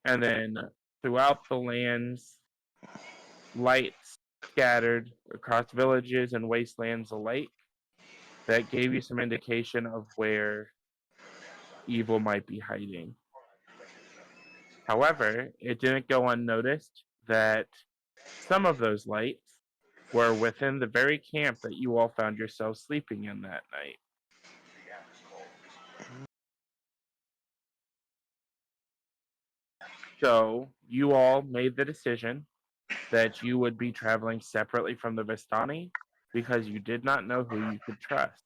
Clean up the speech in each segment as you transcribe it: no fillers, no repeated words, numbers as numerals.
And then throughout the lands, lights scattered across villages and wastelands alike that gave you some indication of where evil might be hiding. However, it didn't go unnoticed that some of those lights were within the very camp that you all found yourselves sleeping in that night. So you all made the decision that you would be traveling separately from the Vistani because you did not know who you could trust.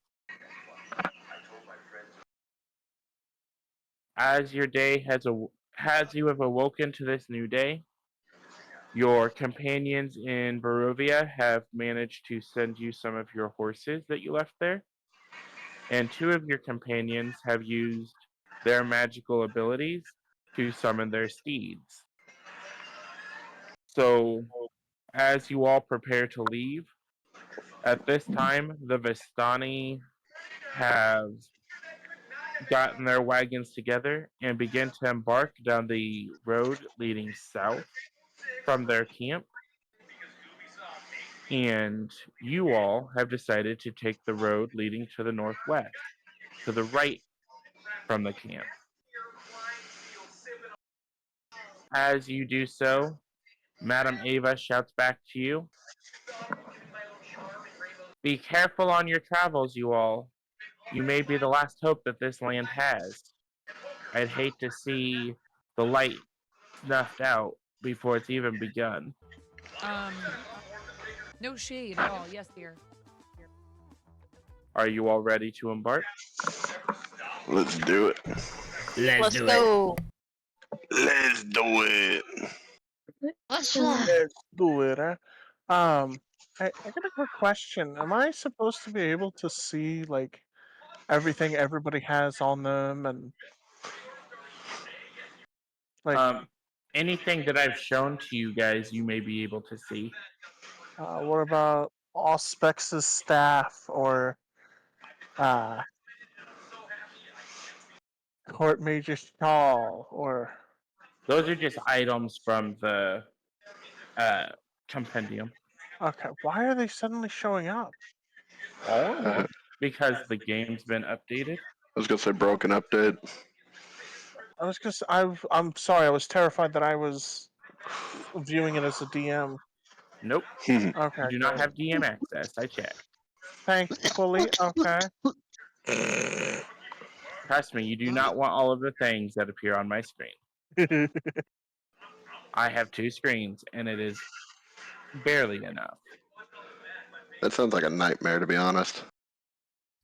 As your day has you have awoken to this new day, your companions in Barovia have managed to send you some of your horses that you left there, and two of your companions have used their magical abilities to summon their steeds. So, as you all prepare to leave, at this time, the Vistani have gotten their wagons together and begin to embark down the road leading south from their camp. And you all have decided to take the road leading to the northwest, to the right from the camp. As you do so, Madame Ava shouts back to you, "Be careful on your travels, you all. You may be the last hope that this land has. I'd hate to see the light snuffed out before it's even begun." Um, no shade at all. Yes, dear. Are you all ready to embark? Let's do it. Let's go. Let's do it. Let's fly. Let's do it. I got a quick question. Am I supposed to be able to see like everything everybody has on them and like Anything that I've shown to you guys, you may be able to see. what about Auspex' staff or uh Court Mage's shawl or Those are just items from the uh, compendium. okay, why are they suddenly showing up? Oh, because the game's been updated. I was gonna say broken update. I'm sorry, I was terrified that I was viewing it as a DM. Nope, Okay, you do not good. have DM access. I checked. Thankfully, okay. Trust me, you do not want all of the things that appear on my screen. I have two screens, and it is barely enough. That sounds like a nightmare, to be honest.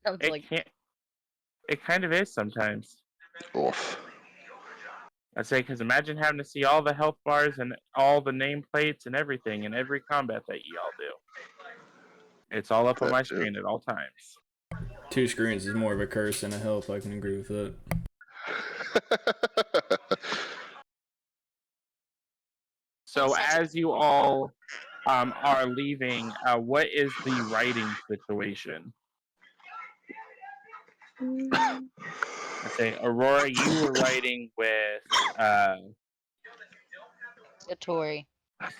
Sounds It like can't. It kind of is sometimes. Oof. I say, because imagine having to see all the health bars and all the nameplates and everything in every combat that y'all do. It's all up on my screen at all times. Two screens is more of a curse than a help. I can agree with that. So as you all are leaving, what is the writing situation? I say, Aurora, you were writing with Satori.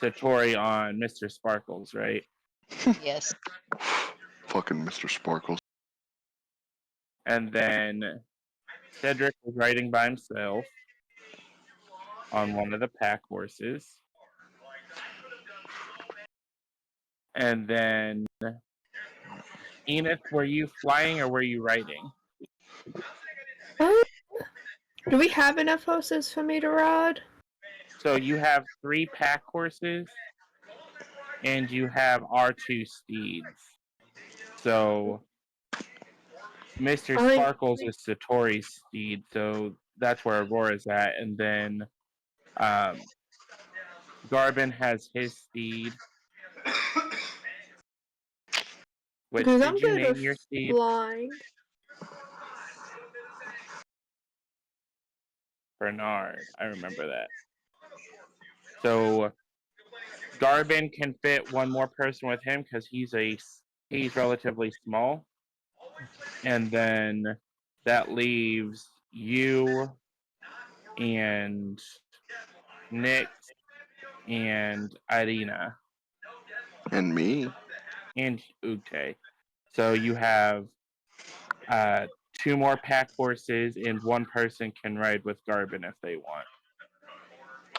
Satori on Mr. Sparkles, right? Yes. Fucking Mr. Sparkles. And then Cedric was riding by himself on one of the pack horses. And then Enith, were you flying or were you riding? Do we have enough horses for me to ride? So you have 3 pack horses and you have R2 steeds. So Mr. Sparkles is Satori's steed, so that's where Aurora's at. And then Garbin has his steed. Which did you name your steed? Flying. Bernard. I remember that. So Garbin can fit one more person with him because he's relatively small. And then that leaves you and Nyx, and Irina, And me. and Ute. So you have 2 more pack horses, and 1 person can ride with Garbin if they want.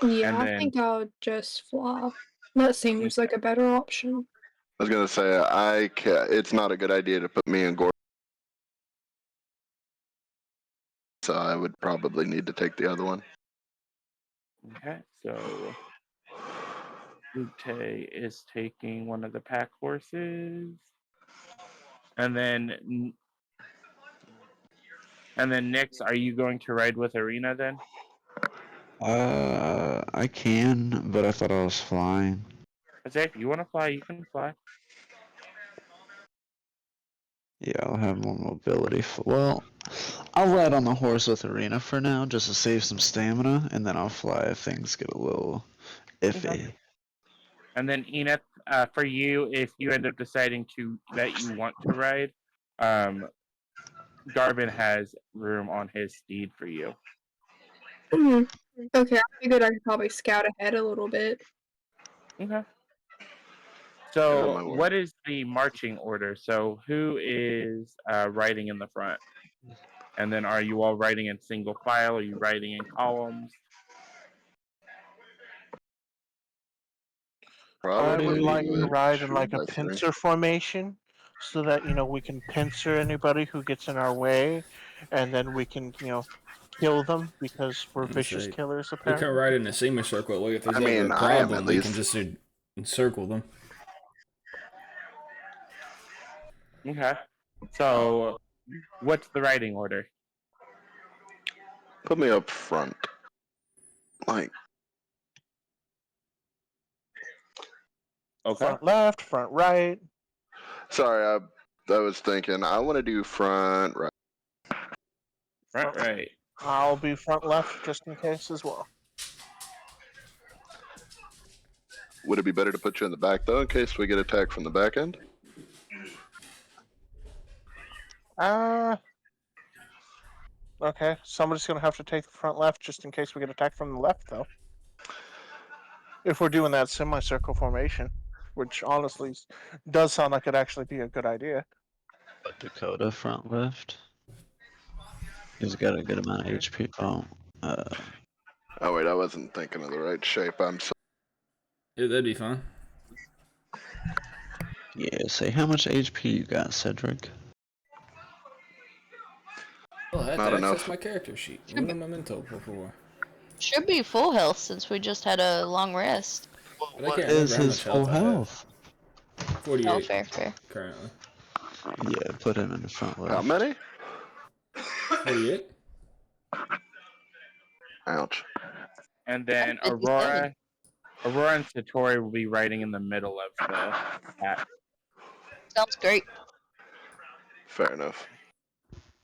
Yeah, And I then think I'll just fly. That seems like a better option. I was gonna say it's not a good idea to put me and Gordon. So I would probably need to take the other one. okay, so Ute is taking one of the pack horses, and then Nyx, are you going to ride with Arena then? I can, but I thought I was flying. I say if you want to fly, you can fly. Yeah, I'll have more mobility. Well, I'll ride on the horse with Arena for now, just to save some stamina, and then I'll fly if things get a little iffy. Okay. And then Enith, for you, if you end up deciding that you want to ride, Garvin has room on his steed for you. Okay, I figured I could probably scout ahead a little bit. Okay. Yeah, So, my word. what is the marching order? So, who is riding in the front? And then, are you all riding in single file? Are you riding in columns? I would like to ride in 2 like a by 3. pincer formation, so that we can pincer anybody who gets in our way, and then we can kill them because we're Let's vicious say, killers we can apparently. ride in a semicircle. Like if there's I ever mean, a I am problem, at we can least. just encircle them. Okay. So, what's the riding order? Put me up front. Like, Okay. Front left, front right. sorry, I was thinking I want to do front right. Front right. I'll be front left just in case as well. Would it be better to put you in the back though, in case we get attacked from the back end? Okay. Somebody's gonna have to take the front left just in case we get attacked from the left, though. If we're doing that semicircle formation, which honestly does sound like it'd actually be a good idea. But Dakota front left. He's got a good amount of HP. Oh wait, I wasn't thinking of the right shape. I'm so. Yeah, that'd be fine. Yeah, say how much HP you got, Cedric? Oh, I had Not to enough. access my character sheet. What am I mental before? Should be full health since we just had a long rest. But I What can't is remember how his much full health I have. health? 48 Oh, fair. currently. Yeah, put him in the front left. How many? 48? Ouch. And then 57. Aurora and Satori will be riding in the middle of the pack Sounds great. Fair enough.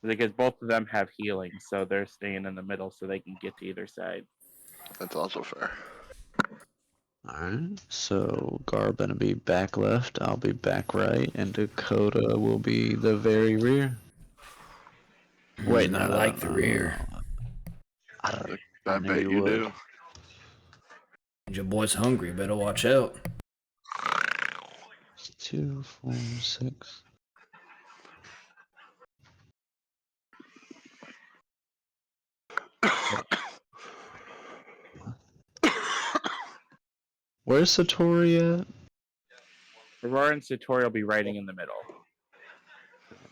because both of them have healing, so they're staying in the middle so they can get to either side. That's also fair. Alright, so Garb gonna be back left, I'll be back right, and Dakota will be the very rear. Wait, I like the rear. I knew bet you would. do. Your boy's hungry. Better watch out. 2, 4, 6. Where's Satori at? Aurora and Satori will be riding in the middle,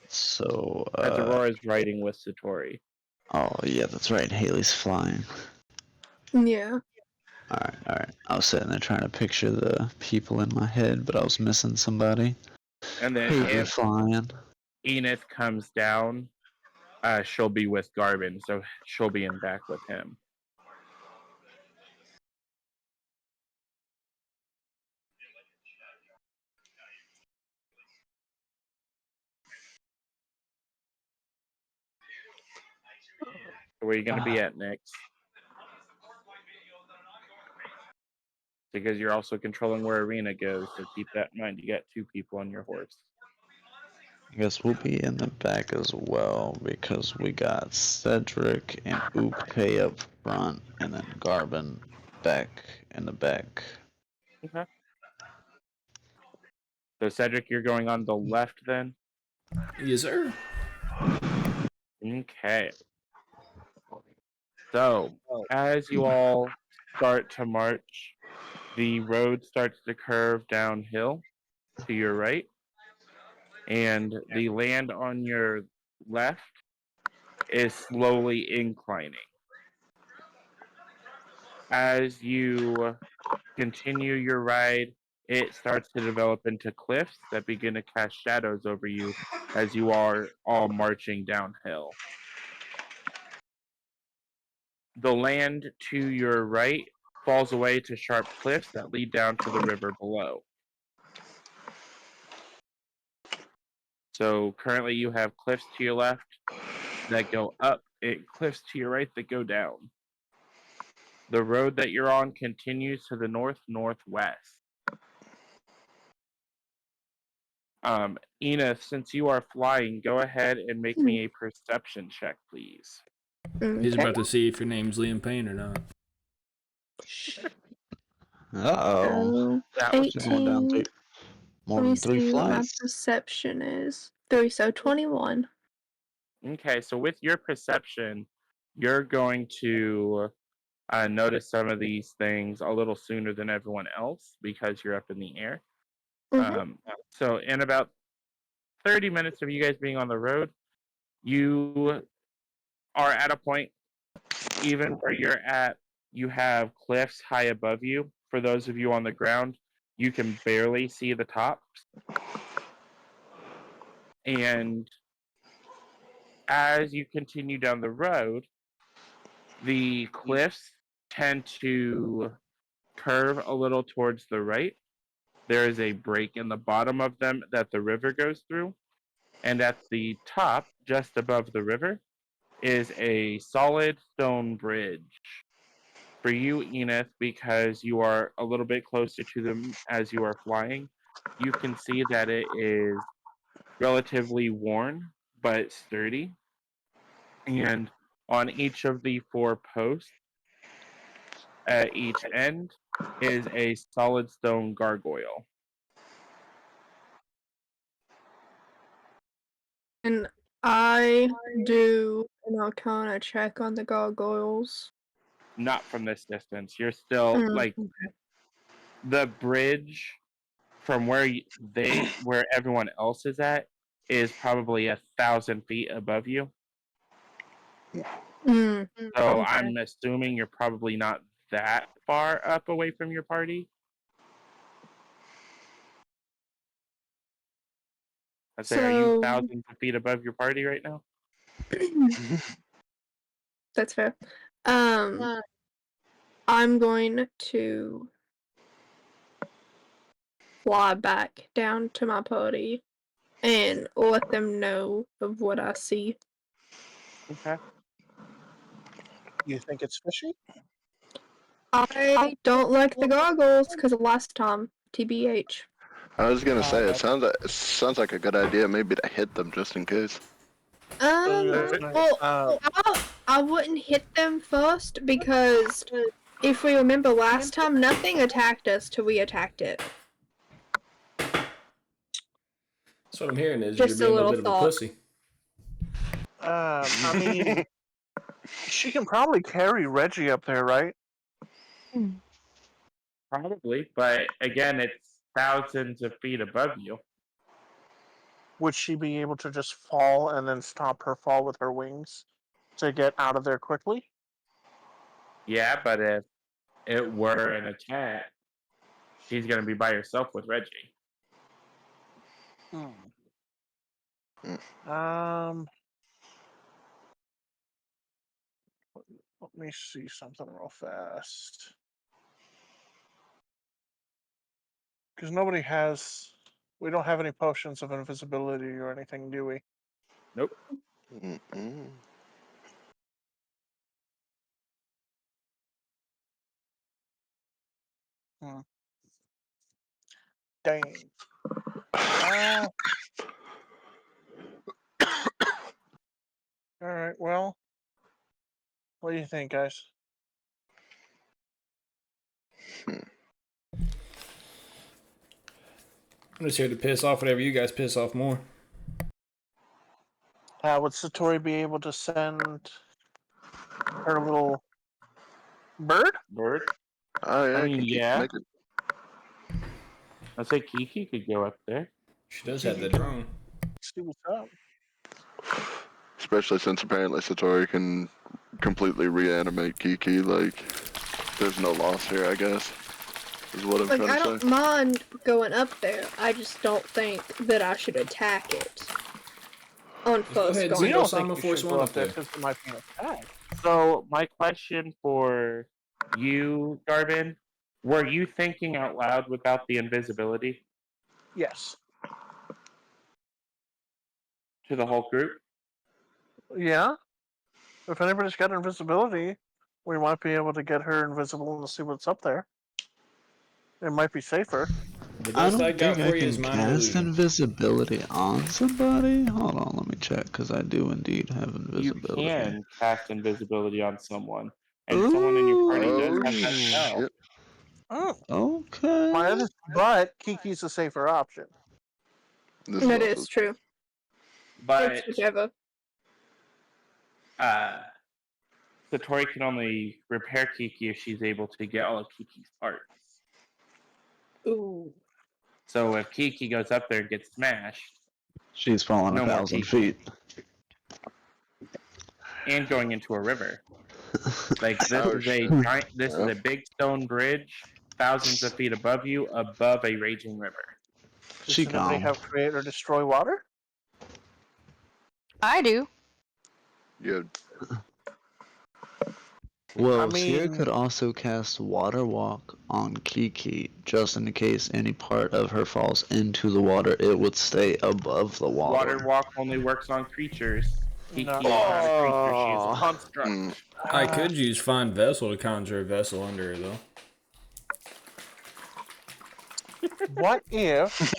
So, as Aurora's riding with Satori. oh yeah, that's right, Haley's flying. Yeah. Alright. I was sitting there trying to picture the people in my head, but I was missing somebody. And then Haley if flying. Enith comes down, she'll be with Garvin, so she'll be in back with him. Where are you going to be at next? Because you're also controlling where Arena goes, so keep that in mind. You got 2 people on your horse. I guess we'll be in the back as well because we got Cedric and Uke up front, and then Garvin back in the back. Okay. So Cedric, you're going on the left then? Yes, sir. Okay. So as you all start to march, the road starts to curve downhill to your right, and the land on your left is slowly inclining. As you continue your ride, it starts to develop into cliffs that begin to cast shadows over you as you are all marching downhill. The land to your right falls away to sharp cliffs that lead down to the river below. So currently you have cliffs to your left that go up and cliffs to your right that go down. The road that you're on continues to the north-northwest. Enith, since you are flying, go ahead and make me a perception check, please. He's Okay. about to see if your name's Liam Payne or not. Uh-oh. That was Going down 18. more Let me than 3 see what my flights. perception is. 3, so 21. okay. So with your perception, you're going to notice some of these things a little sooner than everyone else because you're up in the air. Mm-hmm. So in about 30 minutes of you guys being on the road, you are at a point, even where you're at, you have cliffs high above you. For those of you on the ground, you can barely see the tops. And as you continue down the road, the cliffs tend to curve a little towards the right. There is a break in the bottom of them that the river goes through. And at the top, just above the river, is a solid stone bridge. For you, Enith, because you are a little bit closer to them as you are flying, you can see that it is relatively worn but sturdy. And on each of the 4 posts at each end is a solid stone gargoyle. And I do an arcana check on the gargoyles. Not from this distance. You're still like the bridge from where everyone else is at is probably 1,000 feet above you. Mm. So Okay. I'm assuming you're probably not that far up away from your party. I say, are you So thousands of feet above your party right now? that's fair. I'm going to fly back down to my party and let them know of what I see. Okay. You think it's fishy? I don't like the gargoyles because of last time, TBH. I was gonna say That's it sounds like a good idea maybe to hit them just in case. Well, I wouldn't hit them first because if we remember last time, nothing attacked us till we attacked it. That's what I'm hearing is Just you're a being a little little bit of a thought. pussy. I mean, she can probably carry Reggie up there, right? Probably, but again, it's thousands of feet above you. Would she be able to just fall and then stop her fall with her wings to get out of there quickly? Yeah, but if it were an attack, she's going to be by herself with Reggie. Let me see something real fast. Because we don't have any potions of invisibility or anything, do we? Nope. Mm-mm. Dang. Alright, well, what do you think, guys? I'm just here to piss off whatever you guys piss off more. Would Satori be able to send her little bird? Bird? Oh yeah, I I mean, can keep yeah. making. I'd say Kiki could go up there. She does have the drone. See what's up. Especially since apparently Satori can completely reanimate Kiki. Like, there's no loss here, I guess. Is what I'm Like, trying I to don't say. mind going up there. I just don't think that I should attack it on Just go first ahead and go. send We don't Osama think you Force should 1 go up up there there. because it might be an attack. So my question for you, Garvin, were you thinking out loud without the invisibility Yes. to the whole group? Yeah. If anybody's got invisibility, we might be able to get her invisible and see what's up there. It might be safer. The I best I, don't got think for I you is can minor cast illusion. invisibility on somebody. Hold on, let me check, because I do indeed have You invisibility. can cast invisibility on someone, and someone in your party does Oh have that spell. shit! Oh. Okay. But Kiki's a safer option. This is That also is true. But It's whichever. Satori can only repair Kiki if she's able to get all of Kiki's parts. Ooh. So if Kiki goes up there and gets smashed, She's fallen no more 1,000 Kiki. feet. And going into a river. Like this Oh, is a shit. giant. This is a big stone bridge, thousands of feet above you, above a raging river. She Does anybody calm. have create or destroy water? I do. yeah. Well, I Sierra mean- could also cast Water Walk on Kiki, just in case any part of her falls into the water, it would stay above the water. Water walk only works on creatures. Kiki No. is not a creature; she is a Oh. construct. Mm. I could use Find Vessel to conjure a vessel under her, though. What if?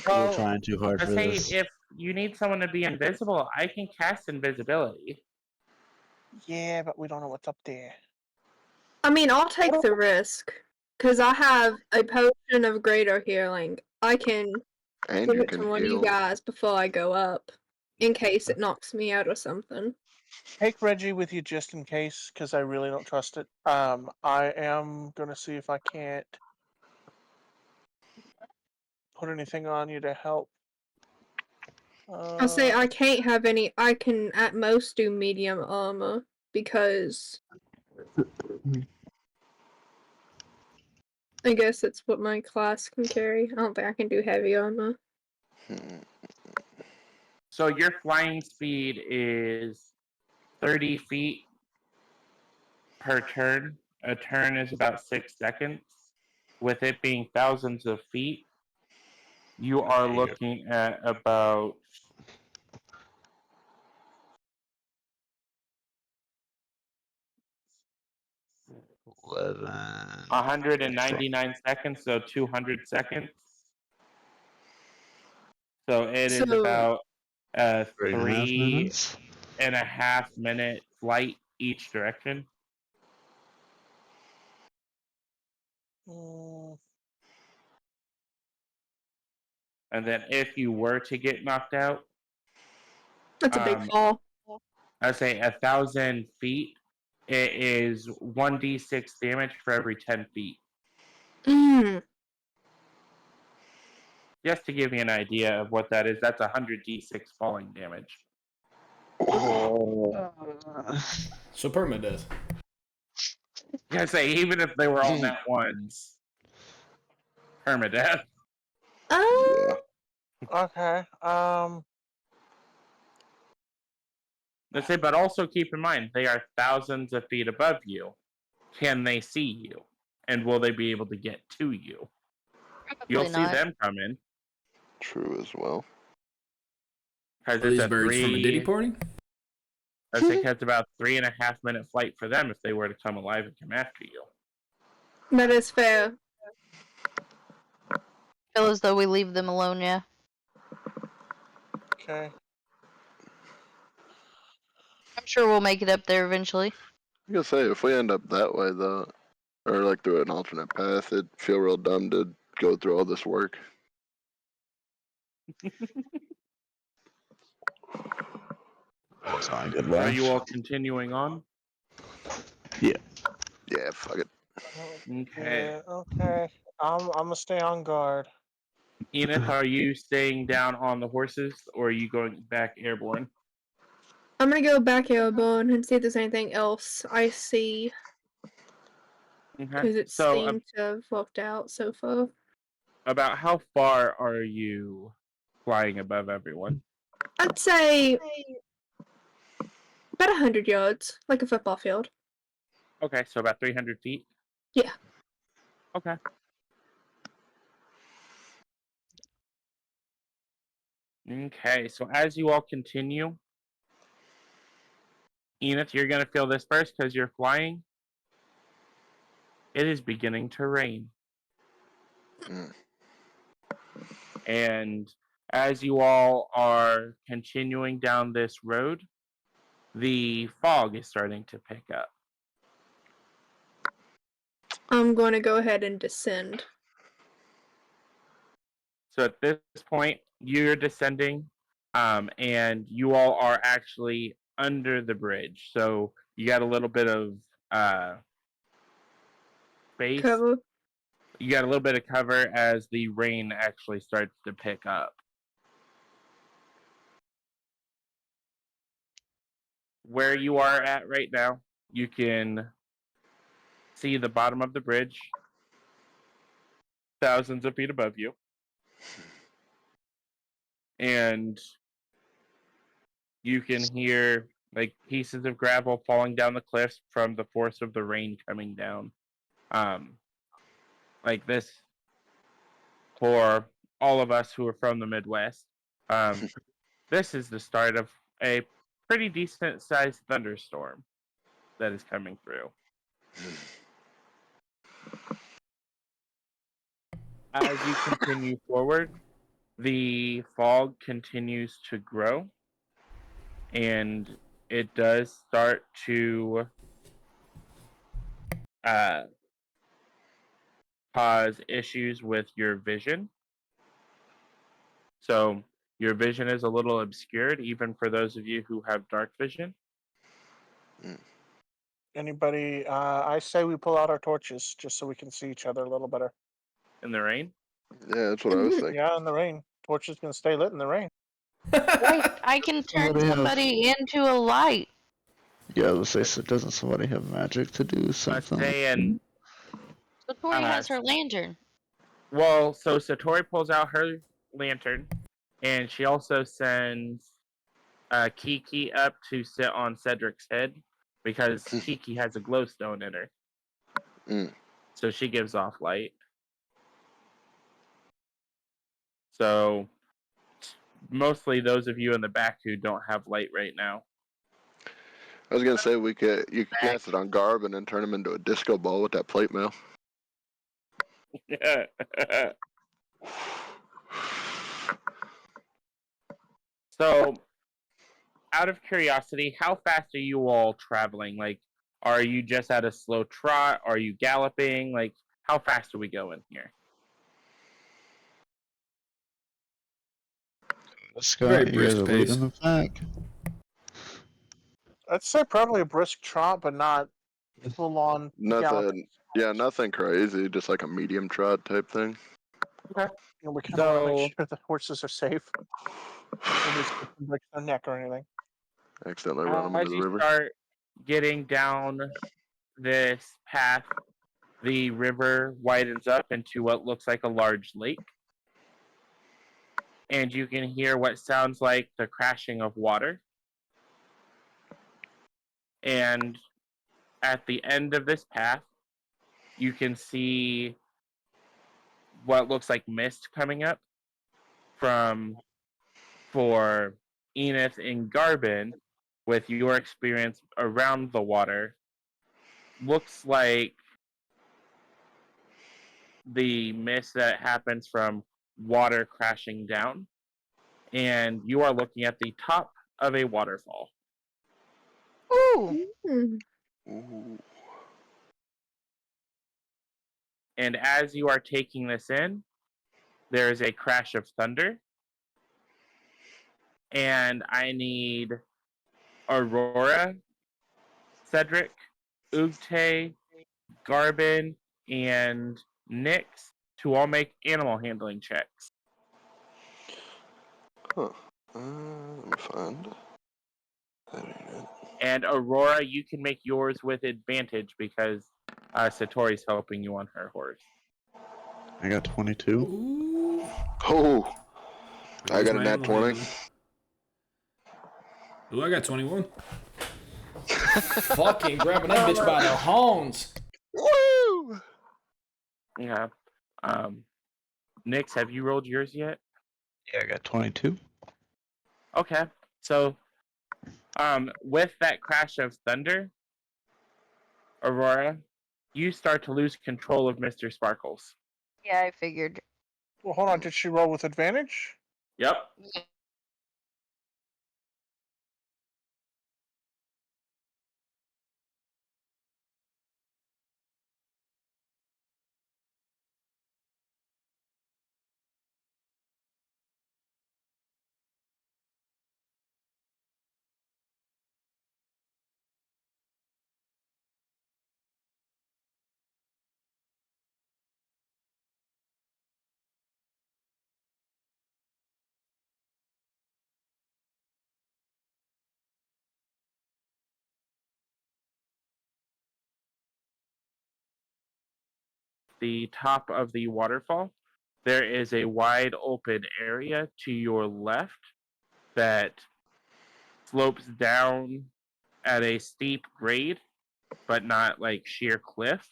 We're trying too hard I for say this. if you need someone to be invisible, I can cast invisibility. Yeah, but we don't know what's up there. I mean, I'll take the risk. Because I have a potion of greater healing. I can And give you it to can one of you heal. guys before I go up. In case it knocks me out or something. Take Reggie with you just in case, because I really don't trust it. I am gonna see if I can't put anything on you to help. I'll say I can't have any. I can at most do medium armor. Because I guess it's what my class can carry. I don't think I can do heavy armor. So your flying speed is 30 feet per turn. A turn is about 6 seconds. With it being thousands of feet, you are looking at about 199 seconds, so 200 seconds. So it is So- about a 3.5 minutes. 3.5 minute flight each direction. And then if you were to get knocked out, That's a big fall. I'd say 1,000 feet. It is 1d6 damage for every 10 feet. Mm. Just to give you an idea of what that is, that's 100 d6 falling damage. So permadeath. I say even if they were all nat ones, permadeath. Yeah. Okay. I say, but also keep in mind they are thousands of feet above you. Can they see you? And will they be able to get to you? You'll Probably see not. them coming. True as well. Because Are it's these a birds from a Diddy party? I think it's about 3.5 minute flight for them if they were to come alive and come after you. That is fair. Feel as though we leave them alone, yeah. Okay. I'm sure we'll make it up there eventually. I was gonna say, if we end up that way, though, or like through an alternate path. It'd feel real dumb to go through all this work. That's not a good Are laugh. you all continuing on? Yeah, fuck it. Okay. Yeah, okay. I'm gonna stay on guard. Enith, are you staying down on the horses or are you going back airborne? I'm gonna go back airborne and see if there's anything else I see, Okay. because it So, seemed to have locked out so far. about how far are you flying above everyone? I'd say about 100 yards, like a football field. Okay, so about 300 feet? Yeah. Okay. Okay, so as you all continue, Enith, you're going to feel this first because you're flying. It is beginning to rain. Mm. And as you all are continuing down this road, the fog is starting to pick up. I'm going to go ahead and descend. So at this point, you're descending, and you all are actually under the bridge. So you got a little bit of space. Cover. You got a little bit of cover as the rain actually starts to pick up. Where you are at right now, you can see the bottom of the bridge, thousands of feet above you. And you can hear like pieces of gravel falling down the cliffs from the force of the rain coming down. Like this for all of us who are from the Midwest. This is the start of a pretty decent sized thunderstorm that is coming through. As you continue forward, the fog continues to grow and it does start to cause issues with your vision. So your vision is a little obscured, even for those of you who have dark vision. Anybody? I say we pull out our torches just so we can see each other a little better. In the rain. Yeah, that's what I was thinking. Yeah, in the rain. Torches can stay lit in the rain. Wait, I can turn Somebody have- somebody into a light. Yeah, I was say, so doesn't somebody have magic to do something? Saying, Satori has her lantern. well, so Satori pulls out her lantern, and she also sends Kiki up to sit on Cedric's head because Kiki has a glowstone in her. Mm. So she gives off light. So mostly those of you in the back who don't have light right now. I was gonna say you could cast it on Garb and then turn him into a disco ball with that plate mail. So, out of curiosity, how fast are you all traveling? Like, are you just at a slow trot? Are you galloping? Like, how fast are we going here? Scott, Very you brisk guys are pace. leading the pack. I'd say probably a brisk trot, but not full on galloping. Nothing crazy, just like a medium trot type thing. Okay. You know, we kind of want to So, make sure the horses are safe. Nobody's going to break their neck or anything. Accidentally run him into as the you river. start getting down this path, the river widens up into what looks like a large lake. And you can hear what sounds like the crashing of water. And at the end of this path, you can see what looks like mist coming up for Enith and Garbin, with your experience around the water. Looks like the mist that happens from water crashing down. And you are looking at the top of a waterfall. Ooh. Hmm. Ooh. And as you are taking this in, there is a crash of thunder. And I need Aurora, Cedric, Ugte, Garbin, and Nyx to all make animal handling checks. Huh. Let me find. That ain't it. And Aurora, you can make yours with advantage because Satori's helping you on her horse. I got 22. Ooh. Oh, I There's got a my nat animal 20. handling. Ooh, I got 21. Fucking grabbing that bitch by the horns. Woo! Yeah. Nyx, have you rolled yours yet? Yeah, I got 22. Okay. So, with that crash of thunder, Aurora, you start to lose control of Mr. Sparkles. Yeah, I figured. Well, hold on. Did she roll with advantage? Yep. The top of the waterfall, there is a wide open area to your left that slopes down at a steep grade, but not like sheer cliff,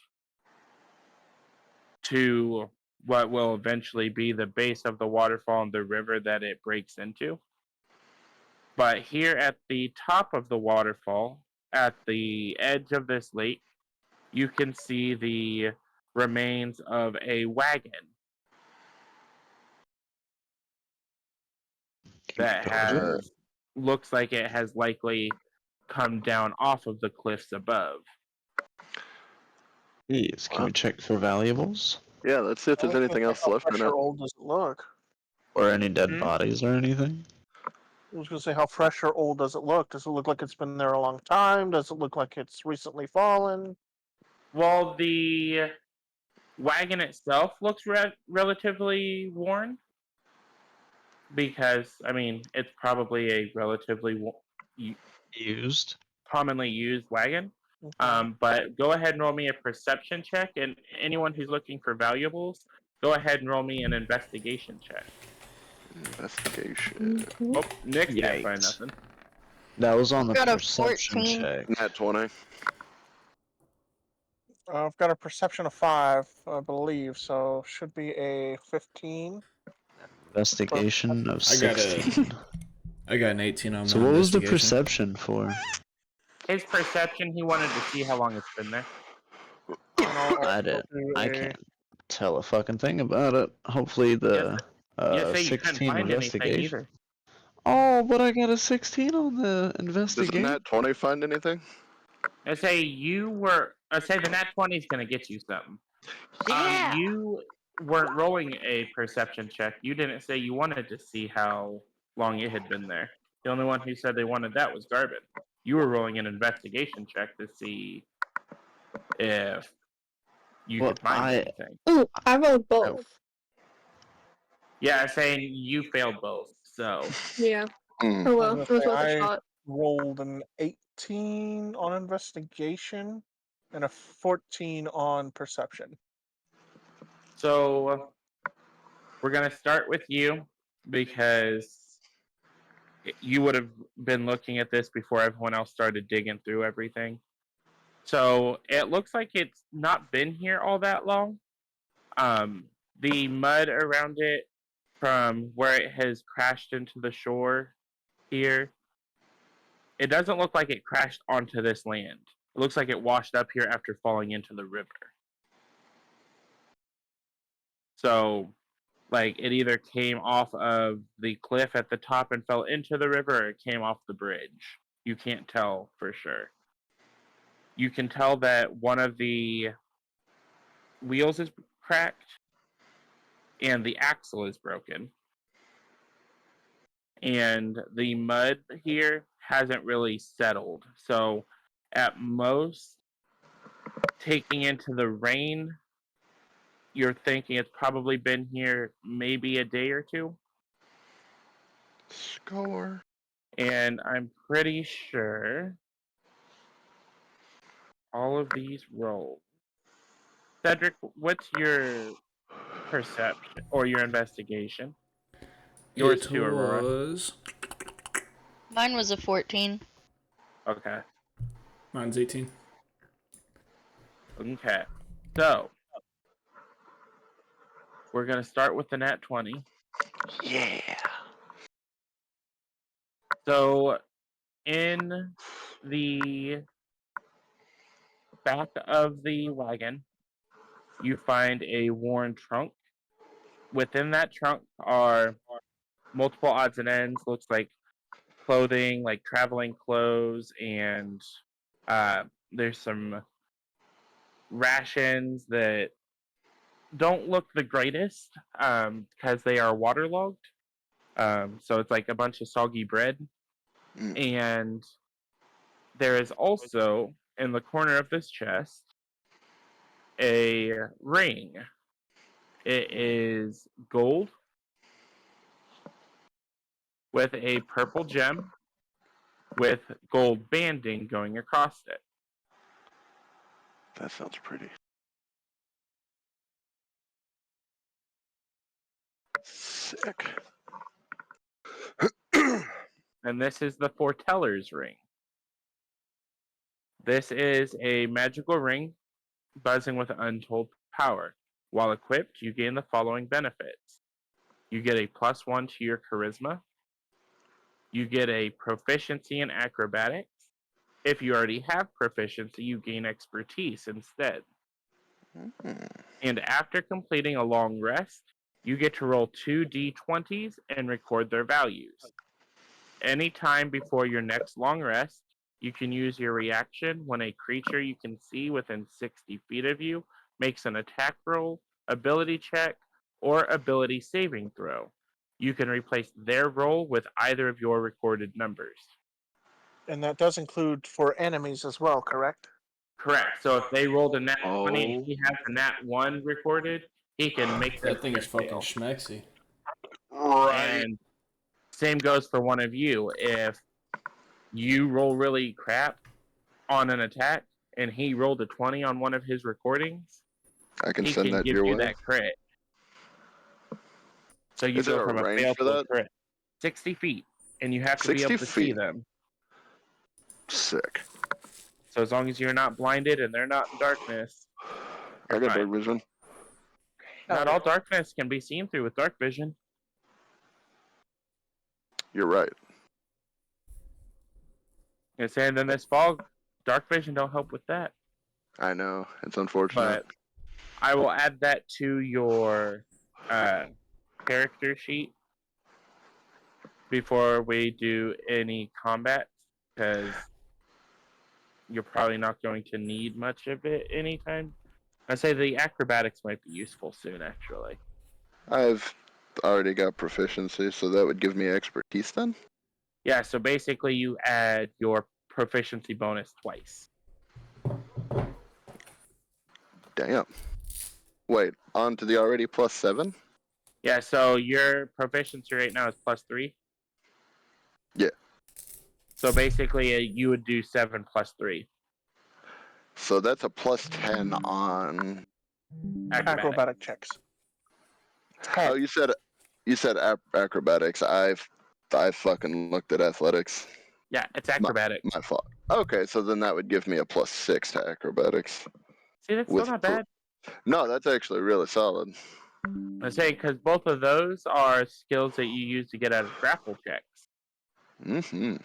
to what will eventually be the base of the waterfall and the river that it breaks into. But here at the top of the waterfall, at the edge of this lake, you can see the remains of a wagon that has looks like it has likely come down off of the cliffs above. Please, can we check for valuables? Yeah, let's see if there's anything else How left in fresh it. or old does it look? Or any dead Hmm? bodies or anything? I was going to say, how fresh or old does it look? Does it look like it's been there a long time? Does it look like it's recently fallen? Well, the wagon itself looks relatively worn because, I mean, it's probably a relatively Used. commonly used wagon. Okay. But go ahead and roll me a perception check, and anyone who's looking for valuables, go ahead and roll me an investigation check. Investigation. Oh, Nick can't find Yikes. nothing. That was on the Got a perception 14. check. Nat 20. I've got a perception of 5, I believe, so should be a 15. Investigation of I got 16. I got an 18 on So my what was the investigation. perception for? His perception, he wanted to see how long it's been there. I can't tell a fucking thing about it. Hopefully the You say you couldn't 16 find anything investigation. either. Oh, but I got a 16 on the Does investigation. Nat 20 find anything? I say the nat 20 is going to get you something. Yeah. You weren't rolling a perception check. You didn't say you wanted to see how long it had been there. The only one who said they wanted that was Garbin. You were rolling an investigation check to see if you Well, could find anything. Ooh, I rolled both. Yeah, saying you failed both. So Yeah. Mm. Oh I well, was it was gonna worth say, a I shot. rolled an 18 on investigation and a 14 on perception. So we're gonna start with you because you would have been looking at this before everyone else started digging through everything. So it looks like it's not been here all that long. The mud around it from where it has crashed into the shore here, it doesn't look like it crashed onto this land. It looks like it washed up here after falling into the river. So, like, it either came off of the cliff at the top and fell into the river, or it came off the bridge. You can't tell for sure. You can tell that one of the wheels is cracked, and the axle is broken. And the mud here hasn't really settled. So, at most, taking into the rain, you're thinking it's probably been here maybe a day or two. Score. And I'm pretty sure all of these rolls. Cedric, what's your perception or your investigation? Yours It too, Aurora. was. Mine was a 14. Okay. Mine's 18. Okay. So, we're going to start with the nat 20. Yeah. So, in the back of the wagon, you find a worn trunk. Within that trunk are multiple odds and ends. Looks like clothing, like traveling clothes, and there's some rations that don't look the greatest because they are waterlogged. So it's like a bunch of soggy bread. And there is also in the corner of this chest a ring. It is gold with a purple gem with gold banding going across it. That sounds pretty. Sick. And this is the Foreteller's Ring. This is a magical ring buzzing with untold power. While equipped, you gain the following benefits. You get a +1 to your charisma. You get a proficiency in acrobatics. If you already have proficiency, you gain expertise instead. And after completing a long rest, you get to roll 2 d20s and record their values. Anytime before your next long rest, you can use your reaction when a creature you can see within 60 feet of you makes an attack roll, ability check, or ability saving throw. You can replace their roll with either of your recorded numbers. And that does include for enemies as well, correct? Correct. So if they rolled a nat 20 and Oh. he has a nat 1 recorded, he can make That thing is crit fucking fail. schmexy. Right. And same goes for one of you. If you roll really crap on an attack and he rolled a 20 on one of his recordings, I can he send can that give your you way. that crit. So you Is go there a from a range fail for to a that? crit. 60 feet. And you have to be 60 able to see feet. them. Sick. So as long as you're not blinded and they're not in darkness, I you're got fine. dark vision. Not all darkness can be seen through with dark vision. You're right. And saying then this fog, dark vision don't help with that. I know. It's unfortunate. But I will add that to your character sheet before we do any combat, because you're probably not going to need much of it anytime. I say the acrobatics might be useful soon, actually. I've already got proficiency, so that would give me expertise then? Yeah, so basically you add your proficiency bonus twice. Damn. Wait, on to the already +7? Yeah, so your proficiency right now is +3. Yeah. So basically you would do 7 plus 3. So that's a +10 on. Acrobatic checks. Oh, you said acrobatics. I fucking looked at athletics. Yeah, it's acrobatics. My fault. Okay, so then that would give me a +6 to acrobatics. See, that's still not bad. No, that's actually really solid. I say because both of those are skills that you use to get out of grapple checks. Mm-hmm.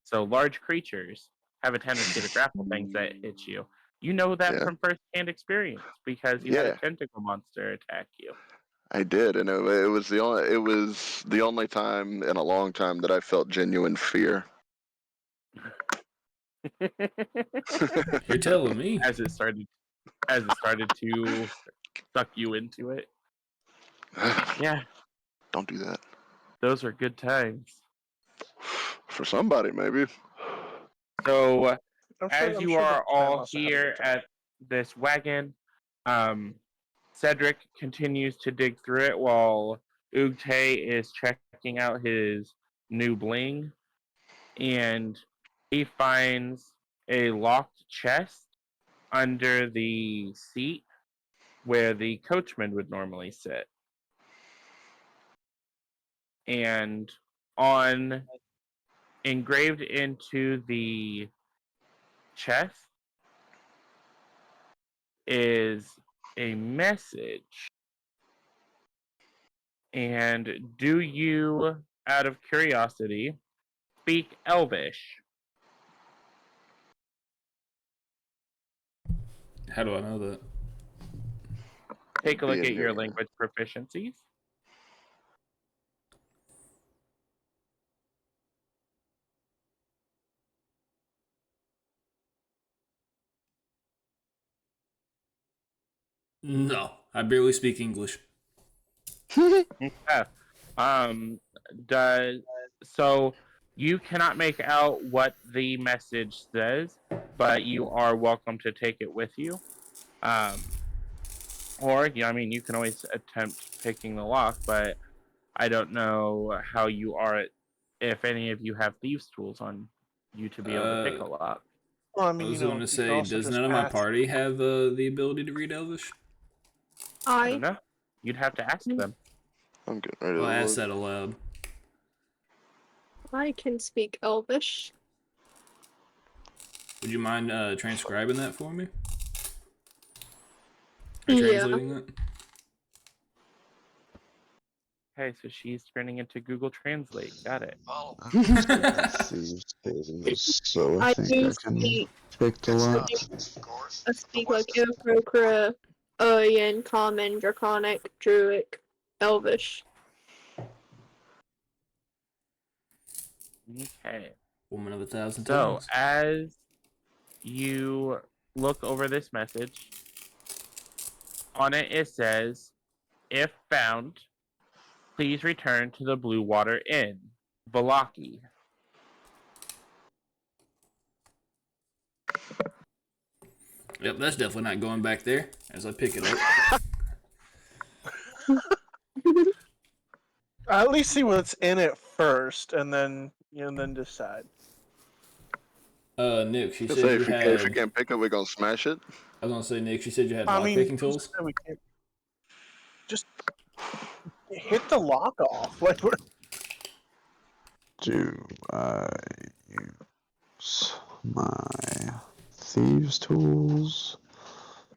So large creatures have a tendency to grapple things that hit you. You know that Yeah. from first-hand experience because you had a tentacle monster attack you. I did, and it was the only time in a long time that I felt genuine fear. You're telling me. As it started to suck you into it. Yeah, Don't do that. those are good times. For somebody, maybe. So, I'm as you sure are that Sam all must have had a here good time. at this wagon, Cedric continues to dig through it while Ugte is checking out his new bling, and he finds a locked chest under the seat where the coachman would normally sit. And on engraved into the chest is a message. And do you, out of curiosity, speak Elvish? How do I know that? Take a look Being at your here. language proficiencies. No, I barely speak English. Yeah. Um, does so you cannot make out what the message says, but you are welcome to take it with you. Or yeah, I mean, you can always attempt picking the lock, but I don't know how you are at, if any of you have thieves' tools on you to be able to pick a lock. Well, I I mean, was you going to can say, also does just none of my ask. party have the ability to read Elvish? I don't I know. You'd have to ask them. I'm getting ready Well, to I look. asked that aloud. I can speak Elvish. Would you mind transcribing that for me? Or Yeah. translating that? Okay, so she's turning into Google Translate. Got it. Thieves' tools, so I I think do I can speak. pick the lock. I speak like Aarakocra, Yen, Common, Draconic, Druic, Elvish. Okay. Woman of 1,000 So tongues. as you look over this message, on it says, if found, please return to the Blue Water Inn, Valaki. Yep, that's definitely not going back there as I pick it up. At least see what's in it first, and then decide. Nick, she Just said say you if you had. can't pick up, we're gonna smash it. I was gonna say, Nick, she said you had I mean, lockpicking tools. we can't just hit the lock off. Like, we're... Do I use my thieves' tools?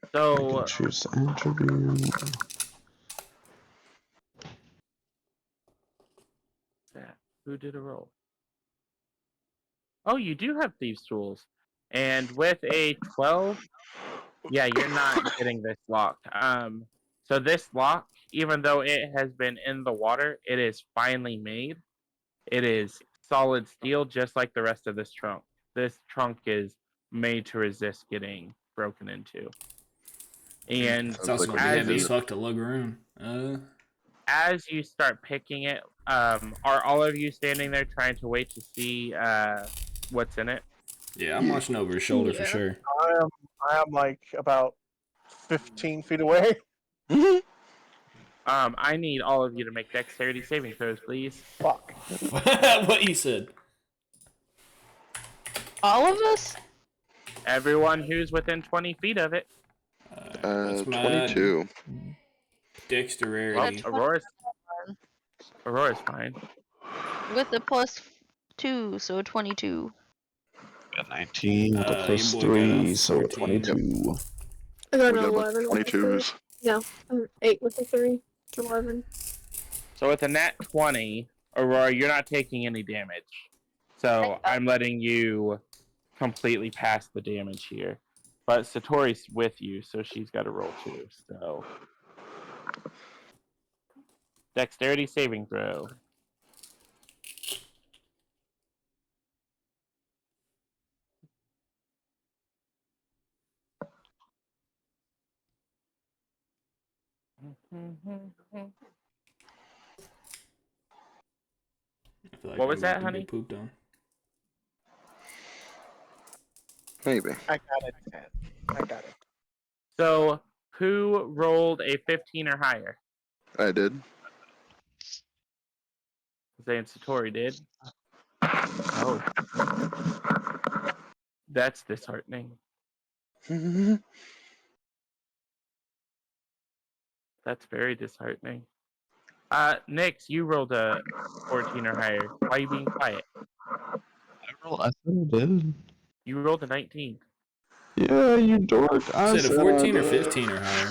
I can So, choose the attribute. who did a roll? Oh, you do have thieves' tools. And with a 12, yeah, you're not getting this locked. So this lock, even though it has been in the water, it is finely made. It is solid steel, just like the rest of this trunk. This trunk is made to resist getting broken into. And It's Sounds also like gonna be we as heavy as you fuck to lug around. as you start picking it, are all of you standing there trying to wait to see what's in it? Yeah, I'm watching over his shoulder for Yeah. sure. I am like about 15 feet away. I need all of you to make dexterity saving throws, please. Fuck. What you said. All of us? Everyone who's within 20 feet of it. What's my 22. Well, dexterity? Aurora's fine. With the +2, so 22. Got 19 with a Your plus boy got a 3, so 14. 22. I got We an got 11 with the 3. 22s. No, 8 with the 3. It's 11. So with a nat 20, Aurora, you're not taking any damage. So I'm letting you completely pass the damage here. But Satori's with you, so she's got to roll too. So dexterity saving throw. I feel like What I'm was that, about to honey? get pooped on. Maybe. I got it, man. I got it. So, who rolled a 15 or higher? I did. Saying Satori did. Oh, that's disheartening. That's very disheartening. Nix, you rolled a 14 or higher. Why are you being quiet? I said I did. You rolled a 19. Yeah, you dork. I Said a said 14 I or did. 15 or higher.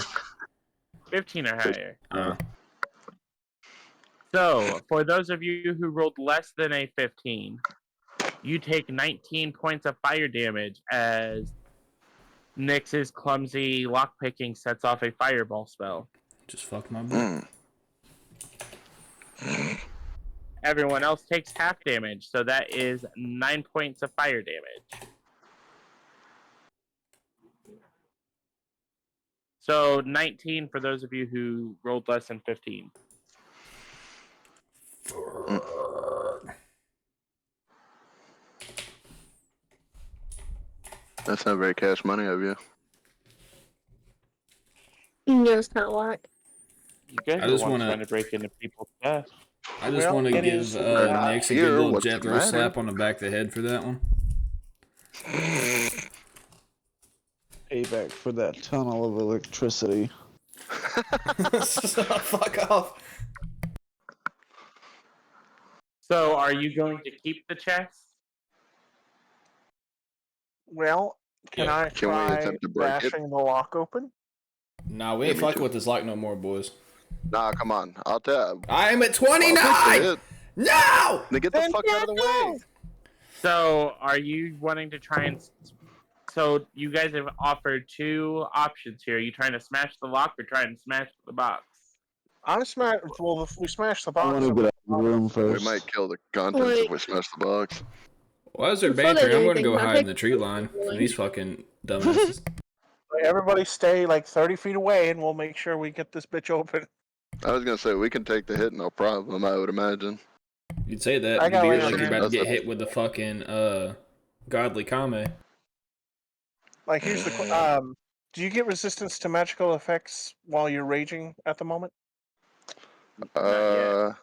15 or higher. So, for those of you who rolled less than a 15, you take 19 points of fire damage as Nix's clumsy lockpicking sets off a fireball spell. Just fucked my boy. Everyone else takes half damage, so that is 9 points of fire damage. So 19 for those of you who rolled less than 15. That's not very cash money of you. Yeah, it's kind of like. You guys I are just ones wanna- trying to break into people's stuff. I just Well, want to it give is, Nix a good here, little what's the Jethro matter? slap on the back of the head for that one. Payback for that tunnel of electricity. Fuck off. So are you going to keep the chest? Well, can Yeah. I Can we try attempt to break it? bashing the lock open? Nah, we Yeah, ain't me fucking too. with this lock no more, boys. Nah, come on. I'll tell. I am at I'll 29! take the hit. No! Then get the fuck out of the way. So are you wanting to try and... So you guys have offered two options here. Are you trying to smash the lock or trying to smash the box? I'm smash. Well, if we smash the I want box, to get out of the room We first. might kill the contents if we smash the box. Well, as they're Before they bantering, do I'm gonna anything, go can I hide in take the tree line from these fucking dumbasses. everybody stay like 30 feet away, and we'll make sure we get this bitch open. I was gonna say we can take the hit, no problem. I would imagine. You'd say that, I you'd got be like like you're about to that's get a- hit with the fucking godly kame. Like, here's the do you get resistance to magical effects while you're raging at the moment? Not yet.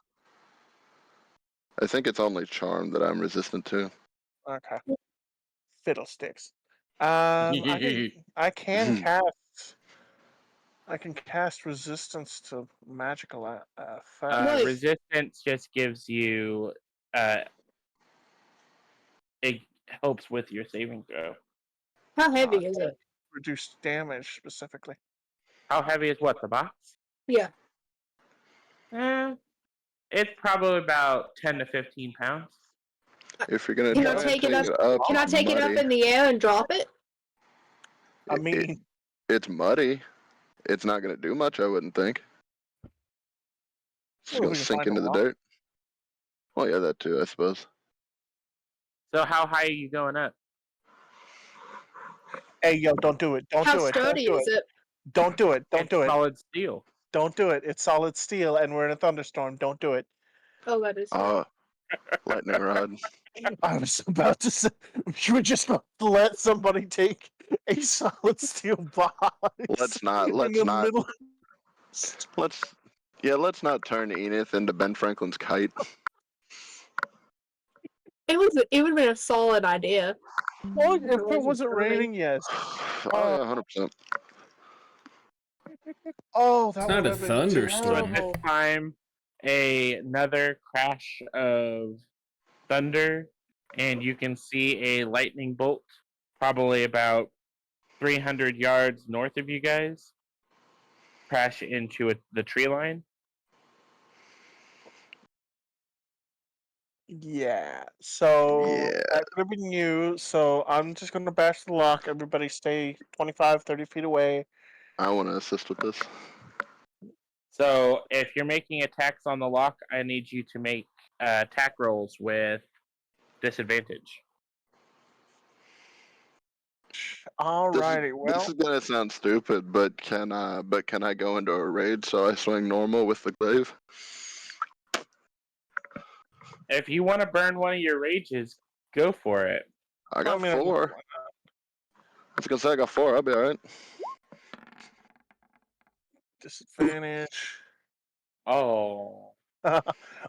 I think it's only charm that I'm resistant to. Okay. Fiddlesticks. I can cast. I can cast resistance to magical effects. Wait. Resistance just gives you... it helps with your saving throw. How heavy is it? Reduce damage specifically. How heavy is what, the box? Yeah. It's probably about 10 to 15 pounds. If you're gonna Can I try take and it take up- it up, Can I take it up muddy. in the air and drop it? I mean, It's muddy. It's not gonna do much, I wouldn't think. It's just Well, gonna we can sink find a into the lock. dirt. Well, yeah, that too, I suppose. So how high are you going up? hey, yo, don't do it. Don't How do it. Don't sturdy do is it. it? Don't do it. Don't It's do it. solid steel. Don't do it. It's solid steel, and we're in a thunderstorm. Don't do it. Oh, that is. Lightning rod. I was about to say, we're just going to let somebody take a solid steel box. Let's not. in Let's the not. middle- Let's not turn Enith into Ben Franklin's kite. It would have been a solid idea. Well, if it wasn't wasn't funny. raining, yes. Oh yeah, 100%. Oh, that It's not would a have been thunderstorm. So at terrible. this time, another crash of thunder, and you can see a lightning bolt, probably about 300 yards north of you guys, crash into the tree line. Yeah. So Yeah. that could have been you. So I'm just going to bash the lock. Everybody stay 25, 30 feet away. I want to assist with this. So if you're making attacks on the lock, I need you to make attack rolls with disadvantage. Alrighty, This well, is gonna sound stupid, but can I go into a raid so I swing normal with the glaive? If you want to burn one of your rages, go for it. I got mean, 4. I was gonna say I got 4. I'll be alright. disadvantage. Oh.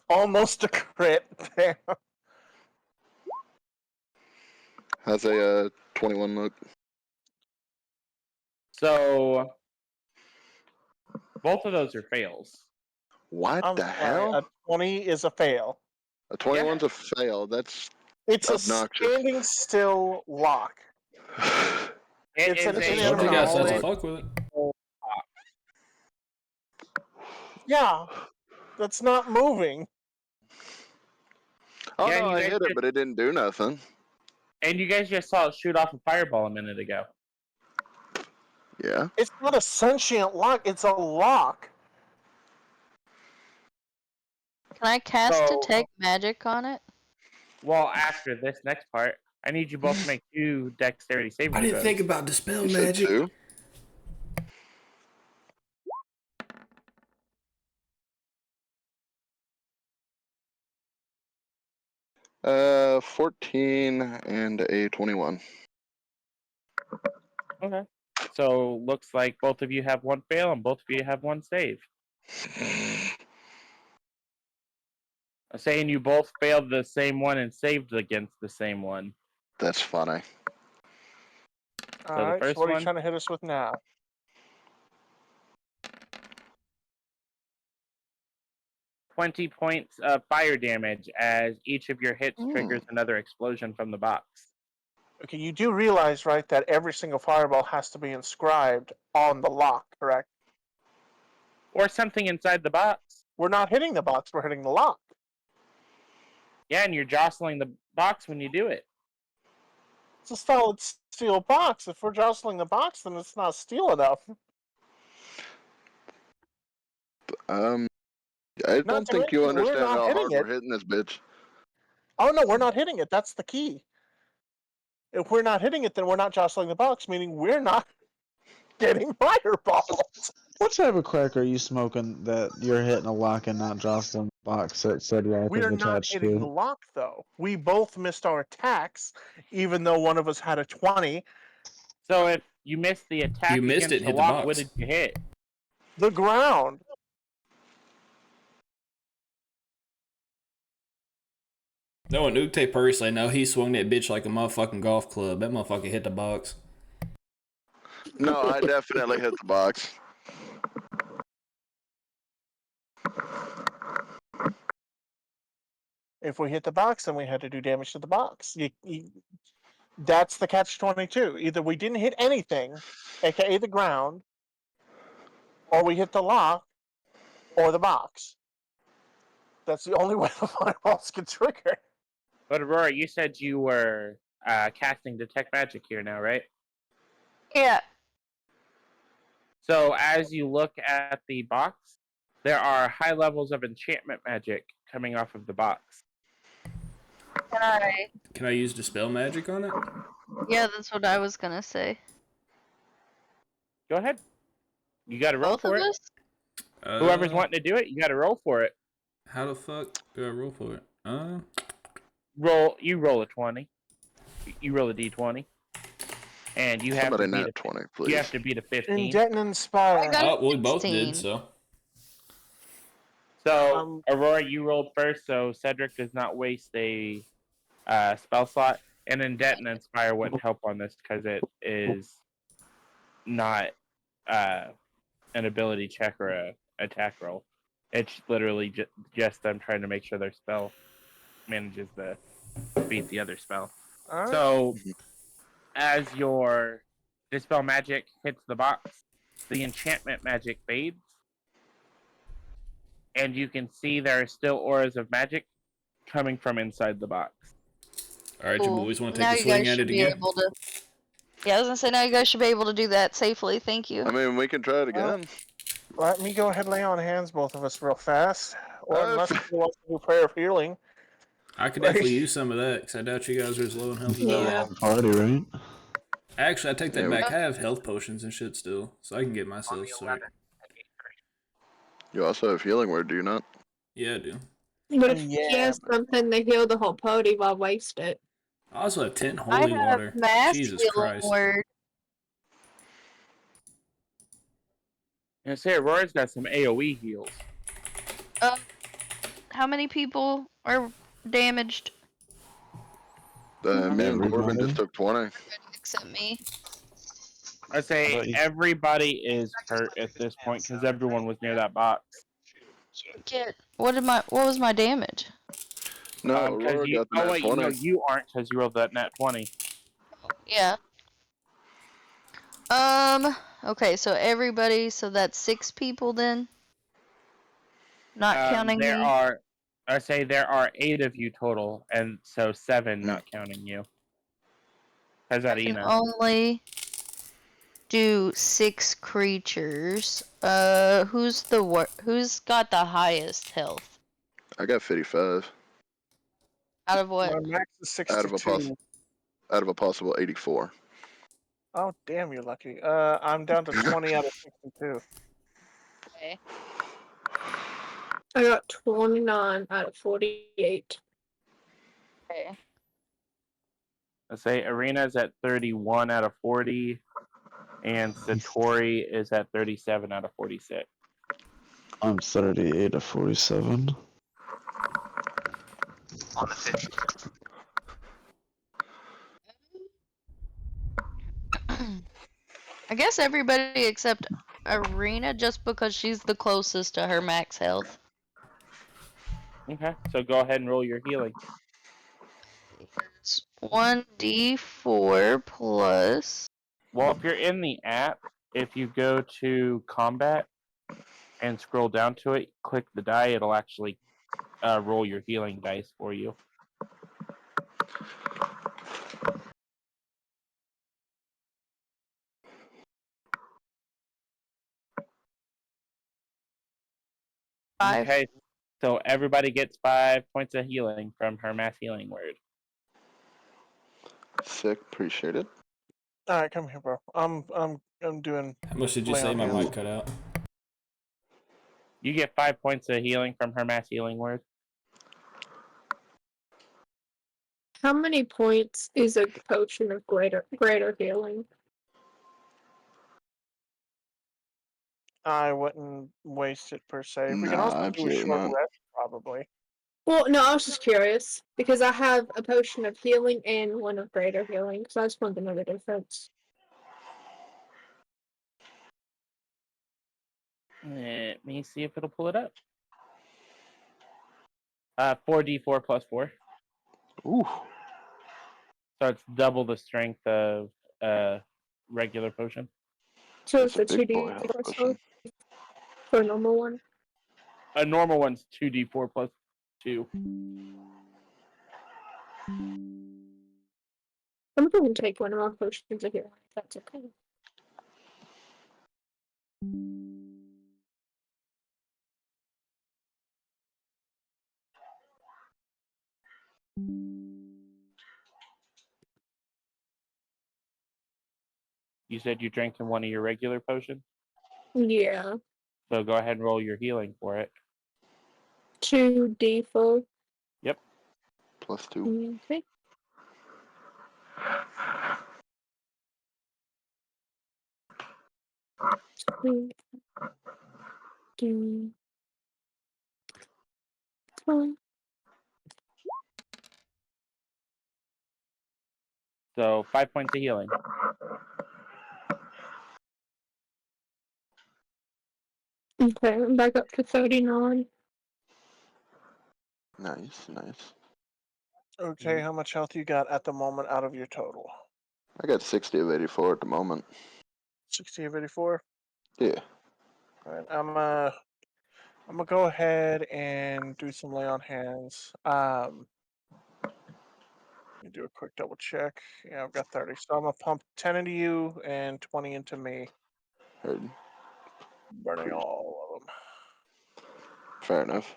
Almost a crit. Damn. How's a 21 look? So, both of those are fails. What I'm the sorry, hell? a 20 is a fail. A 21's a fail. That's It's obnoxious. a standing still lock. It It's is an a Told you guys not to inanimate fuck with it. Yeah, that's not moving. Oh Yeah, no, you I guys hit it, just- but it didn't do nothing. And you guys just saw it shoot off a fireball a minute ago. Yeah. It's not a sentient lock, it's a lock. Can I cast So- detect magic on it? Well, after this next part, I need you both to make 2 dexterity saving I didn't throws. think about dispel You said magic. 2? Uh, 14 and a 21. Okay. So, looks like both of you have 1 fail and both of you have 1 save. I'm saying you both failed the same one and saved against the same one. That's funny. Alright, so first what are you one- trying to hit us with now? 20 points of fire damage as each of your hits triggers another explosion from the box. Okay, you do realize, right, that every single fireball has to be inscribed on the lock, correct? Or something inside the box. We're not hitting the box, we're hitting the lock. Yeah, and you're jostling the box when you do it. It's a solid steel box. If we're jostling the box, then it's not steel enough. I Not don't to think you mention, we're understand not how hitting hard it. we're hitting this bitch. Oh no, we're not hitting it. That's the key. If we're not hitting it, then we're not jostling the box, meaning we're not getting fireballs. What type of crack are you smoking that you're hitting a lock and not jostling the box that said rock We is are not attached hitting to the it? lock, though. We both missed our attacks, even though one of us had a 20. So if you missed the attack You missed against it, the hit the lock, box. what did you hit? The ground. No one Ukte personally, no, he swung that bitch like a motherfucking golf club. That motherfucker hit the box. No, I definitely hit the box. If we hit the box, then we had to do damage to the box. That's the catch-22. Either we didn't hit anything, aka the ground, or we hit the lock, or the box. That's the only way the fireballs can trigger. But Aurora, you said you were casting detect magic here now, right? Yeah. So as you look at the box, there are high levels of enchantment magic coming off of the box. Can I use dispel magic on it? Yeah, that's what I was gonna say. Go ahead. You got to roll Both for of it. us? Whoever's wanting to do it, you got to roll for it. How the fuck do I roll for it? You roll a 20. You roll a d20. And you have Somebody to beat nat a 20, please. You have to beat a 15. Indet and Inspire. I got Oh, well, we both 16. did, so. So, Aurora, you rolled first, so Cedric does not waste a spell slot. And then Det and Inspire wouldn't help on this because it is not an ability check or a attack roll. It's literally just them trying to make sure their spell manages to beat the other spell. Alright. So, as your dispel magic hits the box, the enchantment magic fades, and you can see there are still auras of magic coming from inside the box. Alright, you Cool. boys want to Now take a you swing guys at should it be again? able to. Yeah, I was gonna say now you guys should be able to do that safely. Thank you. I mean, we can try it again. Let me go ahead and lay on hands, both of us, real fast. Or Uh, unless you want to do prayer of healing. I could definitely use some of that, because I doubt you guys are as low in health as I Yeah. am. Party, right? Actually, I take that Yeah, back. I have health potions and shit still, so I can get myself sick. you also have healing word, do you not? Yeah, I do. But if he Yeah, has something to heal the whole party, why waste it? I also have 10 I holy have water. mass Jesus healing Christ. word. And say Aurora's got some AoE heals. How many people are damaged Me and Corbin just Everybody? took 20. except me? I say But you- everybody is hurt at this point because everyone was near that box. What was my damage? No, Because Aurora you. got the Oh nat wait, 20. no, you aren't because you rolled that nat 20. Yeah. Okay, so everybody, so that's 6 people then? Not counting There me? are. I say there are 8 of you total, and so 7 Hmm. not counting you. How's that, I can Ina? only do 6 creatures. Who's got the highest health? I got 55 Out of what? my max is out of a 62. out of a possible 84. Oh, damn, you're lucky. I'm down to 20 out of 62. Okay. I got 29 out of 48. Okay. I say Arena's at 31 out of 40, and Satori is at 37 out of 46. I'm 38 to 47. I guess everybody except Arena, just because she's the closest to her max health. Okay, so go ahead and roll your healing. It's 1d4 plus. Well, if you're in the app, if you go to combat and scroll down to it, click the die, it'll actually roll your healing dice for you. Five. Okay, so everybody gets 5 points of healing from her mass healing word. Sick, appreciate it. All right, come here, bro. I'm doing. How much did you Lay say on my hands. mic cut out? You get 5 points of healing from her mass healing word. How many points is a potion of greater healing? I wouldn't waste it per se. We can Nah, also do a absolutely short not. rest, probably. Well, no, I was just curious because I have a potion of healing and one of greater healing, so I just wanted to know the difference. Let me see if it'll pull it up. 4d4 plus 4. Ooh, So it's double the strength of regular potion. So that's it's a the big boy 2d health plus potion. 4 for a normal one. A normal one's 2d4 plus 2. I'm going to take one of my potions of healing, if that's okay. You said you drank in one of your regular potions? Yeah. So go ahead and roll your healing for it. 2d4. Yep. +2. Okay. Two, three, 4. So 5 points of healing. Okay, I'm back up to 39. Nice, nice. Okay, how much health you got at the moment out of your total? I got 60 of 84 at the moment. 60 of 84. Yeah. All right, I'm gonna go ahead and do some lay on hands. Let me do a quick double check. Yeah, I've got 30. So I'm gonna pump 10 into you and 20 into me, Heard. burning all of them. Fair enough.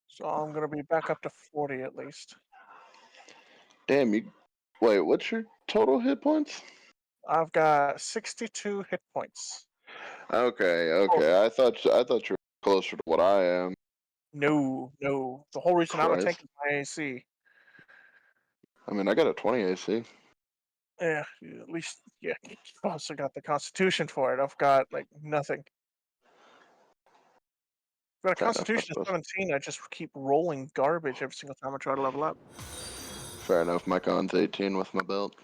So I'm gonna be back up to 40 at least. Damn, you. Wait, what's your total hit points? I've got 62 hit points. Okay, okay. I thought you were closer to what I am. No, no. The whole reason I'm a tank Christ. is my AC. I mean, I got a 20 AC. Yeah, at least, yeah. I've also got the constitution for it. I've got, like, nothing. I've got a Fair enough, I constitution of suppose. 17. I just keep rolling garbage every single time I try to level up. Fair enough. My con's 18 with my belt.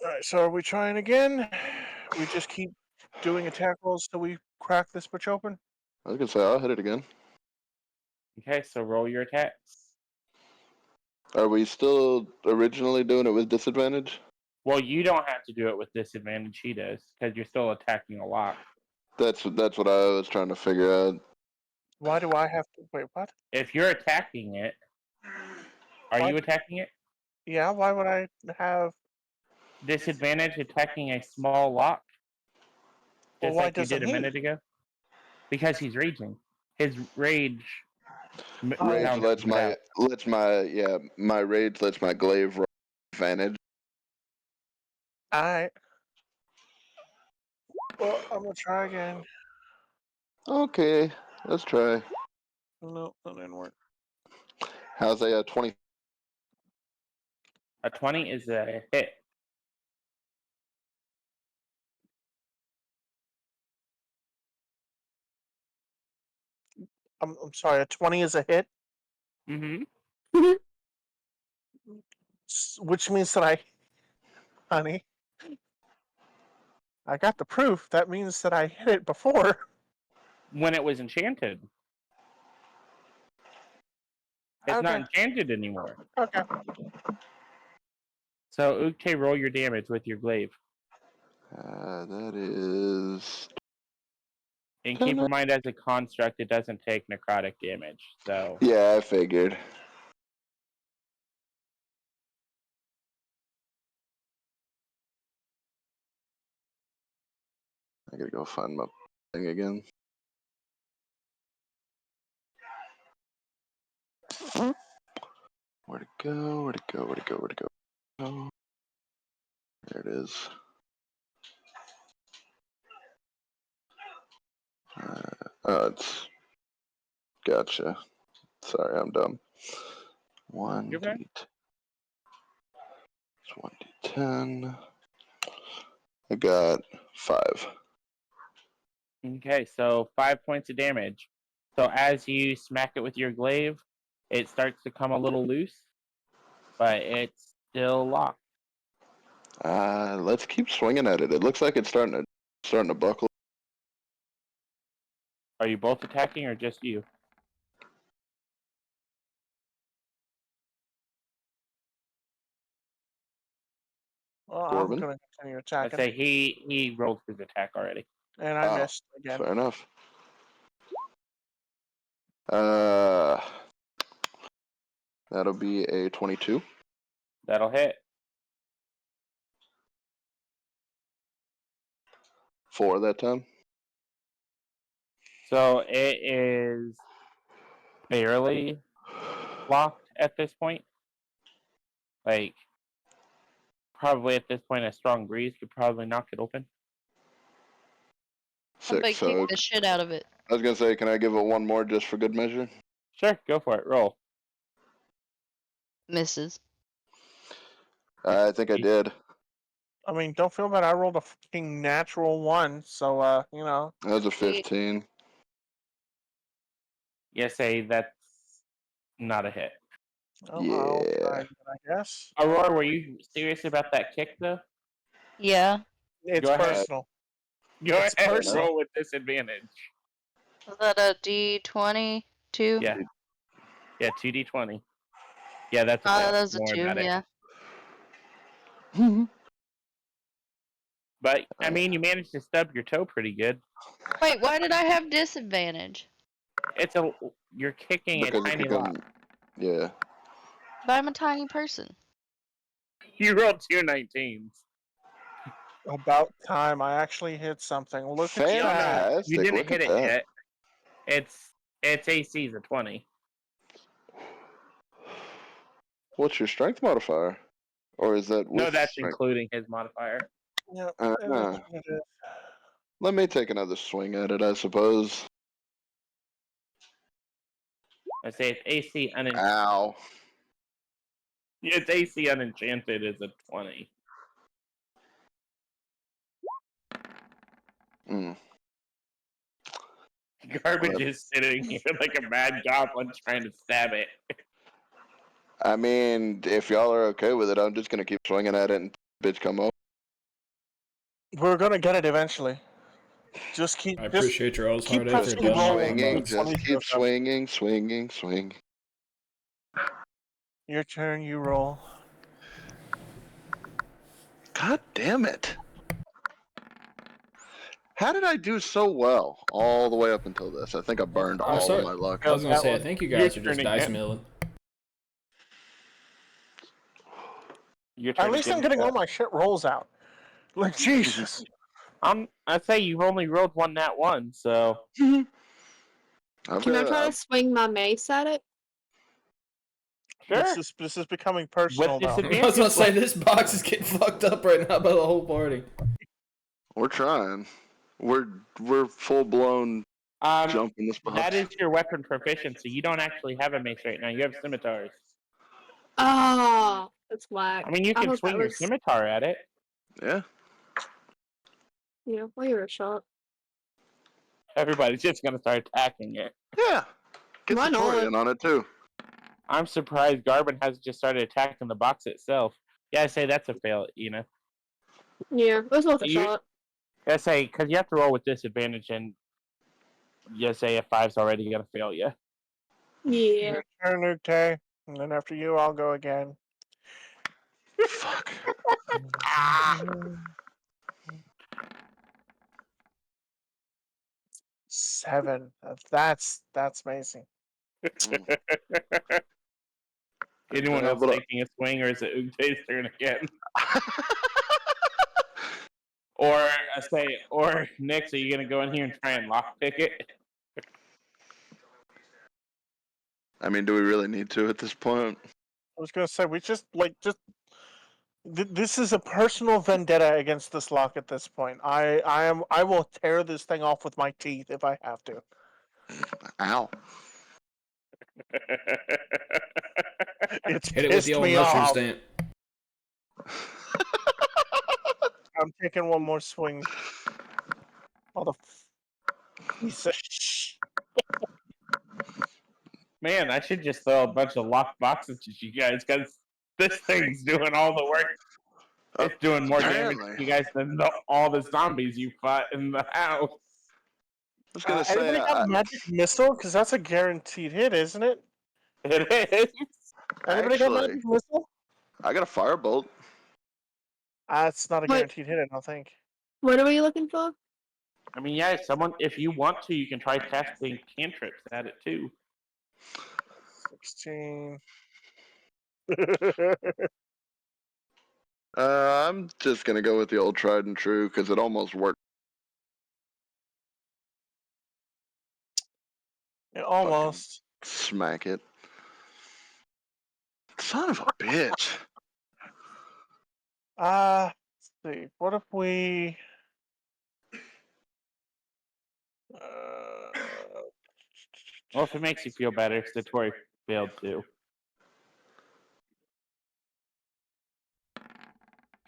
Alright, so are we trying again? We just keep doing attack rolls till we crack this bitch open? I was gonna say I'll hit it again. Okay, so roll your attacks. Are we still originally doing it with disadvantage? Well, you don't have to do it with disadvantage. He does because you're still attacking a lock. That's what I was trying to figure out. Why do I have to wait, what? If you're attacking it, are Why? you attacking it? Yeah, why would I have Disadvantage attacking a small lock, well just why like you doesn't did a he? minute ago. Because he's raging. His rage Rage counters it out. my rage lets my glaive roll advantage. Alright. Well, I'm gonna try again. Okay, let's try. No, that didn't work. How's a 20? A 20 is a hit. I'm sorry, a 20 is a hit? Mm-hmm. Which means that honey, I got the proof. That means that I hit it before. When it was enchanted. It's not Okay, enchanted anymore. okay. So, okay, roll your damage with your glaive. That is And 10. keep in mind, as a construct, it doesn't take necrotic damage. So, Yeah, I figured. I gotta go find my thing again. Where'd it go? Where'd it go? Where'd it go? Where'd it go? Oh, there it is. Oh, it's gotcha. Sorry, I'm dumb. you're fine. 1d10. I got 5. Okay, so 5 points of damage. So, as you smack it with your glaive, it starts to come a little loose, but it's still locked. Let's keep swinging at it. It looks like it's starting to buckle. Are you both attacking or just you? Well, I'm Corbin? gonna continue I'd attacking. say he rolled his attack already. And I Oh, missed again. fair enough. Uh, that'll be a 22. That'll hit. 4 that time. So it is barely locked at this point. Like, probably at this point, a strong breeze could probably knock it open. Somebody 6. kick So the shit out of it. I was gonna say, can I give it one more just for good measure? Sure, go for it. Roll. Misses. I think I did. I mean, don't feel bad. I rolled a fucking natural 1, so you know. That was a 15. Yeah, say that's not a hit. Oh, I'll try Yeah. again, I guess. Aurora, were you serious about that kick, though? Yeah. It's Go ahead. personal. Go It's ahead and personal. roll with disadvantage. Was that a D20? 2? Yeah. Yeah, 2d20. Yeah, that's a fail. That was a Don't worry 2, about it. yeah. But, I mean, you managed to stub your toe pretty good. Wait, why did I have disadvantage? You're kicking a Because tiny it lock. can, yeah. But I'm a tiny person. You rolled 2 19s. About time I actually hit something. Look at No, that. no, you Fantastic. didn't Look hit at it that. yet. Its AC's a 20. What's your strength modifier? Or is that with No, that's strength? including his modifier. Yeah, Uh-huh. Let me take another swing at it, I suppose. I say it's AC unenchanted. Ow. It's AC unenchanted is a 20. Mm. Garbage What? is sitting here like a mad goblin trying to stab it. I mean, if y'all are okay with it, I'm just gonna keep swinging at it and bitch come up. We're gonna get it eventually. Just keep. I Just appreciate your all's keep hard effort, Just pressing keep gentlemen. roll. I'm swinging. about Just keep swinging, swinging, swing. Your turn. You roll. God damn it. How did I do so well all the way up until this? I think I burned I'm all of sorry. my luck. I was gonna That say, I one. think you Your guys are turn just dice again. milling. Your turn At least again. I'm getting all my shit rolls out. Like Jesus. I'd say you've only rolled one nat one, so Can I try I've- to swing my mace at it? sure. This is becoming personal With now. I was disadvantage. gonna say, this box is getting fucked up right now by the whole party. We're trying. We're full blown jumping this box. That is your weapon proficiency. You don't actually have a mace right now. You have scimitars. Ah, that's whack. I mean, you I can hope swing that your was, scimitar at it. Yeah. well, you're a shot. Everybody's just gonna start attacking it. Yeah. Get Why the Tori not? in on it too. I'm surprised Garvin hasn't just started attacking the box itself. Yeah, I say that's a fail, Yeah, it was worth a You- shot. I say, because you have to roll with disadvantage, and you say a 5's already gonna fail you. Yeah. Your turn, Nukte. And then after you, I'll go again. Fuck. 7. That's amazing. Anyone else but taking a swing, or is it Ugte's turn again? Or or Nix, are you gonna go in here and try and lockpick it? I mean, do we really need to at this point? I was gonna say we just. This is a personal vendetta against this lock at this point. I will tear this thing off with my teeth if I have to. Ow. It's Hit it with the pissed old me mushroom off. stamp. I'm taking one more swing. Piece of Man, I should just throw a bunch of locked boxes at you guys, because this thing's doing all the work. It's doing more damage to you guys than all the zombies you fought in the house. I was gonna say, anybody got magic missile? Because that's a guaranteed hit, isn't it? It is. Anybody got actually, magic missile? I got a firebolt. That's not a Wait. guaranteed hit, I don't think. What are we looking for? I mean, yeah, if you want to, you can try casting cantrips at it too. 16. I'm just gonna go with the old tried and true because it almost worked. Yeah, almost. Smack it. Son of a bitch. Let's see. What if we? Well, if it makes you feel better, Satori failed too.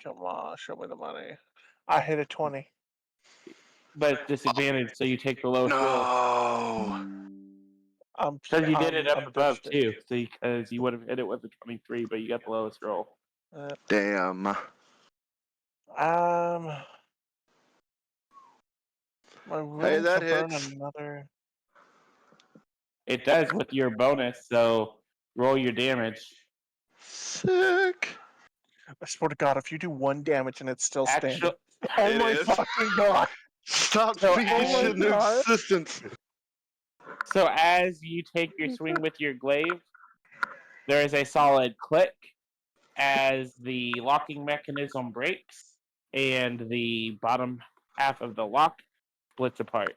Come on, show me the money. I hit a 20. But it's disadvantage, so you take the lowest roll. No. Because you did it up I'm above bitched it. too, so because you would have hit it with a 23, but you got the lowest roll. Damn. My Hey, room that to burn hits. another. It does with your bonus, so roll your damage. Sick. I swear to God, if you do 1 damage and it's still standing. Actually, Oh It my is. fucking God! Stop So, speaking oh my shit into God. existence. so as you take your swing with your glaive, there is a solid click as the locking mechanism breaks and the bottom half of the lock splits apart.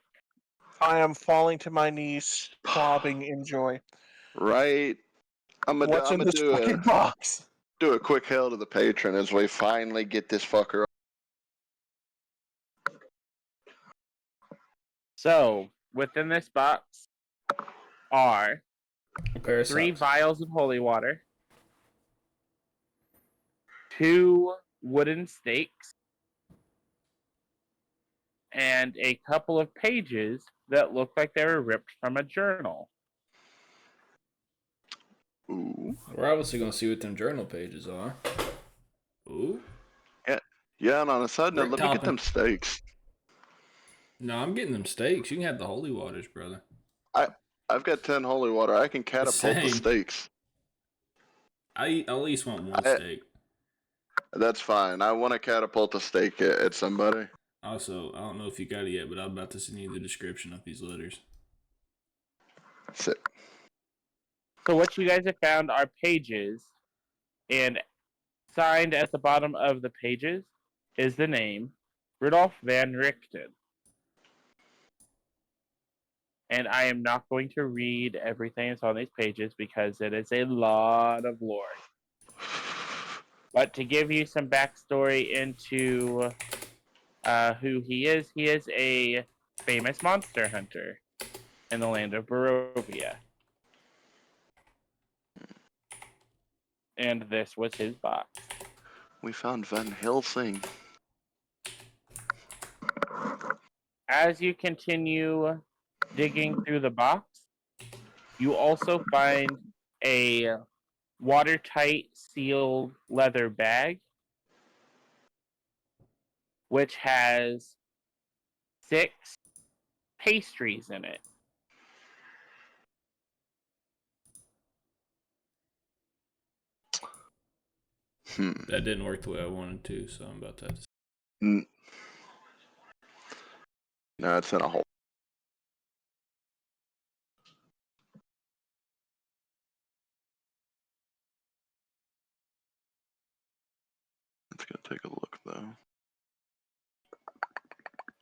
I am falling to my knees, sobbing in joy. Right I'm What's in gonna this fucking box? do a quick hail to the patron as we finally get this fucker. So, within this box are A pair of 3 socks. vials of holy water, 2 wooden stakes, and a couple of pages that look like they were ripped from a journal. Ooh. We're obviously gonna see what them journal pages are. Ooh. Yeah, and on a side note, Rick let me get Toppin. them steaks. No, I'm getting them steaks. You can have the holy waters, brother. I've got 10 holy water. I can catapult the Same. steaks. I at least want one I- steak. That's fine. I want to catapult a steak at somebody. Also, I don't know if you got it yet, but I'm about to send you the description of these letters. Sit. So, what you guys have found are pages, and signed at the bottom of the pages is the name Rudolph Van Richten. And I am not going to read everything that's on these pages because it is a lot of lore. But to give you some backstory into who he is a famous monster hunter in the land of Barovia. And this was his box. We found Van Helsing. As you continue digging through the box, you also find a watertight sealed leather bag, which has 6 pastries in it. That didn't work the way I wanted to, so I'm about to have to. No, it's in a hole. Let's go take a look, though.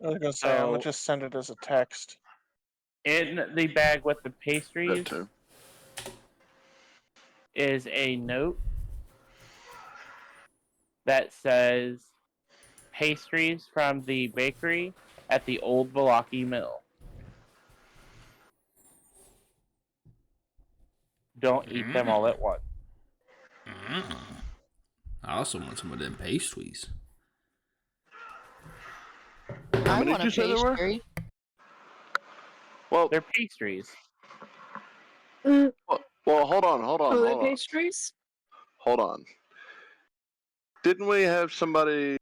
I was gonna say, I'm gonna So- just send it as a text. In the bag with the That pastries too. is a note that says pastries from the bakery at the old Valaki mill. Don't eat them all at once. I also want some of them pastries. I many want did a you say there were? pastry. Well, They're pastries. Mm, well, hold on. Holy pastries? Hold on. Didn't we have somebody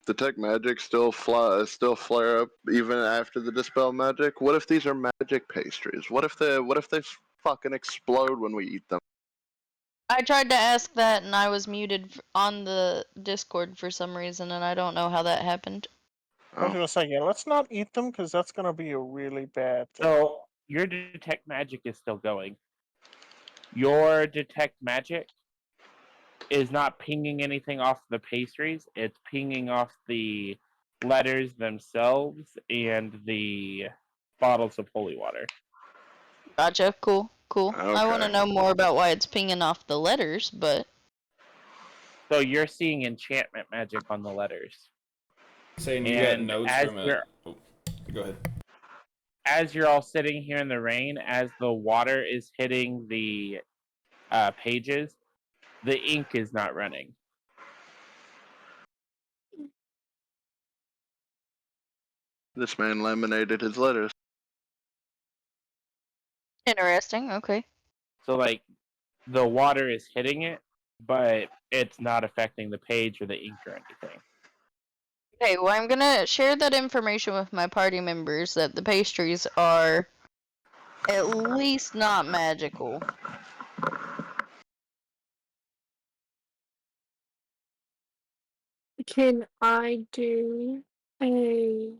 detect magic still flare up even after the dispel magic? What if these are magic pastries? What if they fucking explode when we eat them? I tried to ask that and I was muted on the Discord for some reason, and I don't know how that happened. I was Oh. gonna say, yeah, let's not eat them because that's gonna be a really bad thing. So your detect magic is still going. Your detect magic is not pinging anything off the pastries. It's pinging off the letters themselves and the bottles of holy water. Gotcha. Cool. I want to Okay. know more about why it's pinging off the letters, but So you're seeing enchantment magic on the letters. Saying you got And notes as from you're- it. Oh, go ahead. As you're all sitting here in the rain, as the water is hitting the pages, the ink is not running. This man laminated his letters. interesting. Okay. So, like, the water is hitting it, but it's not affecting the page or the ink or anything. Okay, well, I'm gonna share that information with my party members that the pastries are at least not magical. Can I do a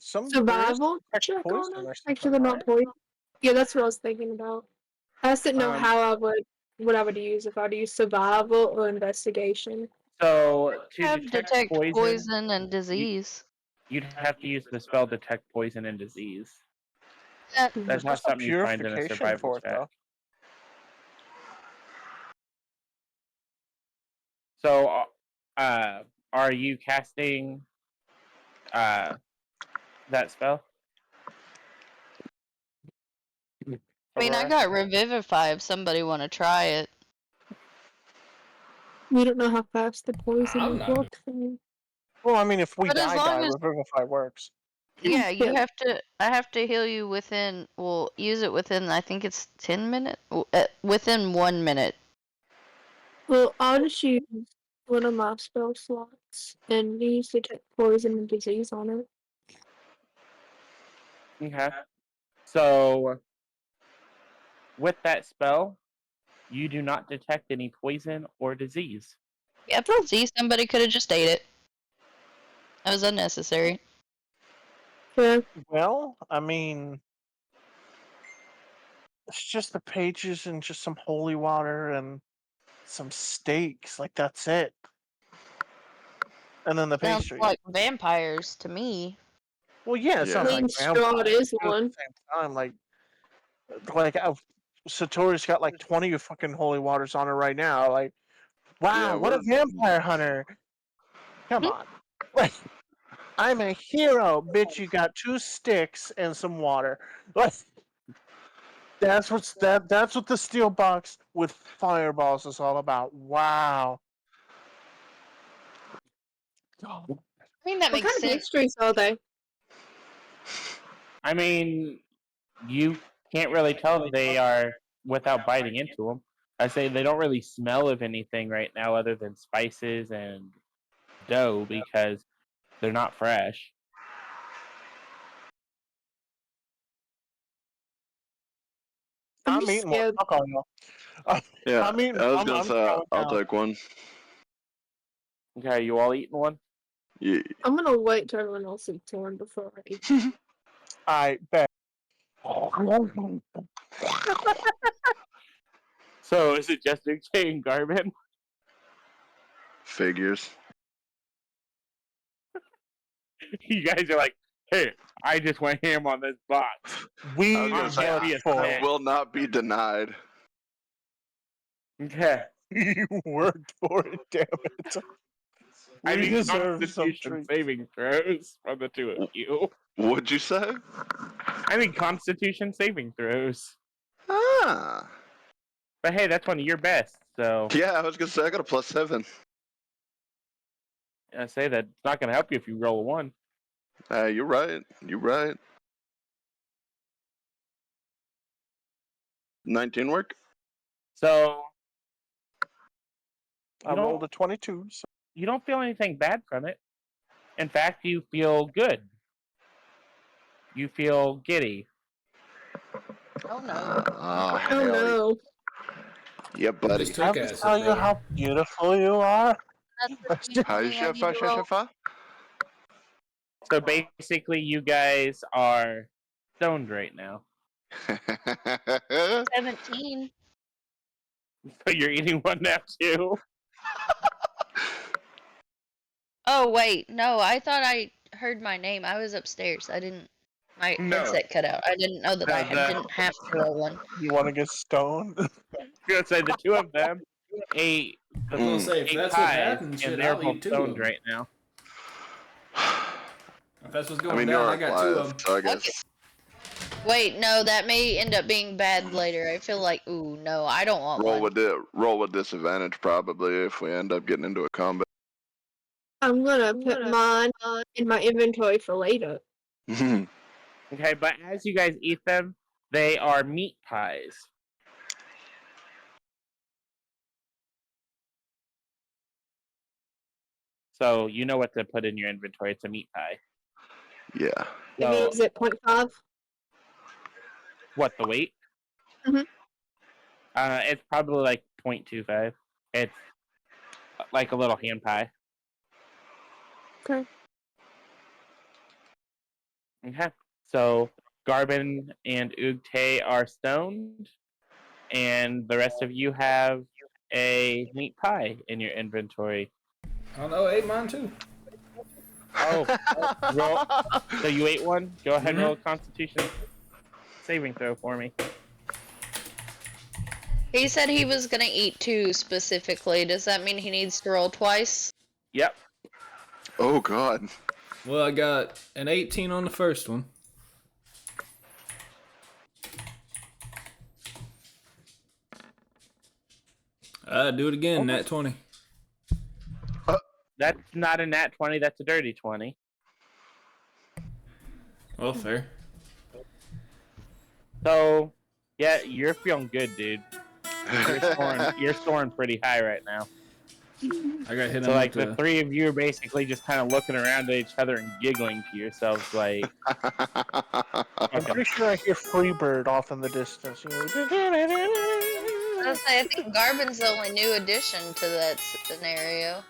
Some survival detect check poison on or it? something, Actually, they're not right? poison. Yeah, that's what I was thinking about. I just didn't know how I would, what I would use, if I'd use survival or investigation. So, to Have detect poison and you- disease. you'd have to use the spell detect poison and disease. That's There's not no something you find in a purification survival for it, check. though. So, are you casting that spell? I mean, I Aurora? got Revivify if somebody want to try it. We don't know how fast the poison I'm will not work. So... Well, I mean, if we But as die, long as Revivify works. yeah, you Yeah. have to. I have to heal you within. Well, use it within. I think it's 10 minutes. Within 1 minute. Well, I'll just use one of my spell slots and use detect poison and disease on it. Okay. So, with that spell, you do not detect any poison or disease. Yep. See, somebody could have just ate it. That was unnecessary. Yeah. Well, I mean, it's just the pages and just some holy water and some steaks. Like, that's it. And then the Sounds pastry. like vampires to me. Well, yeah, it Yeah. sounds I like mean, Strahd is but at one. the same time, like Satori's got like 20 fucking holy waters on her right now. Like, wow, Yeah, what a vampire hunter! Come on, like, I'm a hero, bitch. You got 2 sticks and some water. Like, that's what the steel box with fireballs is all about. Wow. I mean, that What makes kind of sense. pastries are they? I mean, you can't really tell if they are without biting into them. I say they don't really smell of anything right now other than spices and dough because they're not fresh. I'm I'm just eating one. scared. Fuck all y'all. Yeah, I'm eating. I was I'm gonna say throwing I'll down. take one. Okay, you all eating one? Yeah. I'm gonna wait till everyone else is torn before I eat. I bet. So is it just Uche and Garvin? Figures. You guys are like, hey, I just went ham on this box. We I was gonna say Must be a worked for I snack. will not be denied. Okay. You worked for it, damn it. I We mean, deserve some Constitution treats. saving throws from the two of you. What'd you say? I mean, Constitution saving throws. Ah. But hey, that's one of your best. So Yeah, I was gonna say I got a +7. I say that it's not going to help you if you roll a 1. You're right. You're right. 19 work? So I rolled a 22. So you don't feel anything bad from it. In fact, you feel good. You feel giddy. Oh no. Oh, Oh hell no. yeah, buddy. Just I took have to acid, tell you brother. how beautiful you are. That's the How you thing I need to roll. So basically, you guys are stoned right now. 17. So you're eating one now too. Oh wait, no. I thought I heard my name. I was upstairs. I didn't. My No. headset cut out. I didn't know that No, I the- didn't have to roll one. You want to get stoned? I was gonna say the two of them ate I was gonna say, if ate that's what pies, happened, and shit, they're I'll both eat 2 of stoned them. right now. If that's what's I going mean, down, you're I got 2 of them. left, so I guess. Wait, no, that may end up being bad later. I feel like, ooh, no, I don't want Roll one. roll with disadvantage probably if we end up getting into a combat. I'm gonna put mine in my inventory for later. Okay, but as you guys eat them, they are meat pies. So you know what to put in your inventory. It's a meat pie. Yeah. It So means at 0.5. what, the weight? Mhm. It's probably like 0.25. It's like a little hand pie. Okay. Okay. So Garbin and Ugte are stoned, and the rest of you have a meat pie in your inventory. Oh no, I ate mine too. Oh, roll. So you ate one? Go ahead and roll a Constitution saving throw for me. He said he was gonna eat 2 specifically. Does that mean he needs to roll twice? Yep. Oh God. Well, I got an 18 on the first one. Do it again, nat 20. That's not a nat 20, that's a dirty 20. Well, fair. So, yeah, you're feeling good, dude. You're scoring pretty high right now. I got hit So, on like, with the three of you are basically just kind of looking around at each other and giggling to yourselves, like, I'm pretty sure I hear Freebird off in the distance. I was say, I think Garbin's the only new addition to that scenario.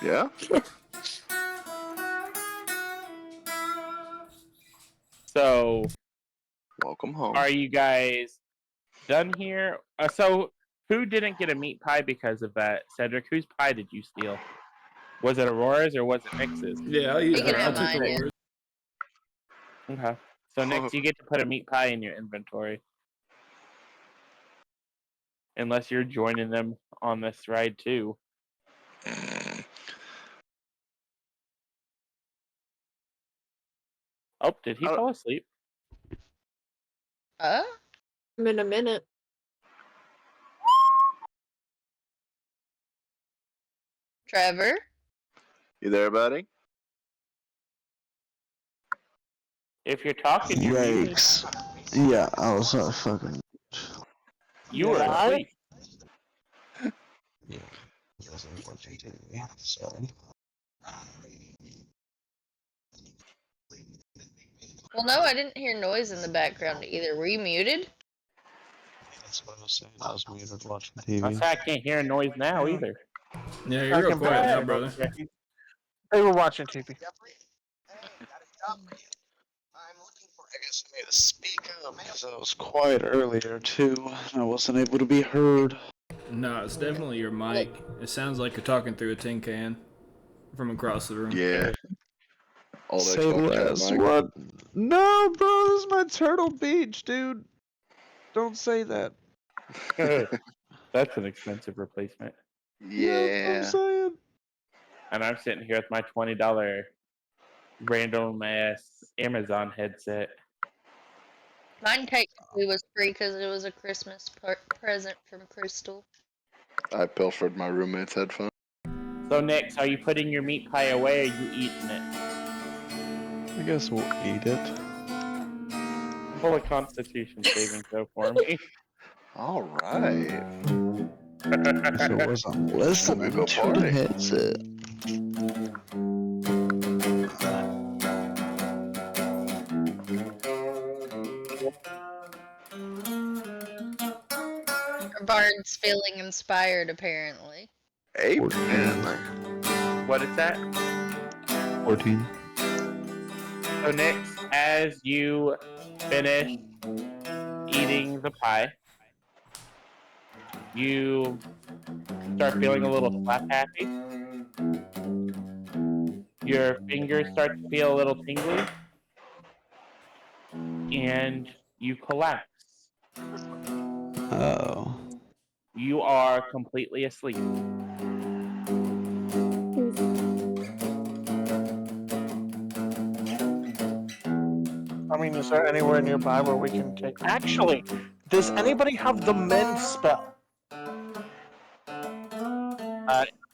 Yeah. so, Welcome home. are you guys done here? So, who didn't get a meat pie because of that? Cedric, whose pie did you steal? Was it Aurora's or was it Nix's? Yeah, I'll use You can I'll have take mine, yeah. Aurora's. Okay. So, Nix, you get to put a meat pie in your inventory. Unless you're joining them on this ride, too. Oh, did he fall asleep? I'm in a minute. Trevor? You there, buddy? If you're talking, you're muted. Yikes. Yeah, I was fucking. You were asleep. Yeah. Sorry. Well, no, I didn't hear noise in the background either. Were you muted? That's what I was saying. I was muted watching I TV. say I can't hear a noise now either. Yeah, you're real quiet now, brother. They were watching TV. I'm looking for. I guess I need to speak up because I was quiet earlier too. I wasn't able to be heard. No, it's definitely your mic. It sounds like you're talking through a tin can from across the room. Yeah. Old Say Xbox less. mic. What? No, bro. This is my Turtle Beach, dude. Don't say that. That's an expensive replacement. That's what Yeah. I'm saying. And I'm sitting here with my $20 random ass Amazon headset. Mine technically was free because it was a Christmas present from Crystal. I pilfered my roommate's headphones. So, Nix, are you putting your meat pie away or are you eating it? I guess we'll eat it. Pull a Constitution saving throw for me. All right. If it wasn't listening Go to party. the headset. Our bard's feeling inspired, apparently. Amen. What is that? 14. So, Nix, as you finish eating the pie, you start feeling a little slap happy. Your fingers start to feel a little tingly. And you collapse. Oh. You are completely asleep. I mean, is there anywhere nearby where we can take? Actually, does anybody have the mend spell?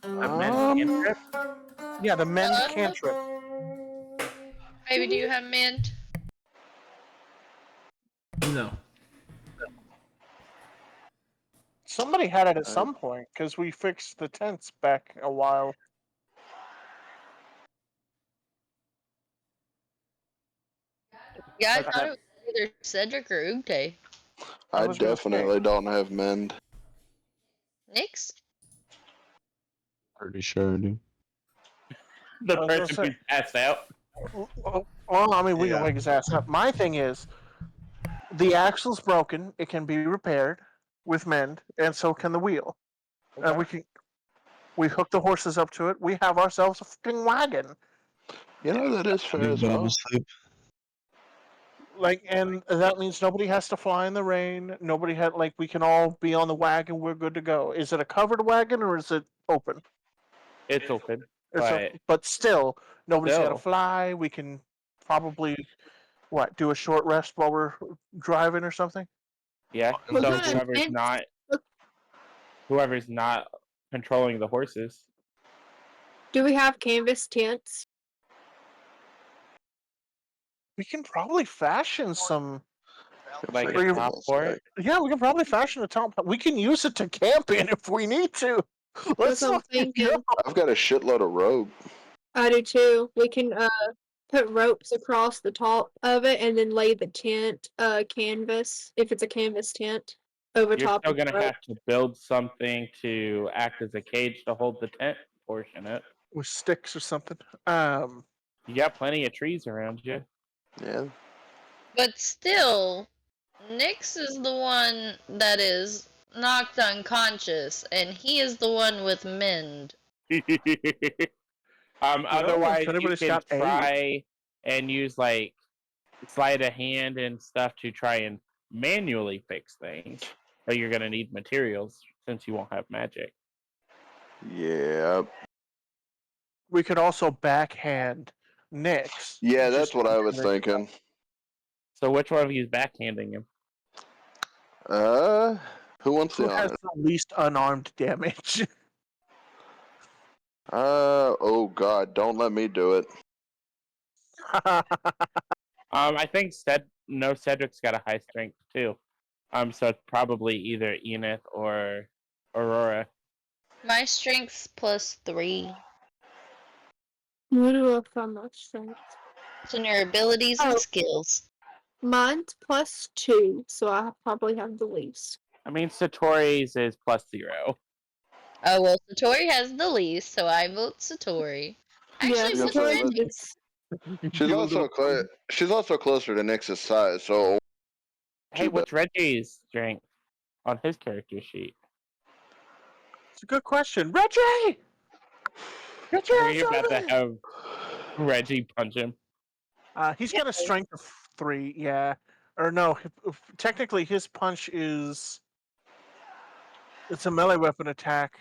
Cantrip? Yeah, the mend cantrip. Maybe do you have mint? No. Somebody had it at some point because we fixed the tents back a while. Yeah, I thought it was either Cedric or Ugte. I was gonna say. definitely don't have mend. Nix? Pretty sure I do. The I was gonna person say. who's passed out. Well, I mean, we Yeah. can wake his ass up. My thing is, the axle's broken. It can be repaired with mend, and so can the wheel. And we hook the horses up to it. We have ourselves a fucking wagon. You know, that is fair as But I'm well. asleep. Like, and that means nobody has to fly in the rain. Nobody had like we can all be on the wagon. We're good to go. Is it a covered wagon or is it open? It's open, It's but but still, nobody's got to still, fly. We can probably do a short rest while we're driving or something. yeah. What So kind of tent? whoever's not controlling the horses. Do we have canvas tents? We can probably fashion some. Like a Bring- top for it. Yeah, we can probably fashion a top. We can use it to camp in if we need to. Let's That's what I'm fucking thinking. go. I've got a shitload of rope. I do too. We can put ropes across the top of it and then lay the tent canvas if it's a canvas tent over You're top still of the gonna rope. have to build something to act as a cage to hold the tent portion up. With sticks or something. You got plenty of trees around you. Yeah. But still, Nyx is the one that is knocked unconscious, and he is the one with mend. Otherwise if you anybody's can got try and use like sleight of hand and stuff to try and manually fix things, but you're gonna need materials since you won't have magic. Yeah. we could also backhand Nyx. Yeah, that's Just what I was punch him. thinking. So which one of you is backhanding him? Who wants Who the has honor? the least unarmed damage? Oh god, don't let me do it. I think Cedric's got a high strength too. So it's probably either Enith or Aurora. My strength's +3. What do I find my strength? It's in your abilities and Oh. skills. Mine's +2, so I probably have the least. I mean, Satori's is +0. Oh, well, Satori has the least, so I vote Satori. Actually, Yeah, I was gonna what's say, Satori Reggie? is. She's also closer to Nyx's size, so Hey, too bad. what's Reggie's strength on his character sheet? It's a good question. Reggie! Get your Were hands you on about to me! have Reggie punch him? He's got a strength of 3, yeah. Or no, technically his punch is... It's a melee weapon attack,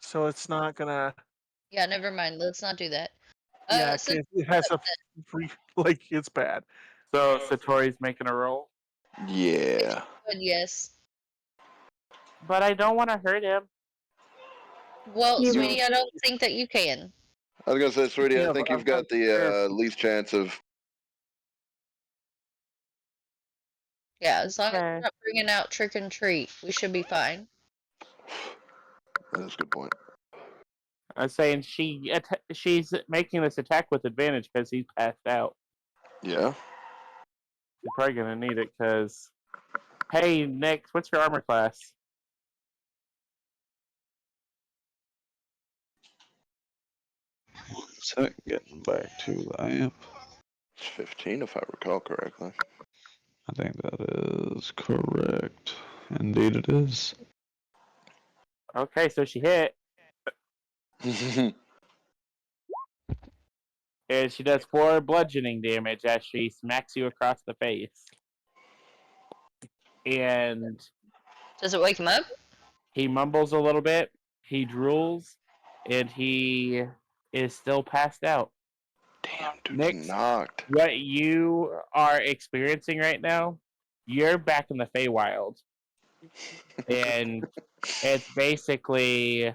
so it's not gonna... Yeah, never mind. Let's not do that. Yeah, So it has a free... Like, it's bad. So Satori's making a roll, Yeah. good, yes. but I don't want to hurt him. Well, You sweetie, I don't think that you can. I was gonna say, sweetie, I Yeah, think but you've got the least chance of. Yeah, as long as Okay. we're not bringing out trick and treat, we should be fine. That's a good point. I'm saying she's making this attack with advantage because he's passed out. Yeah. You're probably gonna need it because. Hey, Nick, what's your armor class? One sec, getting back to the app. It's 15 if I recall correctly. I think that is correct. Indeed, it is. Okay, so she hit, and she does 4 bludgeoning damage as she smacks you across the face. And Does it wake him up? he mumbles a little bit, he drools, and he is still passed out. Damn, dude's Nick's- knocked. What you are experiencing right now, you're back in the Feywild. And it's basically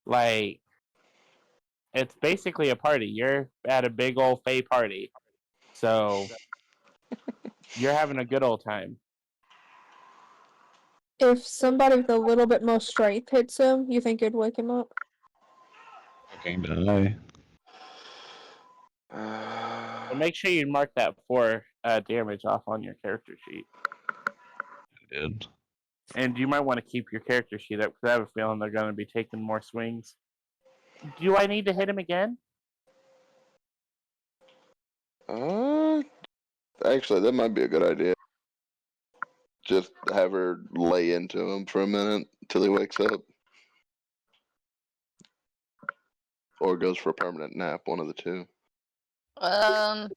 like it's basically a party. You're at a big old Fey party. So you're having a good old time. If somebody with a little bit more strength hits him, you think it'd wake him up? Fucking die. So make sure you mark that 4 damage off on your character sheet. I did. And you might want to keep your character sheet up because I have a feeling they're going to be taking more swings. Do I need to hit him again? Actually, that might be a good idea. Just have her lay into him for a minute until he wakes up. Or goes for a permanent nap, one of the two. I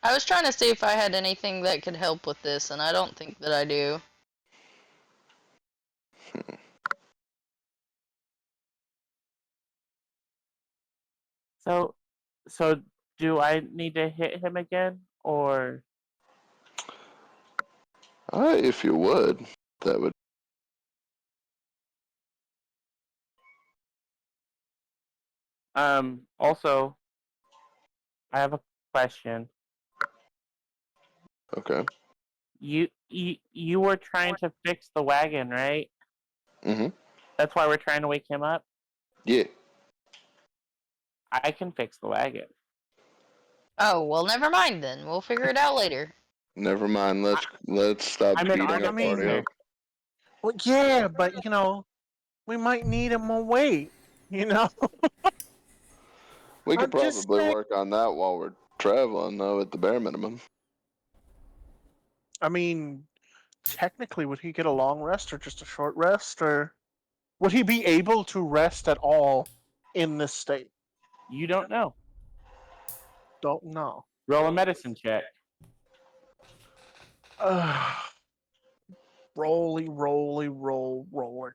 I was trying to see if I had anything that could help with this, and I don't think that I do. So do I need to hit him again, or If you would, that would. also I have a question. Okay. You were trying to fix the wagon, right? Mm-hmm. That's why we're trying to wake him up. Yeah. I can fix the wagon. Oh, well, never mind then. We'll figure it out later. Never mind. Let's stop I'm an beating the party artificer. up. Well, yeah, but we might need him away. We could I'm just probably saying. work on that while we're traveling, though, at the bare minimum. I mean, technically, would he get a long rest or just a short rest, or would he be able to rest at all in this state? You don't know. Don't know. Roll a medicine check. Roly, roller.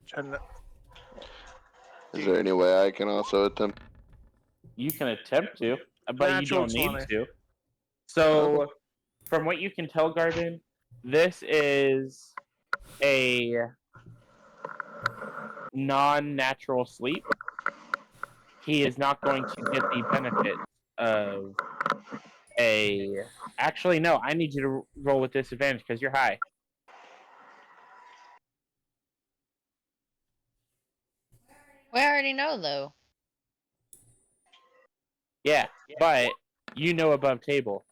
Is there any way I can also attempt? You can attempt to, but you Natural don't need 20. to. So, from what you can tell, Garden, this is a non-natural sleep. He is not going to get the benefits of a. Actually, no. I need you to roll with disadvantage because you're high. We already know, though. Yeah, but you know above table.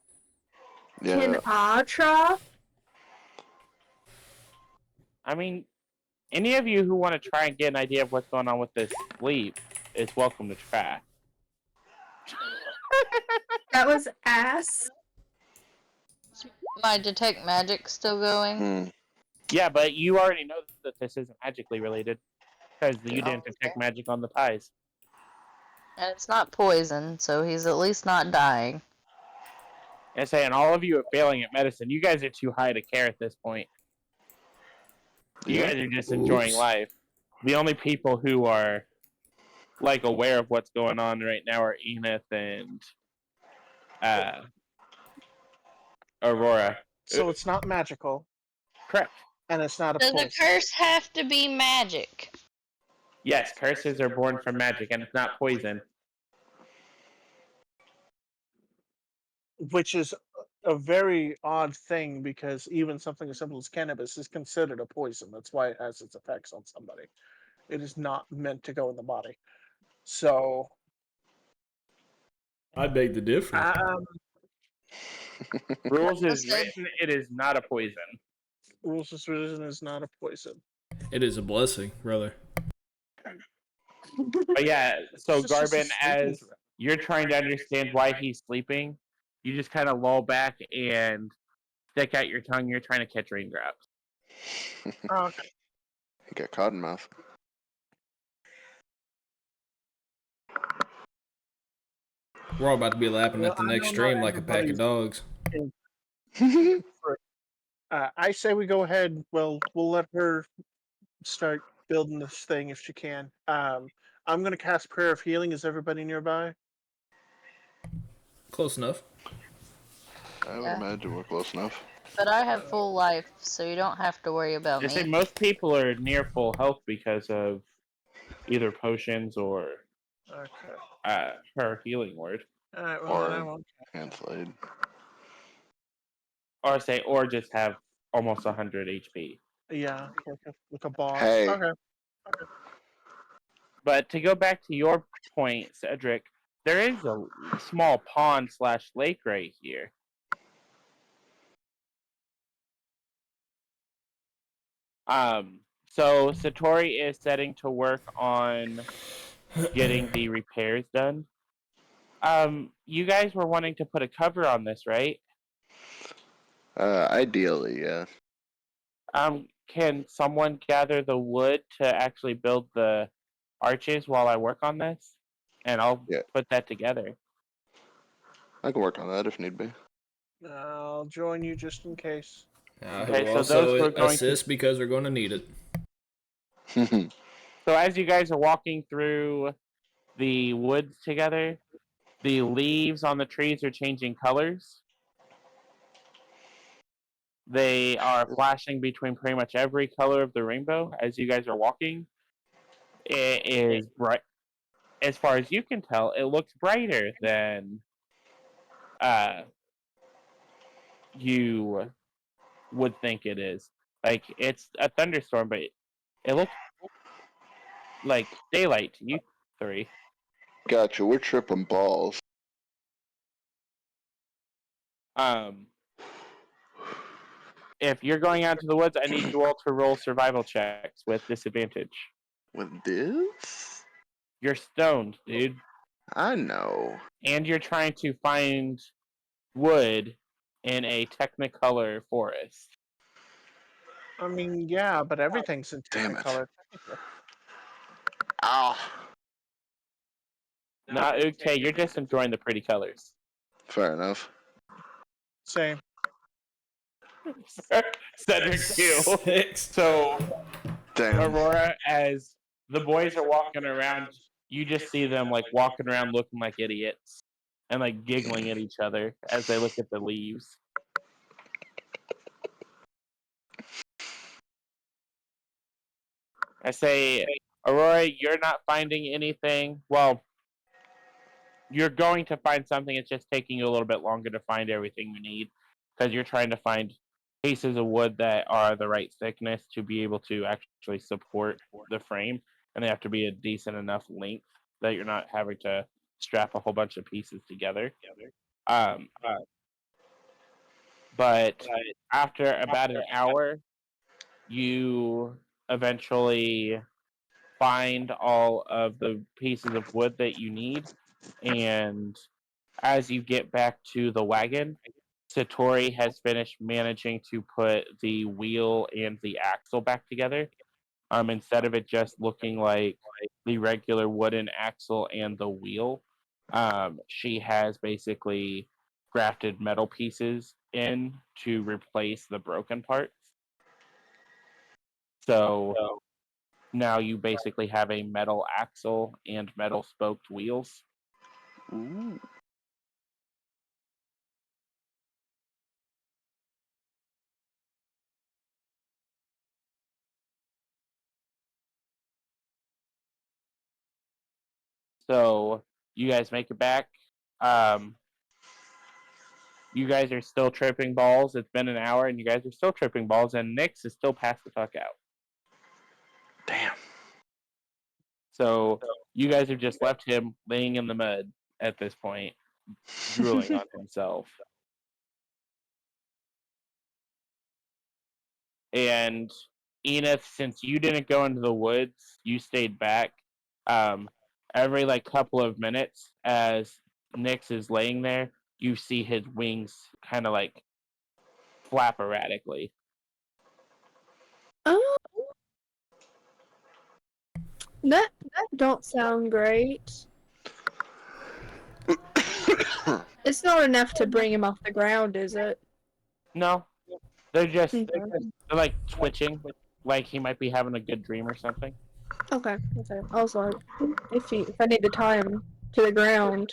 Yeah. Can I try? I mean, any of you who want to try and get an idea of what's going on with this sleep is welcome to try. That was ass. My detect magic still going? Hmm. Yeah, but you already know that this isn't magically related because you Yeah. didn't detect magic on the ties. And it's not poison, so he's at least not dying. And saying all of you are failing at medicine. You guys are too high to care at this point. You Yeah. guys are just enjoying Oops. life. The only people who are like aware of what's going on right now are Enith and Aurora. So it's not magical, Correct. and it's not a Does a poison. curse have to be magic? Yes, curses are born from magic, and it's not poison. Which is a very odd thing because even something as simple as cannabis is considered a poison. That's why it has its effects on somebody. It is not meant to go in the body. So, I beg the difference. Rules is Said- written, it is not a poison. rules of religion is not a poison. It is a blessing, brother. But yeah, so It's just a Garvin, sleeping as you're trying to understand why he's sleeping, you just kind of lull back and stick out your tongue. You're trying to catch raindrops. Okay. He got cottonmouth. We're all about to be lapping Well, at the I next know stream not like a pack of everybody's- dogs. I say we go ahead. We'll let her start building this thing if she can. I'm going to cast Prayer of Healing. Is everybody nearby? Close enough. I would Yeah. imagine we're close enough. But I have full life, so you don't have to worry about They say me. most people are near full health because of either potions or Okay. her healing word, All right. Well, then I Or won't. hand flayed. or just have almost 100 HP. Yeah, like a boss. Hey. Okay. But to go back to your point, Cedric, there is a small pond / lake right here. So Satori is setting to work on getting the repairs done. You guys were wanting to put a cover on this, right? Ideally, yeah. Can someone gather the wood to actually build the arches while I work on this? And I'll Yeah. put that together. I can work on that if need be. I'll join you just in case. I Okay, will so those also were going to. assist because we're going to need it. So as you guys are walking through the woods together, the leaves on the trees are changing colors. They are flashing between pretty much every color of the rainbow as you guys are walking. It is bright. As far as you can tell, it looks brighter than you would think it is. Like it's a thunderstorm, but it looks like daylight to you three. Gotcha. We're tripping balls. Um, if you're going out to the woods, I need you all to roll survival checks with disadvantage. With this? You're stoned, dude, I know. and you're trying to find wood in a technicolor forest. I mean, yeah, but everything's in Damn it. Technicolor. Technically. Ow. Not okay. You're just enjoying the pretty colors. Fair enough. Same. Cedric too. 6. So Damn. Aurora, as the boys are walking around, you just see them like walking around looking like idiots and like giggling at each other as they look at the leaves. I say, Aurora, you're not finding anything. Well, you're going to find something. It's just taking you a little bit longer to find everything you need because you're trying to find pieces of wood that are the right thickness to be able to actually support the frame, and they have to be a decent enough length that you're not having to strap a whole bunch of pieces together. Um, but after about an hour, you eventually find all of the pieces of wood that you need, and as you get back to the wagon, Satori has finished managing to put the wheel and the axle back together. Instead of it just looking like the regular wooden axle and the wheel, she has basically grafted metal pieces in to replace the broken parts. So now you basically have a metal axle and metal spoked wheels. Ooh. So you guys make it back. Um, you guys are still tripping balls. It's been an hour, and you guys are still tripping balls, and Nyx is still passed the fuck out. Damn. So you guys have just left him laying in the mud at this point, drooling on himself. And Enith, since you didn't go into the woods, you stayed back. Every like couple of minutes, as Nyx is laying there, you see his wings kind of like flap erratically. Oh, that don't sound great. It's not enough to bring him off the ground, is it? No, they're just Okay. they're like twitching, like he might be having a good dream or something. Okay. I was like, if I need to tie him to the ground,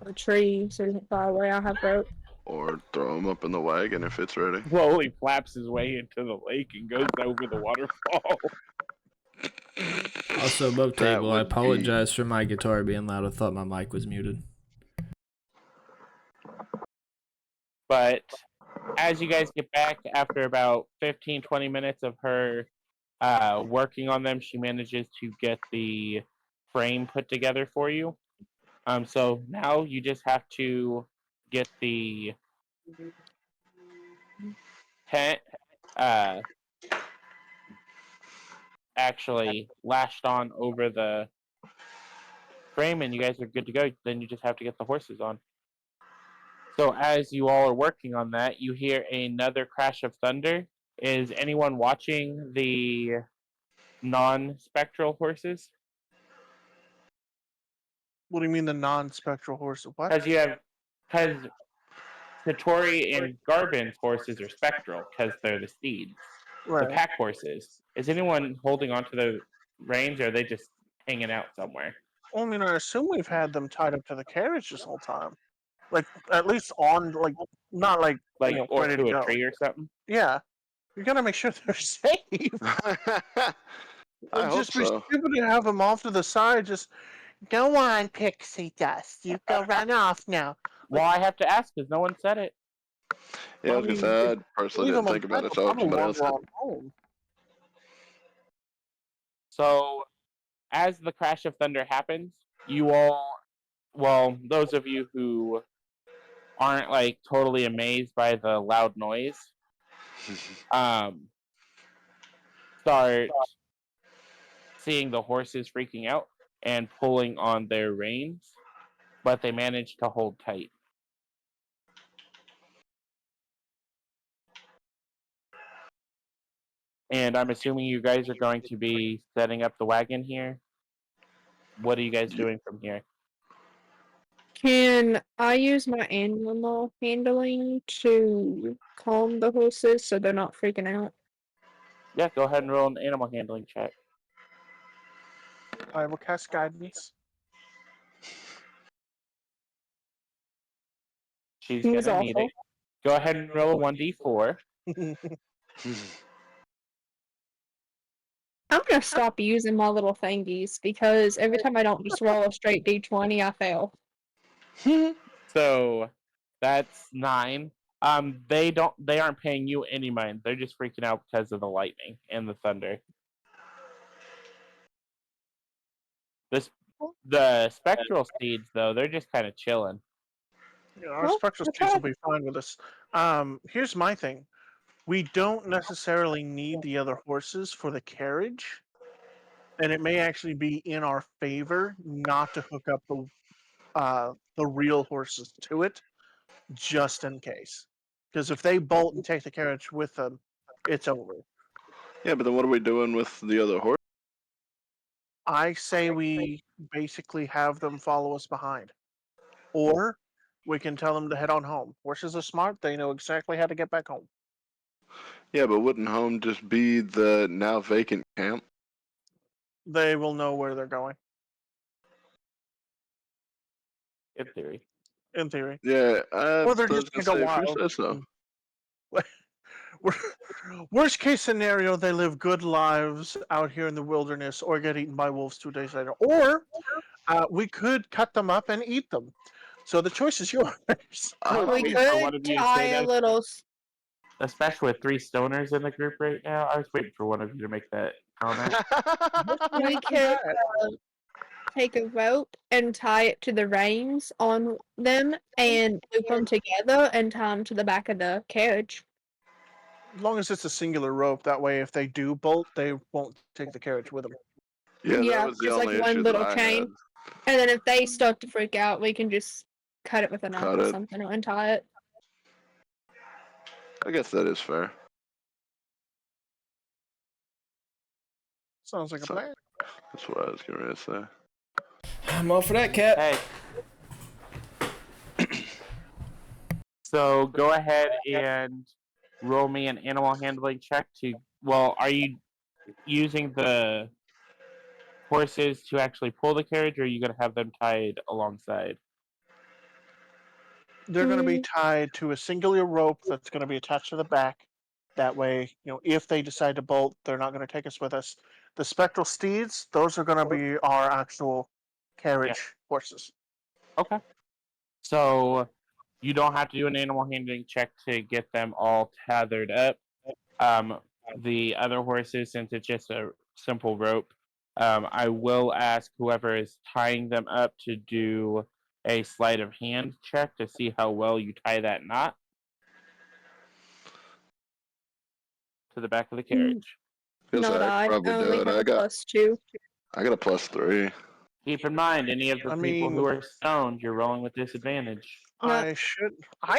or a tree, so he doesn't fly away, I have rope. Or throw him up in the wagon if it's ready. Slowly flaps his way into the lake and goes over the waterfall. Also, above That table, I would be- apologize for my guitar being loud. I thought my mic was muted. But as you guys get back after about 15-20 minutes of her working on them, she manages to get the frame put together for you. So now you just have to get the tent actually lashed on over the frame, and you guys are good to go. Then you just have to get the horses on. So as you all are working on that, you hear another crash of thunder. Is anyone watching the non-spectral horses? What do you mean the non-spectral horse? What? Because Satori and Garbin's horses are spectral because they're the steeds. The Right. pack horses. Is anyone holding onto the reins, or are they just hanging out somewhere? Well, I mean, I assume we've had them tied up to the carriage this whole time. Like, at least on, like, not like, Like, or ready to to a go. tree or something? Yeah. You gotta make sure they're safe. I It'd hope just be so. stupid to have them off to the side, just, go on, pixie dust. You go run off now. Well, I have to ask because no one said it. Yeah, I I was gonna mean, say, I if personally leave didn't them think about untied, it, they'll so probably somebody else wander did. on home. So, as the crash of thunder happens, you all, well, those of you who aren't like totally amazed by the loud noise, start seeing the horses freaking out and pulling on their reins, but they manage to hold tight. And I'm assuming you guys are going to be setting up the wagon here. What are you guys doing from here? Can I use my animal handling to calm the horses so they're not freaking out? Yeah, go ahead and roll an animal handling check. I will cast guidance. She's He's gonna need awful. it. Go ahead and roll a 1d4. I'm gonna stop using my little thingies because every time I don't just roll a straight d20, I fail. So that's 9. They aren't paying you any mind. They're just freaking out because of the lightning and the thunder. The spectral steeds though, they're just kind of chilling. Our Well, spectral that's steeds will all. be fine with us. Here's my thing. We don't necessarily need the other horses for the carriage, and it may actually be in our favor not to hook up the real horses to it, just in case. Because if they bolt and take the carriage with them, it's over. Yeah, but then what are we doing with the other horse? I say we basically have them follow us behind. Or we can tell them to head on home. Horses are smart, they know exactly how to get back home. Yeah, but wouldn't home just be the now vacant camp? They will know where they're going, In theory. in theory. Yeah, Or they're I was just gonna gonna say, go if you wild. say so. Worst case scenario, they live good lives out here in the wilderness or get eaten by wolves 2 days later. Or we could cut them up and eat them. So the choice is yours. I was We waiting for one could of you to tie say a that, little. especially with 3 stoners in the group right now. I was waiting for one of you to make that comment. We could take a rope and tie it to the reins on them and loop them together and tie them to the back of the carriage. As long as it's a singular rope, that way if they do bolt, they won't take the carriage with them. Yeah, that Yeah, was the just like only one issue that little I chain. had. And then if they start to freak out, we can just cut it with a knife Cut or it. something and untie it. I guess that is fair. Sounds like a So- plan. That's what I was going to say. I'm all for that, Cap. Hey. So go ahead and roll me an animal handling check to. Well, are you using the horses to actually pull the carriage, or are you going to have them tied alongside? They're going to be tied to a singular rope that's going to be attached to the back. That way, if they decide to bolt, they're not going to take us with us. The spectral steeds, those are going to be our actual carriage horses. Okay. So you don't have to do an animal handling check to get them all tethered up. The other horses, since it's just a simple rope, I will ask whoever is tying them up to do a sleight of hand check to see how well you tie that knot to the back of the carriage. Guess Not I I. could probably I do only it. have a +2. I got a +3. Keep in mind, any of the I people who mean- are stoned, you're rolling with disadvantage. I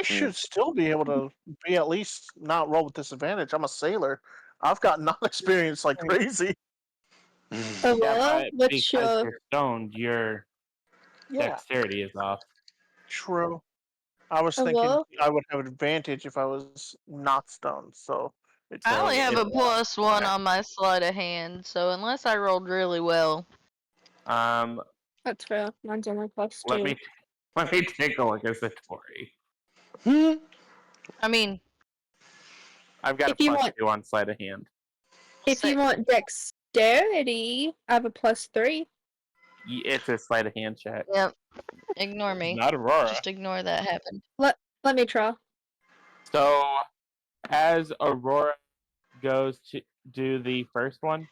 should still be able to be at least not roll with disadvantage. I'm a sailor. I've got non-experience like crazy. Well, Yeah, but which, because you're stoned, your Yeah, dexterity is off. true. I was Oh, thinking well? I would have an advantage if I was not stoned, so it's I only have a it- +1 on my sleight of hand, so unless I rolled really well. Um, That's fair. Mine's only +2. let me take a look at Satori. I mean, I've got If a you plus want- 2 on sleight of hand. If you want dexterity, I have a +3. It's a sleight of hand check. Yep. Ignore me. Not Aurora. Just ignore that happened. Let me try. So, as Aurora goes to do the first one,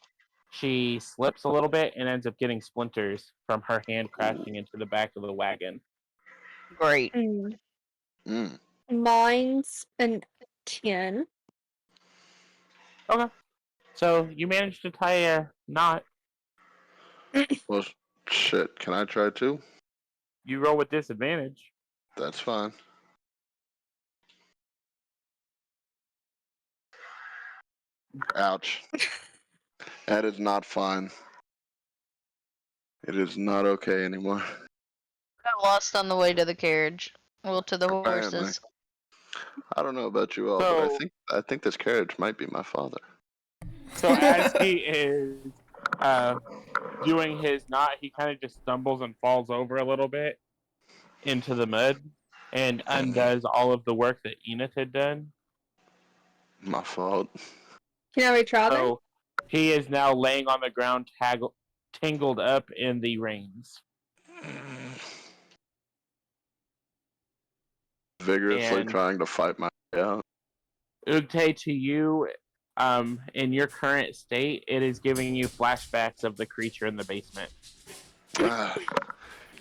she slips a little bit and ends up getting splinters from her hand crashing into the back of the wagon. Great. Mm. Mine's an 10. Okay. So, you managed to tie a knot. Well, shit. Can I try too? You roll with disadvantage. That's fine. Ouch. That is not fine. It is not okay anymore. Got lost on the way to the carriage. Well, to the Apparently. horses. I don't know about you all, but So- I think this carriage might be my father. So, as he is doing his knot, he kind of just stumbles and falls over a little bit into the mud and undoes all of the work that Enith had done. My fault. Can I retry then? So he is now laying on the ground, tangled up in the reins. Vigorously And- trying to fight my way out. Ugte, to you, in your current state, it is giving you flashbacks of the creature in the basement.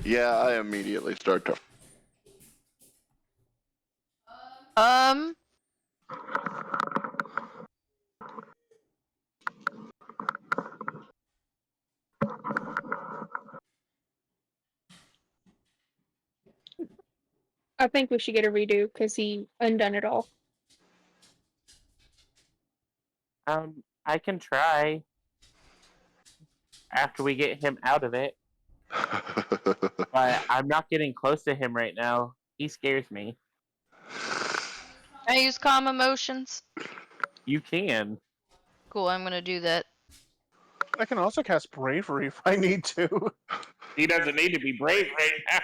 Yeah, I immediately start to. I think we should get a redo because he undone it all. I can try after we get him out of it, but I'm not getting close to him right now. He scares me. Can I use calm emotions? You can. Cool, I'm gonna do that. I can also cast bravery if I need to. He doesn't need to be brave right now.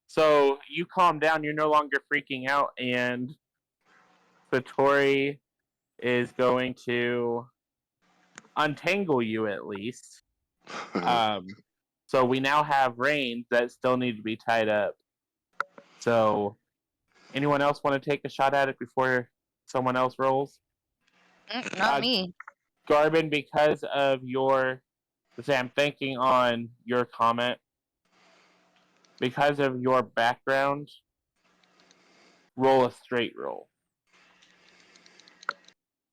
So you calm down. You're no longer freaking out, and Satori is going to untangle you at least. So we now have reins that still need to be tied up. So, anyone else want to take a shot at it before someone else rolls? Not me. Garbin, because of your, say, I'm thinking on your comment, because of your background, roll a straight roll.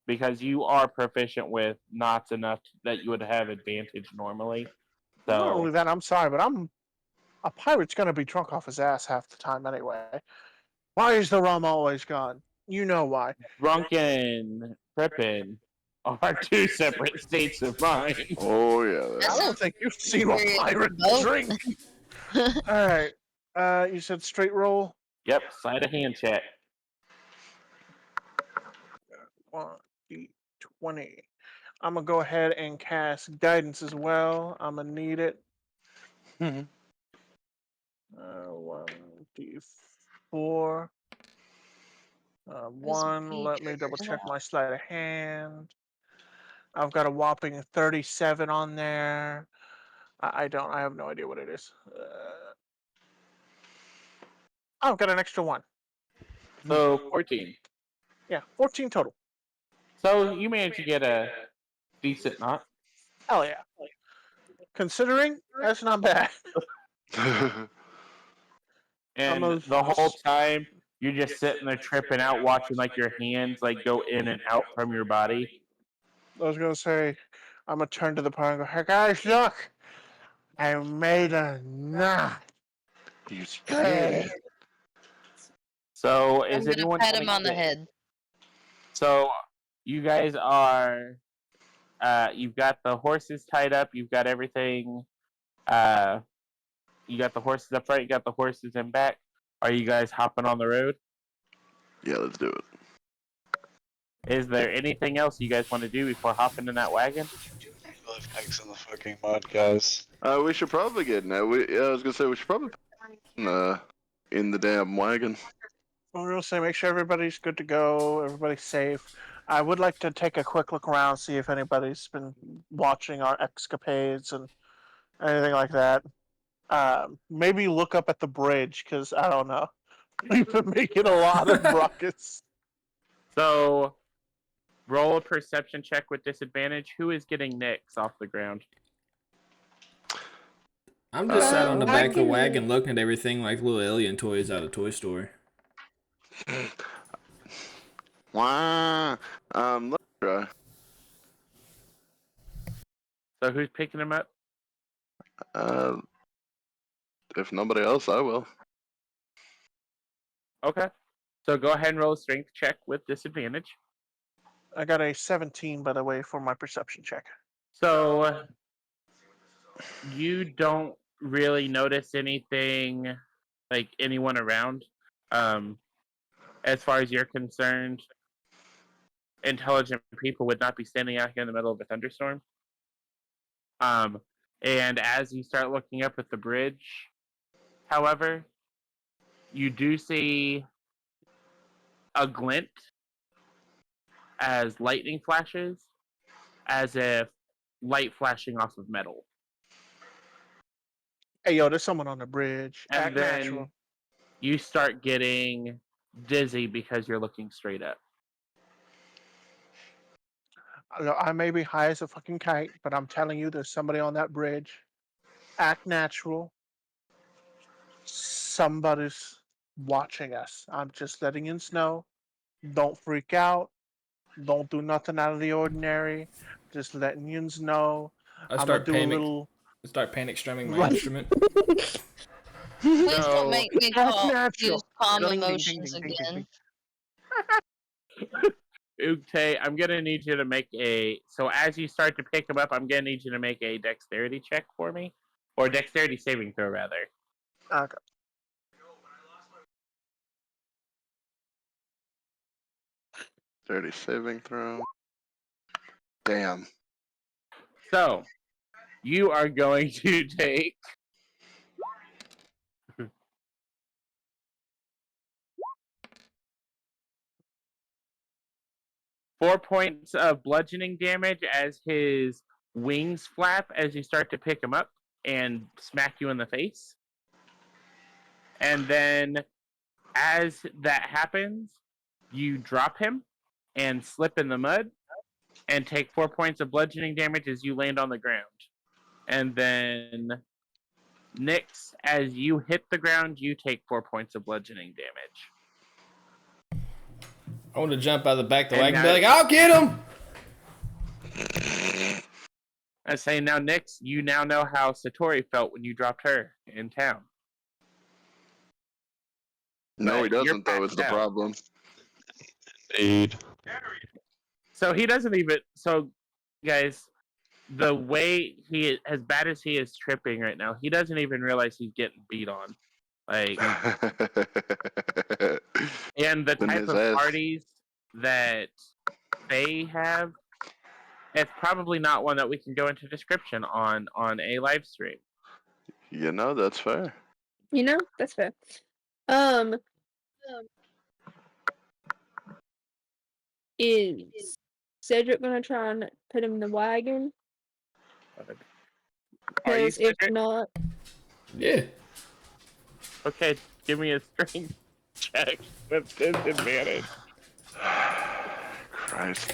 Because you are proficient with knots enough that you would have advantage normally. Not only So, that, I'm sorry, but a pirate's gonna be drunk off his ass half the time anyway. Why is the rum always gone? You know why. drunken, tripping are two separate states of mind. Oh yeah. I don't think you've seen a Period. pirate Nope. drink. All right. You said straight roll. Yep, sleight of hand check. 1d20. I'm gonna go ahead and cast guidance as well. I'm gonna need it. Mhm. 1d4. One. Let me double check my sleight of hand. I've got a whopping 37 on there. I don't. I have no idea what it is. I've got an extra one. So 14. Yeah, 14 total. So you managed to get a decent knot. Hell yeah. Considering, that's not bad. And Almost. the whole time you're just sitting there tripping out, watching like your hands like go in and out from your body. I was gonna say, I'm gonna turn to the party and go, "Hey guys, look! I made a knot." You scared. So I'm is gonna anyone pat gonna him on the get- head. So you guys are you've got the horses tied up, you've got everything You got the horses up front. You got the horses in back. Are you guys hopping on the road? Yeah, let's do it. Is there anything else you guys want to do before hopping in that wagon? Left X in the fucking mud, guys. We should probably get now. I was gonna say we should probably in the damn wagon. We're gonna say make sure everybody's good to go, everybody's safe. I would like to take a quick look around, see if anybody's been watching our escapades and anything like that. Maybe look up at the bridge, because I don't know. We've been making a lot of ruckus. So, roll a perception check with disadvantage. Who is getting Nyx off the ground? I'm just sat on the I back of the can- wagon looking at everything like little alien toys out of Toy Story. Wow. Let's try. So, who's picking him up? If nobody else, I will. Okay. So, go ahead and roll a strength check with disadvantage. I got a 17, by the way, for my perception check. So, you don't really notice anything, like anyone around. As far as you're concerned, intelligent people would not be standing out here in the middle of a thunderstorm. And as you start looking up at the bridge, however, you do see a glint as lightning flashes, as if light flashing off of metal. Hey, yo, there's someone on the bridge. And Act then natural. you start getting dizzy because you're looking straight up. Look, I may be high as a fucking kite, but I'm telling you, there's somebody on that bridge. Act natural. Somebody's watching us. I'm just letting you know. Don't freak out. Don't do nothing out of the ordinary. Just letting you know. I I'm gonna start do panic. a little. Start panic strumming my Right. instrument. Please So, don't make me Act call, natural. use calm Ding, ding, ding, emotions ding, ding, ding, again. Ugte, I'm gonna need you to make a. So as you start to pick him up, I'm gonna need you to make a dexterity check for me, or dexterity saving throw rather. Okay. Dirty saving throw. Damn. So you are going to take 4 points of bludgeoning damage as his wings flap as you start to pick him up and smack you in the face. And then as that happens, you drop him and slip in the mud and take 4 points of bludgeoning damage as you land on the ground. And then Nyx, as you hit the ground, you take 4 points of bludgeoning damage. I want to jump out of the back of the And wagon and be now- like, I'll get him! I say now, Nyx, you now know how Satori felt when you dropped her in town. No, he But you're doesn't, though, is the passed out. problem. Indeed. So he doesn't even. So, guys, the way he, as bad as he is tripping right now, he doesn't even realize he's getting beat on. Like, and the In type his of ass. parties that they have, it's probably not one that we can go into description on a live stream. You know, that's fair. You know, that's fair. Is Cedric gonna try and put him in the wagon? Are you Because if Cedric? not, Yeah. Okay, give me a strength check with disadvantage. Christ.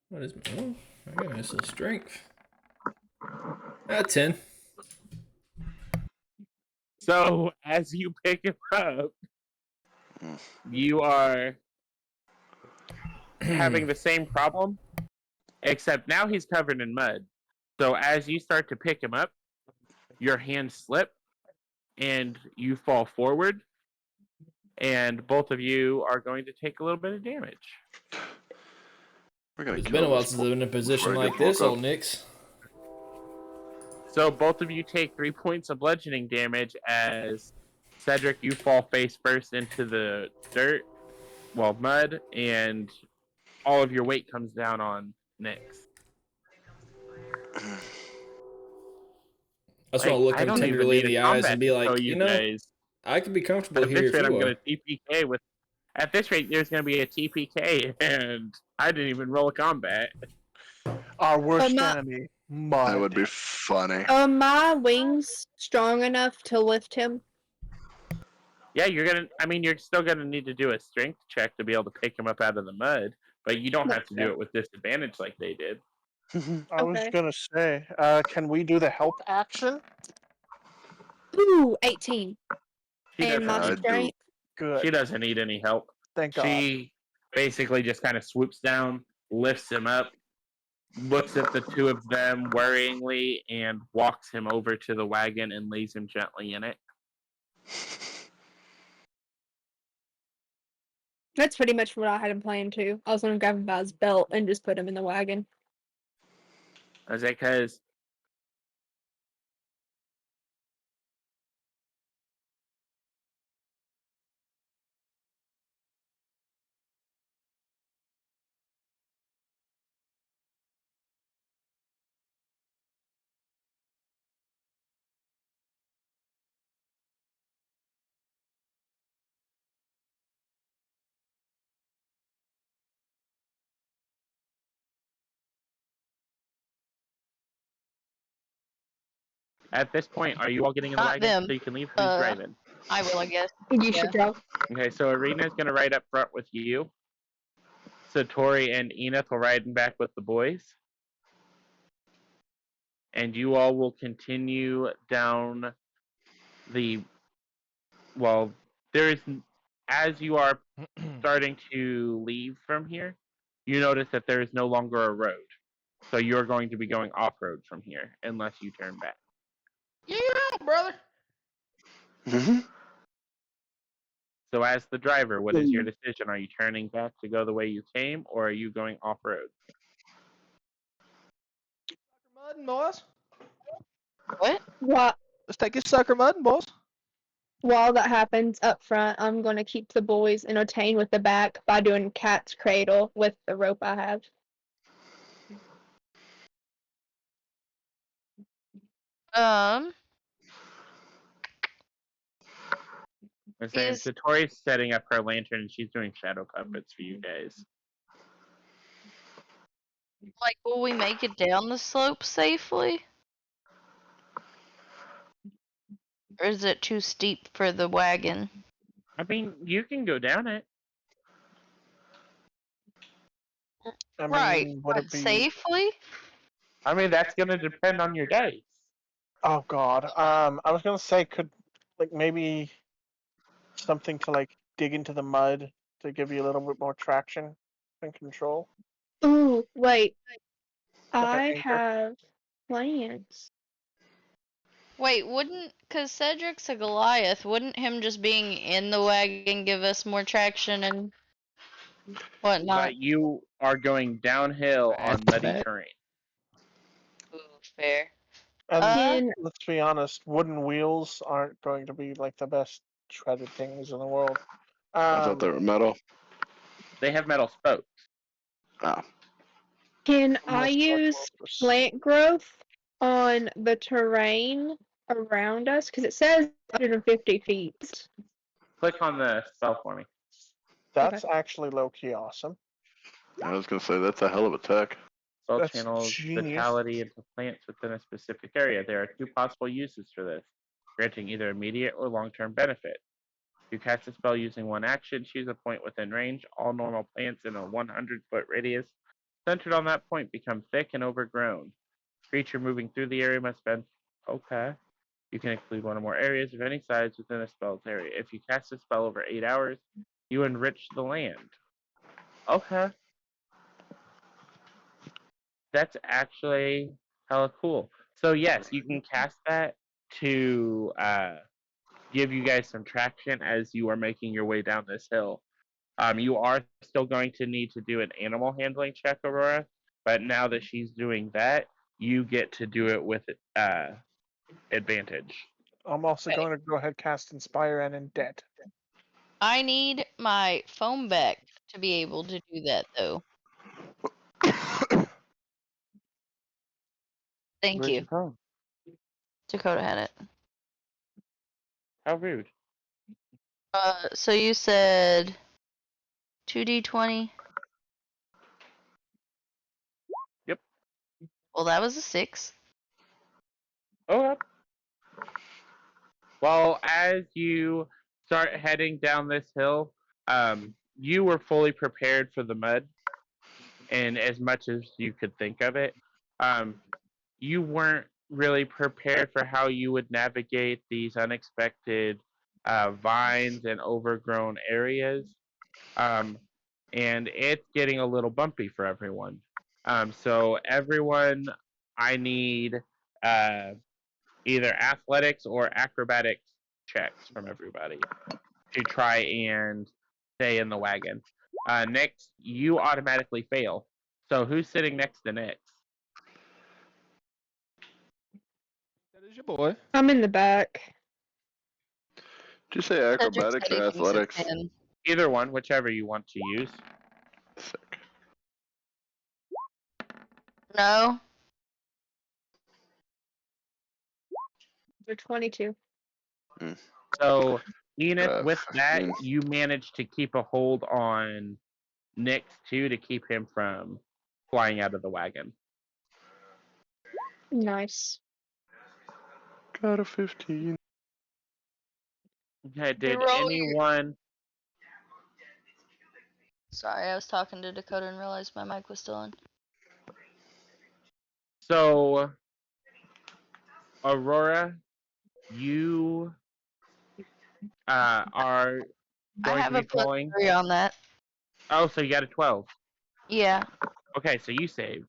What is my. Oh, I got some strength. 10. So as you pick him up, you are having the same problem, except now he's covered in mud. So as you start to pick him up, your hands slip and you fall forward, and both of you are going to take a little bit of damage. We're gonna It's kill been a while this since I've been in a position before I like get this, woke old up. Nyx. So both of you take 3 points of bludgeoning damage as Cedric, you fall face first into the dirt, mud, and all of your weight comes down on Nyx. I just want to look I him don't even tenderly need in a the eyes combat and be to show like, you guys. I could be comfortable At here this if rate, you I'm are. going to TPK with. At this rate, there's going to be a TPK, and I didn't even roll a combat. Our worst my- enemy, mud. That would be funny. Are my wings strong enough to lift him? Yeah, you're gonna. I mean, you're still gonna need to do a strength check to be able to pick him up out of the mud, but you don't have to do it with disadvantage like they did. I was Okay. gonna say, can we do the help action? Ooh, 18. She And my doesn't. do. strength. Good. She doesn't need any help. Thank God. She basically just kind of swoops down, lifts him up, looks at the two of them worryingly, and walks him over to the wagon and lays him gently in it. That's pretty much what I had him planned too. I was gonna grab him by his belt and just put him in the wagon. I was like, because at this point, are you all getting in the Not wagon them. so you can leave? Who's driving? I will, I guess. You Yeah. should go. Okay, so Arena's going to ride up front with you. Satori and Enith will ride back with the boys. And you all will continue down the. Well, there is. As you are starting to leave from here, you notice that there is no longer a road. So you're going to be going off road from here unless you turn back. Yeah, brother. So, as the driver, what is your decision? Are you turning back to go the way you came, or are you going off road? Mudding, boys. What? Let's take this sucker mudding, boys. While that happens up front, I'm gonna keep the boys entertained with the back by doing cat's cradle with the rope I have. Um, I'm saying Is- Satori's setting up her lantern and she's doing shadow puppets for you guys. like, will we make it down the slope safely? Or is it too steep for the wagon? I mean, you can go down it. I mean, Right, would but it be? safely? I mean, that's going to depend on your dice. Oh God. I was gonna say, could maybe something to dig into the mud to give you a little bit more traction and control. Ooh, wait. Like an I anchor. have plans. Wait, cause Cedric's a Goliath, wouldn't him just being in the wagon give us more traction and whatnot? But you are going downhill on muddy terrain. Ooh, fair. And Can let's be honest, wooden wheels aren't going to be the best shredded things in the world. I thought they were metal. They have metal spokes. Oh. Can I Most use workers. plant growth on the terrain around us? Because it says 150 feet. Click on the spell for me. That's actually low key awesome. I was gonna say that's a hell of a tech. Spell That's channels genius. vitality into plants within a specific area. There are two possible uses for this, granting either immediate or long-term benefit. You cast a spell using one action, choose a point within range. All normal plants in a 100-foot radius centered on that point become thick and overgrown. Creature moving through the area must spend. Okay. You can include one or more areas of any size within a spell's area. If you cast a spell over 8 hours, you enrich the land. Okay. That's actually hella cool. So yes, you can cast that to give you guys some traction as you are making your way down this hill. You are still going to need to do an animal handling check, Aurora, but now that she's doing that, you get to do it with advantage. I'm also Okay. going to go ahead cast Inspire and Indent. I need my phone back to be able to do that, though. Thank Where's you. your phone? Dakota had it. How rude. So you said 2d20? Yep. Well, that was a 6. Okay. Well, as you start heading down this hill, you were fully prepared for the mud, and as much as you could think of it, you weren't really prepared for how you would navigate these unexpected vines and overgrown areas. And it's getting a little bumpy for everyone. So everyone, I need either athletics or acrobatics checks from everybody to try and stay in the wagon. Next, you automatically fail. So who's sitting next to Nix? That is your boy. I'm in the back. Did you say Cedric acrobatics said or he thinks it's athletics? him. Either one, whichever you want to use. Sick. No? They're 22. So, Enith, with that, 15. you managed to keep a hold on Nix too to keep him from flying out of the wagon. Nice. Got a 15. Okay, did Roll your- anyone? Sorry, I was talking to Dakota and realized my mic was still on. So, Aurora, you are I going have to a be plus falling. 3 on that. Oh, so you got a 12. Yeah. Okay, so you saved.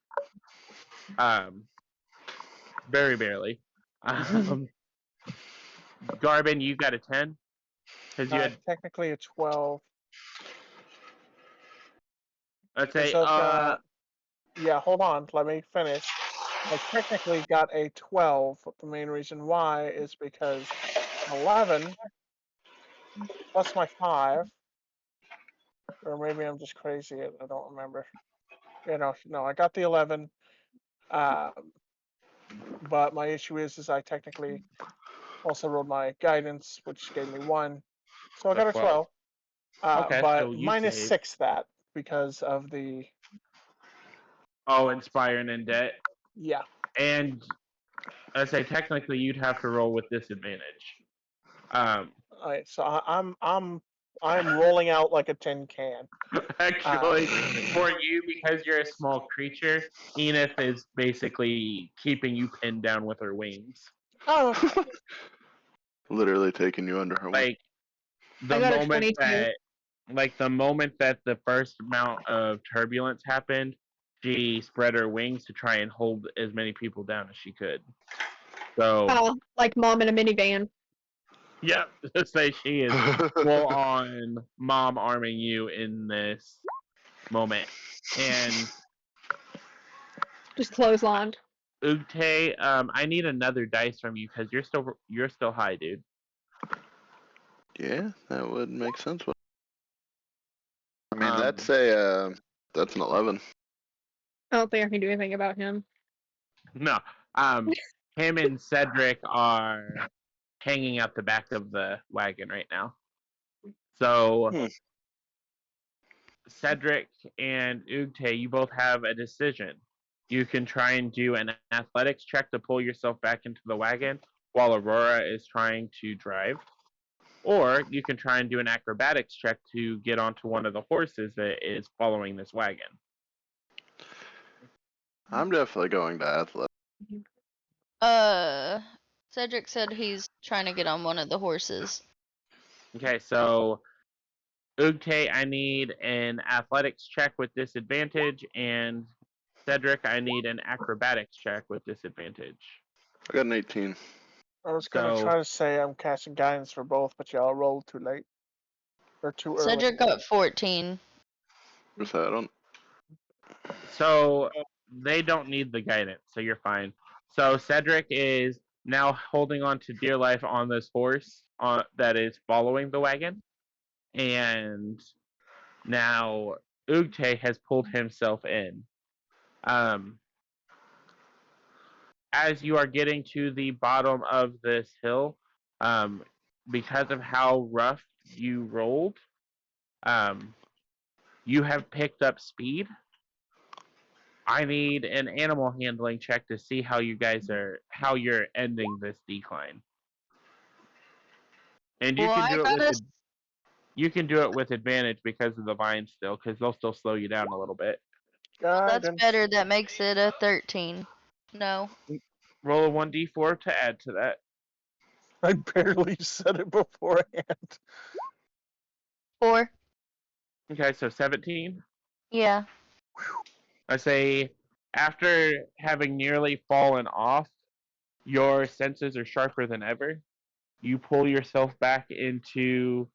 Very barely. Garbin, you got a 10? Because you had, Technically a 12. let's say, Yeah, hold on. Let me finish. I technically got a 12. But the main reason why is because 11 plus my 5, or maybe I'm just crazy. I don't remember. No, I got the 11. But my issue is I technically also rolled my guidance, which gave me 1. So I got a 12. Okay, so But you minus saved. 6 that because of the. Oh, inspiring in debt. Yeah. And I say technically you'd have to roll with disadvantage. Alright, so I'm rolling out like a tin can. Actually, for you, because you're a small creature, Enith is basically keeping you pinned down with her wings. Oh, Literally taking you under her wing. Like the I got a moment 22. the moment that the first amount of turbulence happened, she spread her wings to try and hold as many people down as she could. So, Oh, like mom in a minivan. yep, to say she is full on mom arming you in this moment. And Just clotheslined. Ugte, I need another dice from you because you're still high, dude. Yeah, that would make sense. I mean, Um, that's an 11. I don't think I can do anything about him. No, him and Cedric are hanging out the back of the wagon right now. So, Cedric and Ugte, you both have a decision. You can try and do an athletics check to pull yourself back into the wagon while Aurora is trying to drive. Or you can try and do an acrobatics check to get onto one of the horses that is following this wagon. I'm definitely going to athletics. Cedric said he's trying to get on one of the horses. Okay, so Ugte, I need an athletics check with disadvantage, and Cedric, I need an acrobatics check with disadvantage. I got an 18. I was gonna try to say I'm casting guidance for both, but y'all rolled too late. Or too early. Cedric got 14. What's that on? So they don't need the guidance, so you're fine. So Cedric is now holding on to dear life on this horse that is following the wagon, and now Ugte has pulled himself in. Um, as you are getting to the bottom of this hill, because of how rough you rolled, um, you have picked up speed. I need an animal handling check to see how you're ending this decline. And you Well, can I do it gotta. you can do it with advantage because of the vines still, because they'll still slow you down a little bit. Well, that's Guidance. better. That makes it a 13. No. Roll a 1d4 to add to that. I barely said it beforehand. 4. Okay, so 17. Yeah. I say after having nearly fallen off, your senses are sharper than ever. You pull yourself back into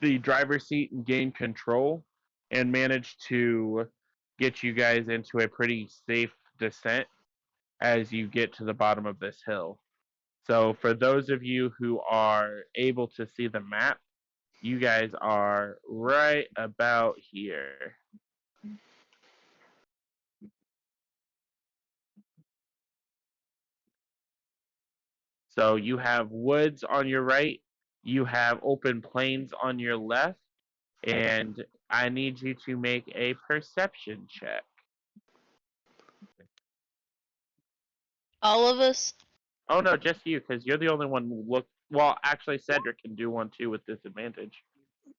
the driver's seat and gain control and manage to get you guys into a pretty safe descent as you get to the bottom of this hill. So, for those of you who are able to see the map, you guys are right about here. So, you have woods on your right, you have open plains on your left, and I need you to make a perception check. All of us? Oh no, just you, because you're the only one who look. Well, actually, Cedric can do one too with disadvantage.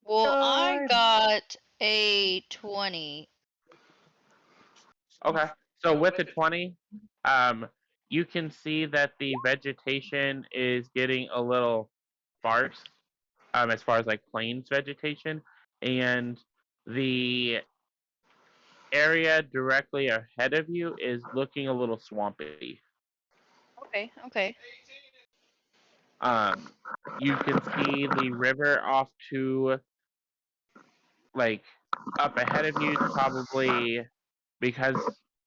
Well, I Guide. got a 20. Okay, so with the 20, you can see that the vegetation is getting a little sparse, as far as like plains vegetation, and the area directly ahead of you is looking a little swampy. Okay, okay. Um, you can see the river off to like up ahead of you is probably because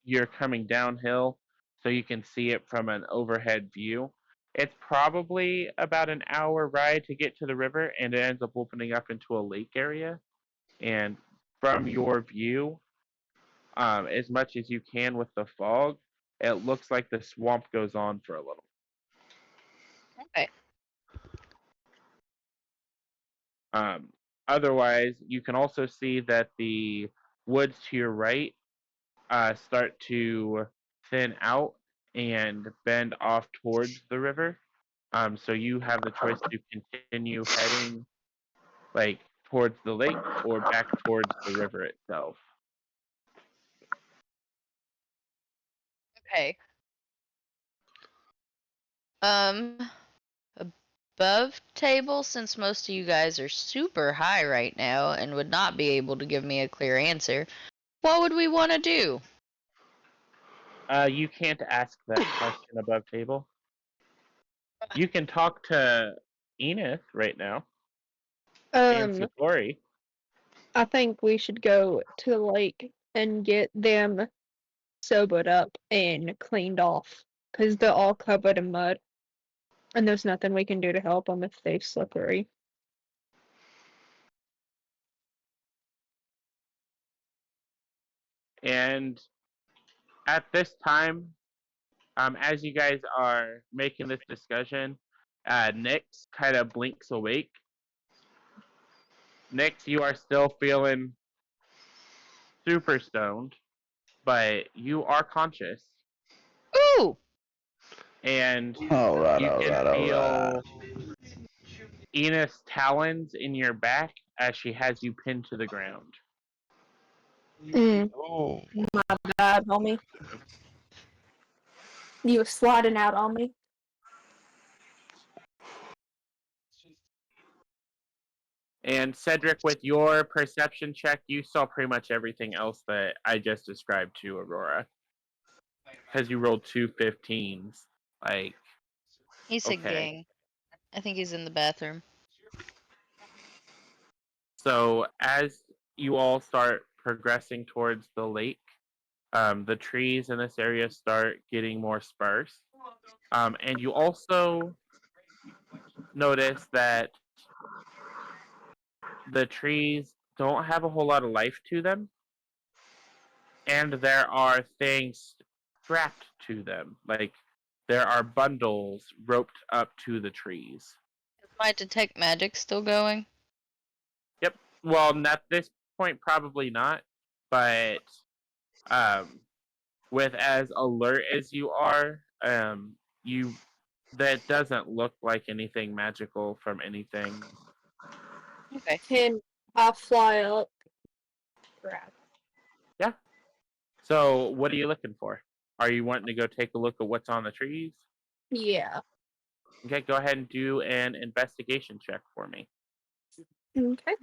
you're coming downhill, so you can see it from an overhead view. It's probably about an hour ride to get to the river, and it ends up opening up into a lake area. And from your view, as much as you can with the fog, it looks like the swamp goes on for a little. Okay. Um, otherwise, you can also see that the woods to your right start to thin out and bend off towards the river. So you have the choice to continue heading like towards the lake or back towards the river itself. Okay. Above table, since most of you guys are super high right now and would not be able to give me a clear answer, what would we want to do? You can't ask that question above table. You can talk to Enith right now and Um, Satori. I think we should go to the lake and get them sobered up and cleaned off because they're all covered in mud, and there's nothing we can do to help them if they're slippery. And at this time, as you guys are making this discussion, Nyx kind of blinks awake. Nyx, you are still feeling super stoned, but you are conscious, Ooh! and Alright, you can alright, alright. feel Enith's talons in your back as she has you pinned to the ground. Oh. My bad, homie. You were sliding out on me. And Cedric, with your perception check, you saw pretty much everything else that I just described to Aurora. Because you rolled two 15s. Like, He said okay. gang. I think he's in the bathroom. So as you all start progressing towards the lake, the trees in this area start getting more sparse. And you also notice that the trees don't have a whole lot of life to them, and there are things strapped to them. Like there are bundles roped up to the trees. Is my detect magic still going? Yep. Well, at this point, probably not. But with as alert as you are, you that doesn't look like anything magical from anything. Okay. Can I fly up? Grab. Yeah. So, what are you looking for? Are you wanting to go take a look at what's on the trees? Yeah. Okay, go ahead and do an investigation check for me. Okay.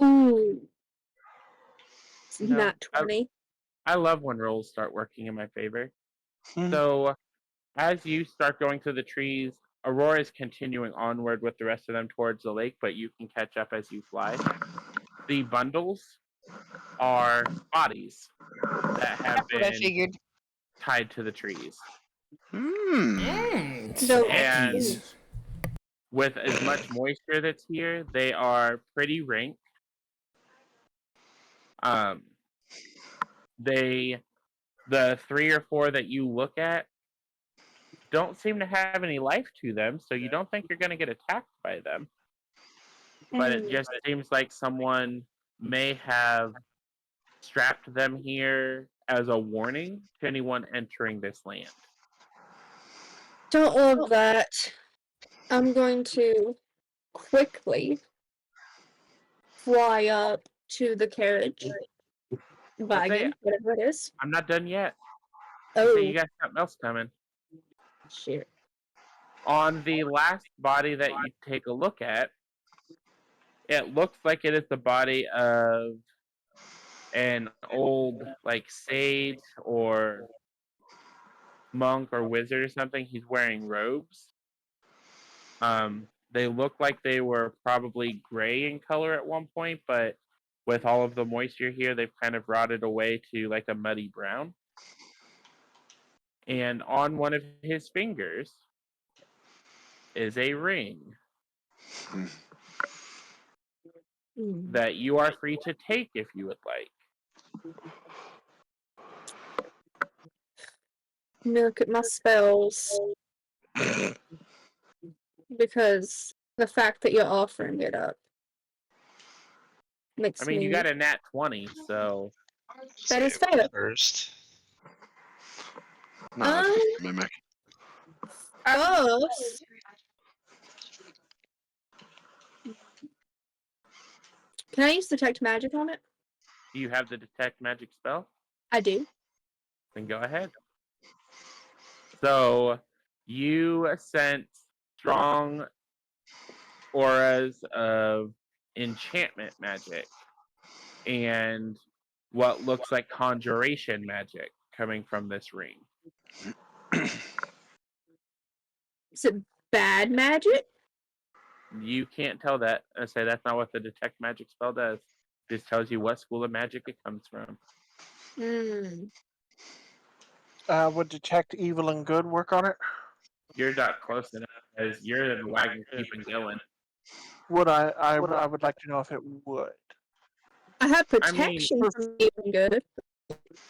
Ooh. It's No, not 20. I love when rolls start working in my favor. Hmm. So, as you start going through the trees, Aurora is continuing onward with the rest of them towards the lake, but you can catch up as you fly. The bundles are bodies that have That's what I been figured. tied to the trees. So- Snackies. With as much moisture that's here, they are pretty rank. The 3 or 4 that you look at don't seem to have any life to them, so you don't think you're going to get attacked by them. But it just seems like someone may have strapped them here as a warning to anyone entering this land. Don't love that. I'm going to quickly fly up to the carriage. Wagon, whatever it is. I'm not done yet. Oh, You got something else coming. shit. On the last body that you take a look at, it looks like it is the body of an old, like, sage or monk or wizard or something. He's wearing robes. They look like they were probably gray in color at one point, but with all of the moisture here, they've kind of rotted away to like a muddy brown. And on one of his fingers is a ring that you are free to take if you would like. Look at my spells. Because the fact that you're offering it up makes I mean, me. you got a nat 20, so. That is Save fair. first. No, it's just a mimic. Us. Can I use detect magic on it? Do you have the detect magic spell? I do. Then go ahead. So you sense strong auras of enchantment magic and what looks like conjuration magic coming from this ring. Is it bad magic? You can't tell that. I say that's not what the detect magic spell does. It just tells you what school of magic it comes from. Would detect evil and good work on it? You're not close enough because you're in the wagon keeping going. Would I would like to know if it would. I have protection from even good.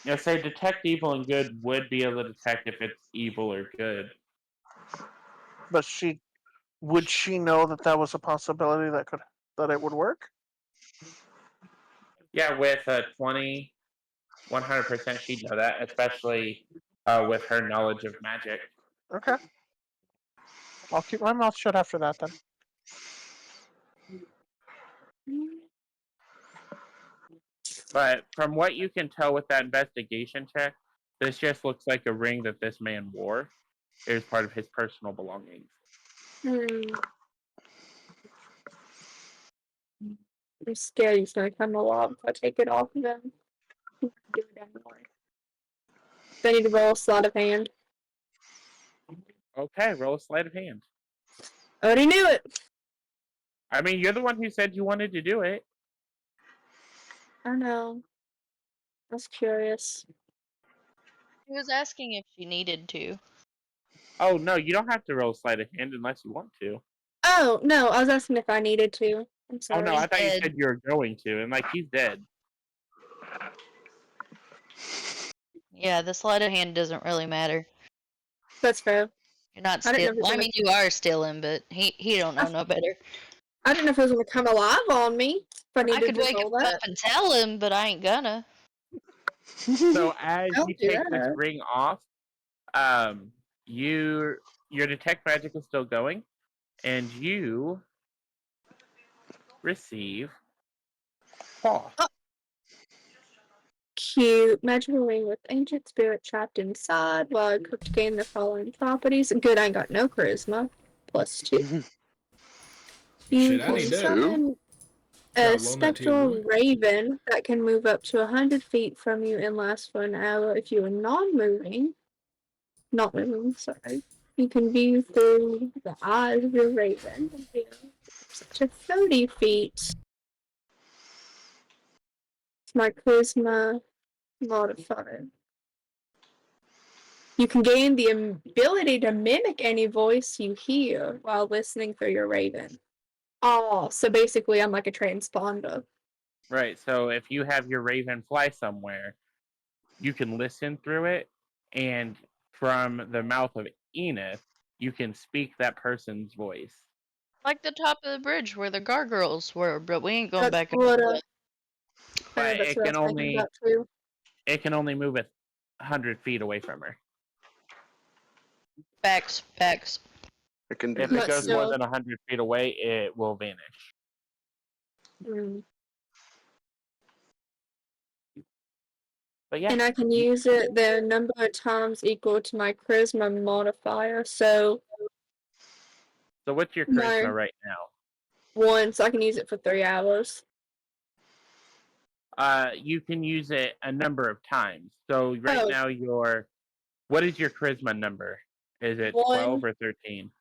I say detect evil and good would be able to detect if it's evil or good. But would she know that that was a possibility that it would work? Yeah, with a 20, 100% she'd know that, especially with her knowledge of magic. Okay. I'll keep my mouth shut after that then. But from what you can tell with that investigation check, this just looks like a ring that this man wore. It was part of his personal belongings. I'm scared he's gonna come along if I take it off of him. Do it anyway. I need to roll a sleight of hand. Okay, roll a sleight of hand. I already knew it. I mean, you're the one who said you wanted to do it. I know. I was curious. He was asking if she needed to. Oh no, you don't have to roll sleight of hand unless you want to. Oh, no, I was asking if I needed to. I'm Oh no, sorry. I thought you Dead. said you were going to, and like he's dead. Yeah, the sleight of hand doesn't really matter. That's fair. You're not I didn't know still. if it was I gonna. mean, you are stealing, but he don't know no better. I didn't know if it was gonna come alive on me. If I I needed could to wake roll him up that. and tell him, but I ain't gonna. So as Don't you do take this that. ring off, you your detect magic is still going, and you receive cloth. Oh, cute. Magical ring with ancient spirit trapped inside. While equipped to gain the following properties. Good, I ain't got no charisma. +2. You Shit, I need can that. summon Try a to loan that to your spectral boy. raven that can move up to 100 feet from you and last for an hour. If you are not moving, sorry. You can view through the eyes of your raven. Up to 30 feet. It's my charisma modifier. You can gain the ability to mimic any voice you hear while listening for your raven. Oh, so basically I'm like a transponder. Right. So if you have your raven fly somewhere, you can listen through it, and from the mouth of Enith, you can speak that person's voice. Like the top of the bridge where the gargoyles were, but we ain't going That's back. what I know But that's what I was thinking about too. it can only move 100 feet away from her. Facts. I can do If that it But goes more still, than 100 feet away, it will vanish. mm. But yeah. And I can use it the number of times equal to my charisma modifier. So what's your my charisma right now? once I can use it for 3 hours. You can use it a number of times. So right Oh, now what is your charisma number? Is it 12 one. or 13?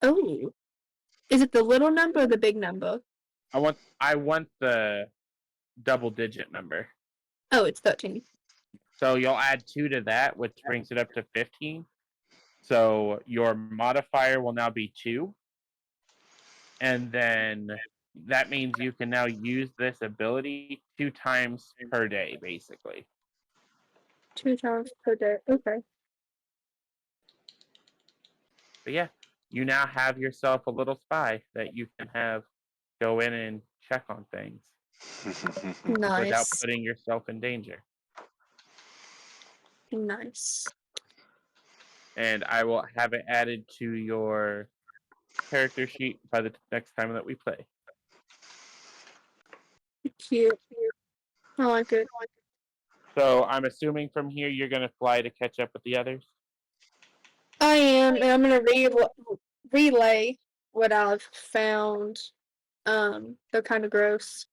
Oh, is it the little number or the big number? I want the double digit number. Oh, it's 13. So you'll add 2 to that, which brings it up to 15. So your modifier will now be 2. And then that means you can now use this ability 2 times per day, basically. 2 times per day. Okay. But yeah, you now have yourself a little spy that you can have go in and check on things without Nice. putting yourself in danger. Nice. And I will have it added to your character sheet by the next time that we play. Cute. I like it. So I'm assuming from here you're going to fly to catch up with the others? I am, and I'm gonna relay what I've found. They're kind of gross.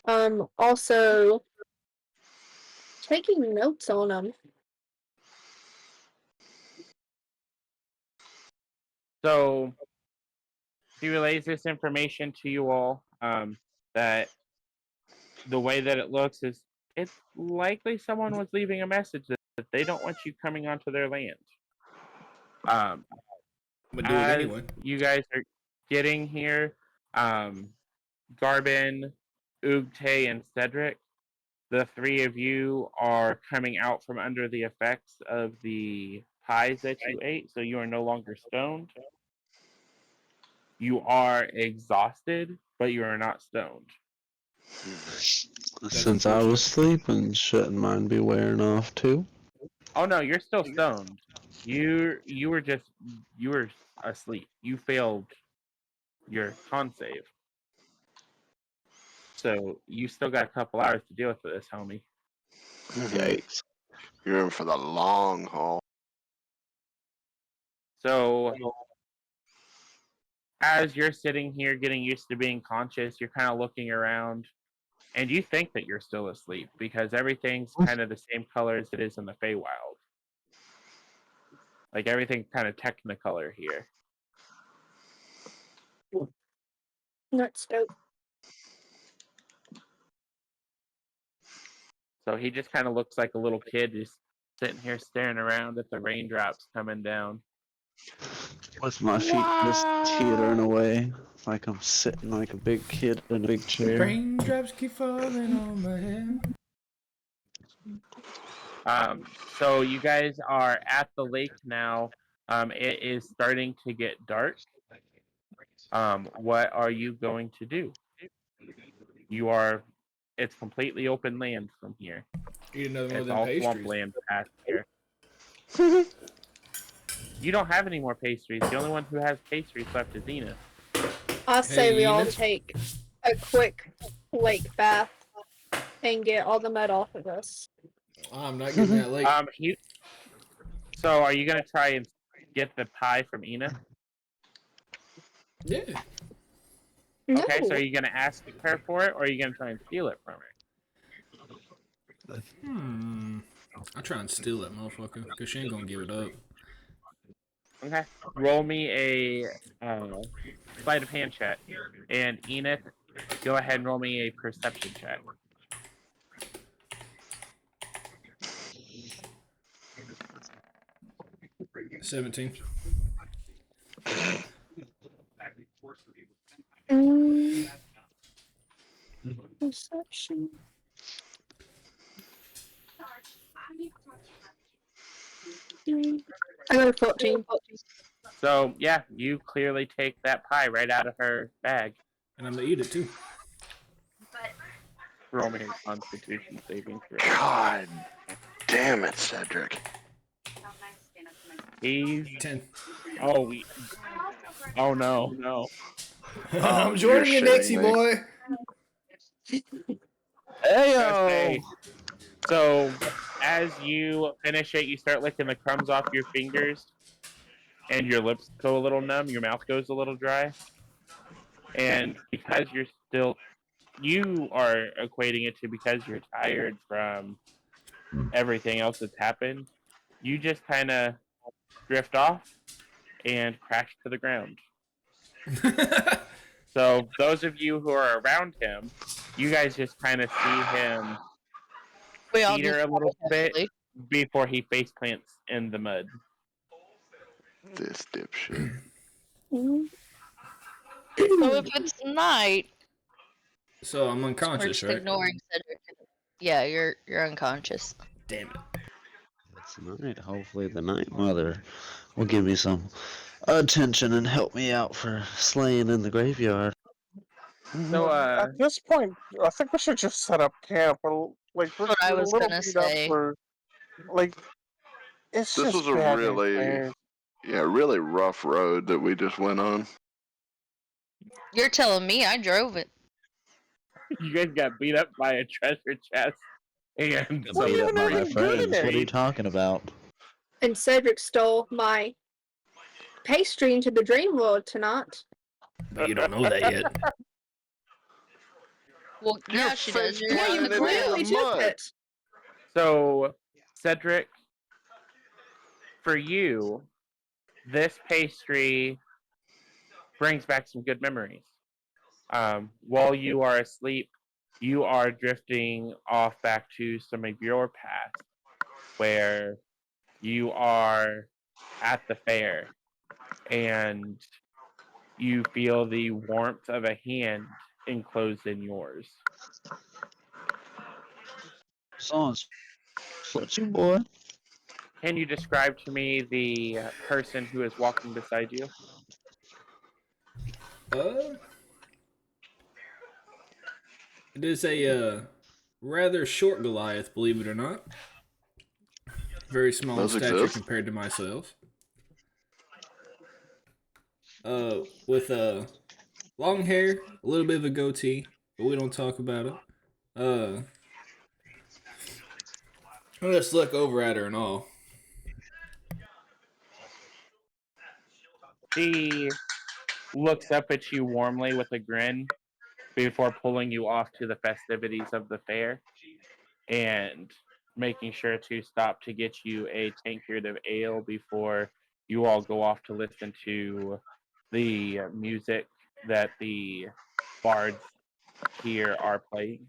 Also taking notes on them. So he relays this information to you all, that the way that it looks is it's likely someone was leaving a message that they don't want you coming onto their land. I'm gonna do it As anyway. you guys are getting here, Garbin, Ugte, and Cedric, the 3 of you are coming out from under the effects of the pies that you ate, so you are no longer stoned. You are exhausted, but you are not stoned. Since I was sleeping, shouldn't mine be wearing off too? Oh no, you're still stoned. You were asleep. You failed your con save. So you still got a couple hours to deal with this, homie. Yikes. You're in for the long haul. So as you're sitting here getting used to being conscious, you're kind of looking around, and you think that you're still asleep because everything's kind of the same color as it is in the Feywild. Like everything's kind of technicolor here. That's dope. So he just kind of looks like a little kid just sitting here staring around at the raindrops coming down. With my feet just teetering away, like I'm sitting like a big kid in a big chair. Raindrops keep falling on my head. So you guys are at the lake now. It is starting to get dark. What are you going to do? It's completely open land from here. Eat another one of It's them all pastries. swampland past here. You don't have any more pastries. The only one who has pastries left is Ina. I say Hey, we all Enid. take a quick lake bath and get all the mud off of us. I'm not getting that late. So are you gonna try and get the pie from Ina? Yeah. No. Okay, so are you gonna ask her for it, or are you gonna try and steal it from her? I'll try and steal that motherfucker, because she ain't gonna give it up. Okay. Roll me a sleight of hand check, and Enid, go ahead and roll me a perception check. 17. Perception. I got 14. So yeah, you clearly take that pie right out of her bag. And I'm gonna eat it too. Roll me a Constitution saving throw. God damn it, Cedric. He's 10. oh no. I'm joining you, Nixie boy. Okay. So as you finish it, you start licking the crumbs off your fingers, and your lips go a little numb, your mouth goes a little dry. And because you are equating it to because you're tired from everything else that's happened, you just kind of drift off and crash to the ground. So those of you who are around him, you guys just kind of see him We all teeter just a little bit sleep. before he face plants in the mud. This dipshit. So if it's night, So I'm we're unconscious, just right? ignoring Cedric. Yeah, you're unconscious. Damn it. It's night. Hopefully the night mother will give me some attention and help me out for slaying in the graveyard. So At this point, I think we should just set up camp. We're like we're What I a was little gonna beat up say. for like it's This just was a bad really, really rough road that we just went on. You're telling me I drove it. you guys got beat up by a treasure chest and What Beat even up by my anything good in friends. What are you it? talking about? And Cedric stole my pastry into the dream world tonight. But you don't know that yet. Well, yeah, she does. You're Yeah, on you the clearly ground. took it. So, Cedric, for you, this pastry brings back some good memories. While you are asleep, you are drifting off back to some of your past, where you are at the fair and you feel the warmth of a hand enclosed in yours. Someone's you, boy. Can you describe to me the person who is walking beside you? It is a rather short Goliath, believe it or not. Very small in Those stature exist? compared to myself. With long hair, a little bit of a goatee, but we don't talk about it. Let's look over at her and all. She looks up at you warmly with a grin before pulling you off to the festivities of the fair and making sure to stop to get you a tankard of ale before you all go off to listen to the music that the bards here are playing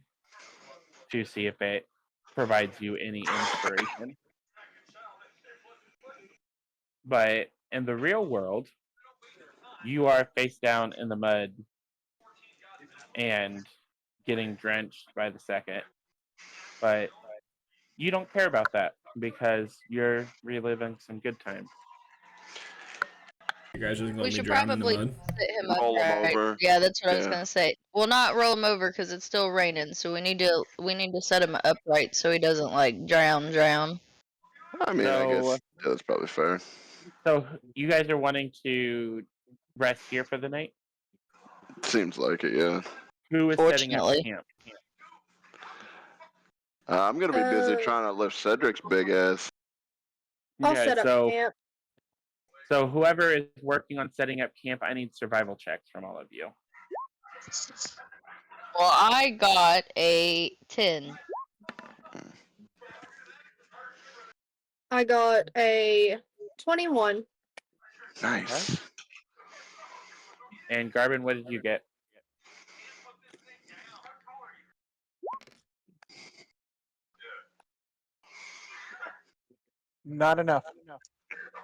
to see if it provides you any inspiration. But in the real world, you are face down in the mud and getting drenched by the second. But you don't care about that because you're reliving some good times. You guys just gonna We let me should drown in the probably mud? sit him Roll him upright. over. Yeah, that's what I was Yeah. gonna say. Well, not roll him over because it's still raining, so we need to set him upright so he doesn't like drown. I mean, I guess So, that's probably fair. so you guys are wanting to rest here for the night? Seems like it, yeah. Who is setting up Fortunately. camp? I'm gonna be busy Uh, trying to lift Cedric's big ass. I'll Okay, set up camp. so whoever is working on setting up camp, I need survival checks from all of you. Well, I got a 10. I got a 21. Nice. And Garvin, what did you get? Not enough.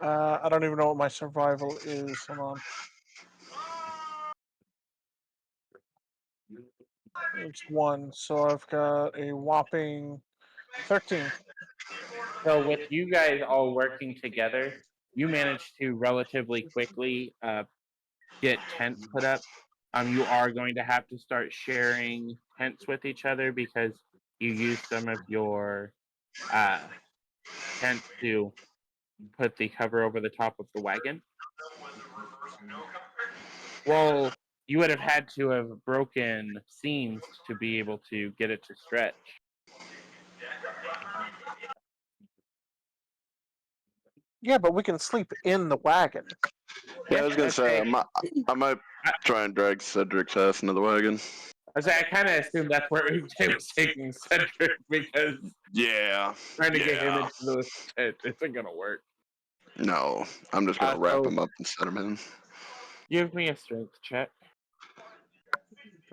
I don't even know what my survival is. Hold on. It's 1, so I've got a whopping 13. So with you guys all working together, you managed to relatively quickly get tents put up. You are going to have to start sharing tents with each other because you used some of your uh, tents to put the cover over the top of the wagon. Well, you would have had to have broken seams to be able to get it to stretch. Yeah, but we can sleep in the wagon. Yeah, I was gonna say Okay. I might try and drag Cedric's ass into the wagon. I kind of assumed that's where MJ was taking Cedric because Yeah. trying to get him Yeah. into the tent isn't gonna work. No, I'm just gonna wrap So him up and set him in. give me a strength check.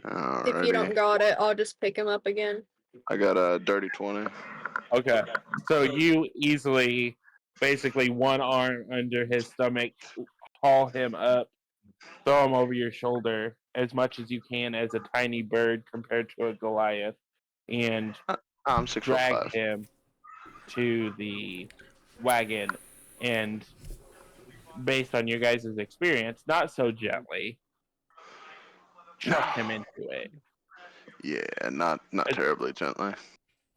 If you don't Alrighty. got it, I'll just pick him up again. I got a dirty 20. Okay. So you easily, basically one arm under his stomach, haul him up, throw him over your shoulder as much as you can as a tiny bird compared to a Goliath, and I'm 6'5". drag him to the wagon. And based on your guys' experience, not so gently, chuck him into it. Yeah, not terribly gently.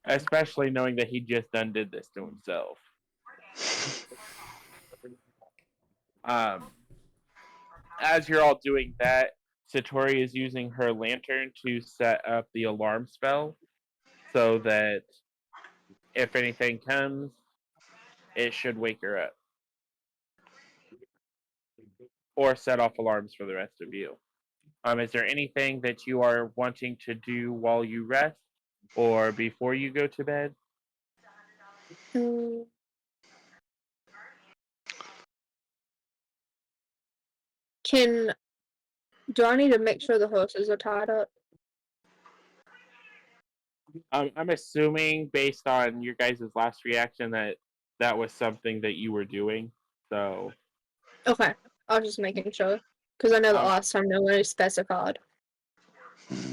Especially knowing that he just undid this to himself. As you're all doing that, Satori is using her lantern to set up the alarm spell so that if anything comes, it should wake her up. Or set off alarms for the rest of you. Is there anything that you are wanting to do while you rest or before you go to bed? Mm. Do I need to make sure the horses are tied up? I'm assuming based on your guys' last reaction that that was something that you were doing. So Okay, I was just making sure. Because I know the Um, last time nobody specified.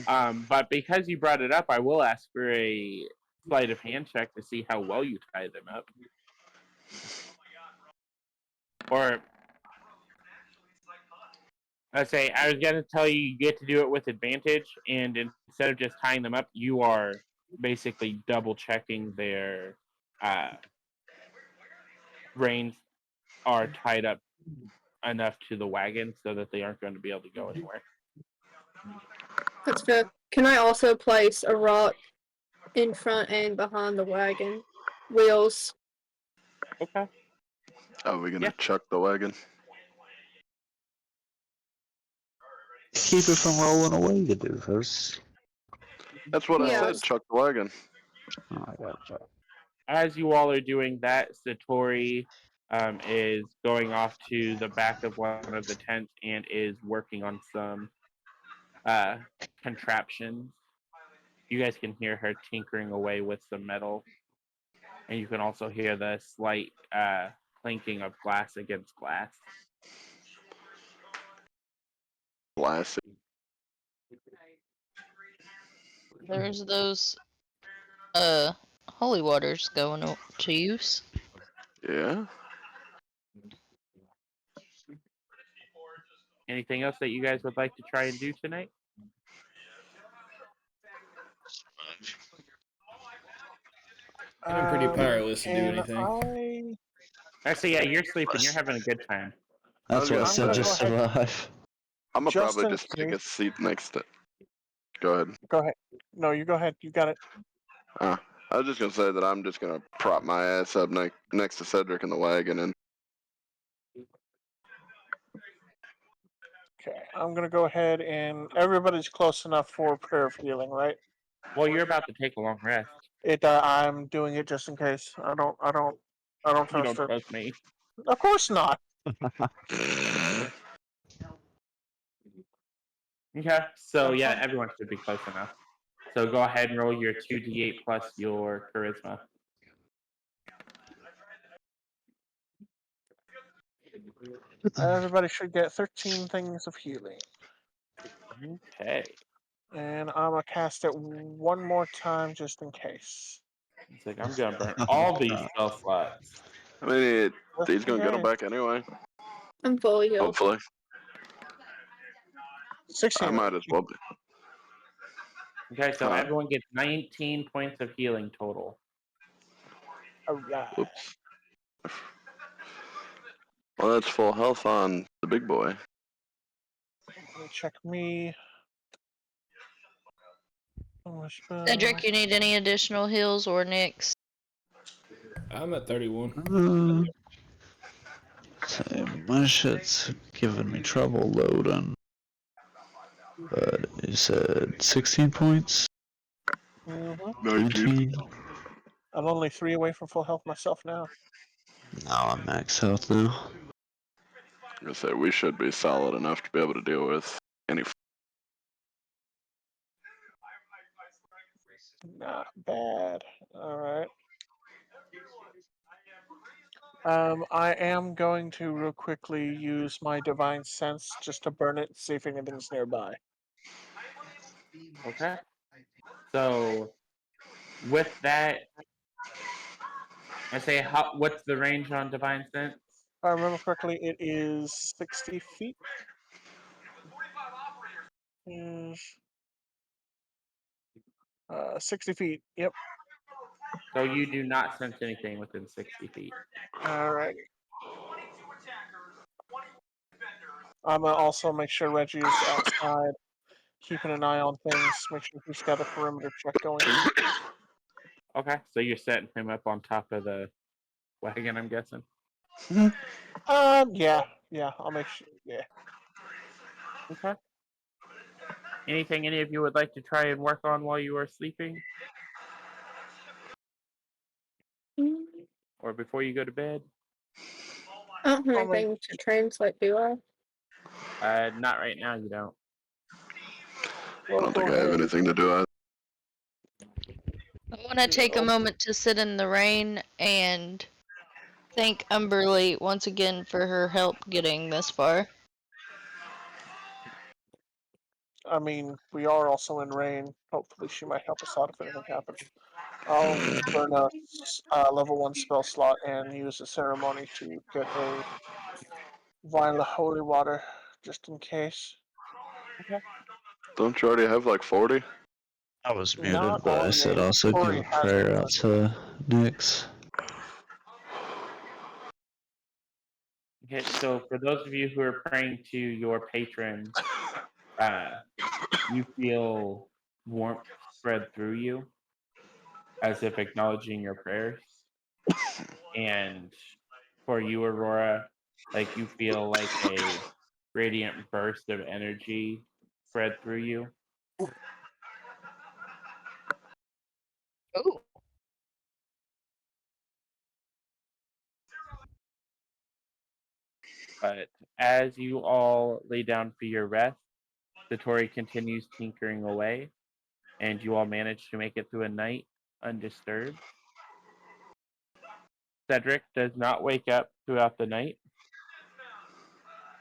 But because you brought it up, I will ask for a sleight of hand check to see how well you tie them up. Or I was gonna tell you you get to do it with advantage, and instead of just tying them up, you are basically double checking their uh, reins are tied up enough to the wagon so that they aren't going to be able to go anywhere. That's fair. Can I also place a rock in front and behind the wagon wheels? Okay. Are we gonna Yeah. chuck the wagon? Keep it from rolling away, you doofus. That's what I Yeah. said, chuck the wagon. Oh, I gotcha. As you all are doing that, Satori is going off to the back of one of the tents and is working on some contraptions. You guys can hear her tinkering away with some metal, and you can also hear the slight clinking of glass against glass. Classic. There's those holy waters going to use. Yeah. Anything else that you guys would like to try and do tonight? I'm pretty powerless to do Can anything. Actually, yeah, you're sleeping. You're having a good time. That's what I gonna said, gonna say, go just ahead. survive. I'm gonna Just probably in just take a case. seat next to. Go ahead. Go ahead. No, you go ahead. You got it. I was just gonna say that I'm just gonna prop my ass up next to Cedric in the wagon, and Okay, I'm gonna go ahead and everybody's close enough for prayer of healing, right? Well, you're about to take a long rest. I'm doing it just in case. I don't You trust don't it. trust me. Of course not. Okay, so yeah, everyone should be close enough. So go ahead and roll your 2d8 plus your charisma. Everybody should get 13 things of healing. Okay. And I'm gonna cast it one more time just in case. It's like I'm gonna burn all these spell slots. I mean, Just he's in gonna get him case. back anyway. I'm fully healed. Hopefully, 16. I might as well be. Okay, so Alright. everyone gets 19 points of healing total. Alright. Whoops. Well, that's full health on the big boy. Let me check me. Cedric, you need any additional heals or nicks? I'm at 31. So my shit's giving me trouble loading. But you said 16 points? Mm-hmm. 19? I'm only 3 away from full health myself now. No, I'm max health now. I'm gonna say we should be solid enough to be able to deal with any. Not bad. Alright. I am going to real quickly use my divine sense just to burn it, see if anything's nearby. Okay. So with that, I say, what's the range on divine sense? If I remember correctly, it is 60 feet. Is 60 feet. Yep. So you do not sense anything within 60 feet. Alright. I'm gonna also make sure Reggie is outside, keeping an eye on things, make sure he's got a perimeter check going. Okay, so you're setting him up on top of the wagon, I'm guessing. Yeah, I'll make sure. Yeah. Okay. Anything any of you would like to try and work on while you are sleeping? Or before you go to bed? I don't have anything to translate, do I? Not right now, you don't. I don't think I have anything to do. I want to take a moment to sit in the rain and thank Umberly once again for her help getting this far. I mean, we are also in rain. Hopefully, she might help us out if anything happens. I'll burn a level 1 spell slot and use a ceremony to get a vial of holy water, just in case. Okay. Don't you already have like 40? I was Not muted, but I on said me. also give Tori a has prayer one. out to Nyx. Okay, so for those of you who are praying to your patron, you feel warmth spread through you as if acknowledging your prayers. And for you, Aurora, like you feel like a radiant burst of energy spread through you. Ooh. But as you all lay down for your rest, Satori continues tinkering away, and you all manage to make it through a night undisturbed. Cedric does not wake up throughout the night.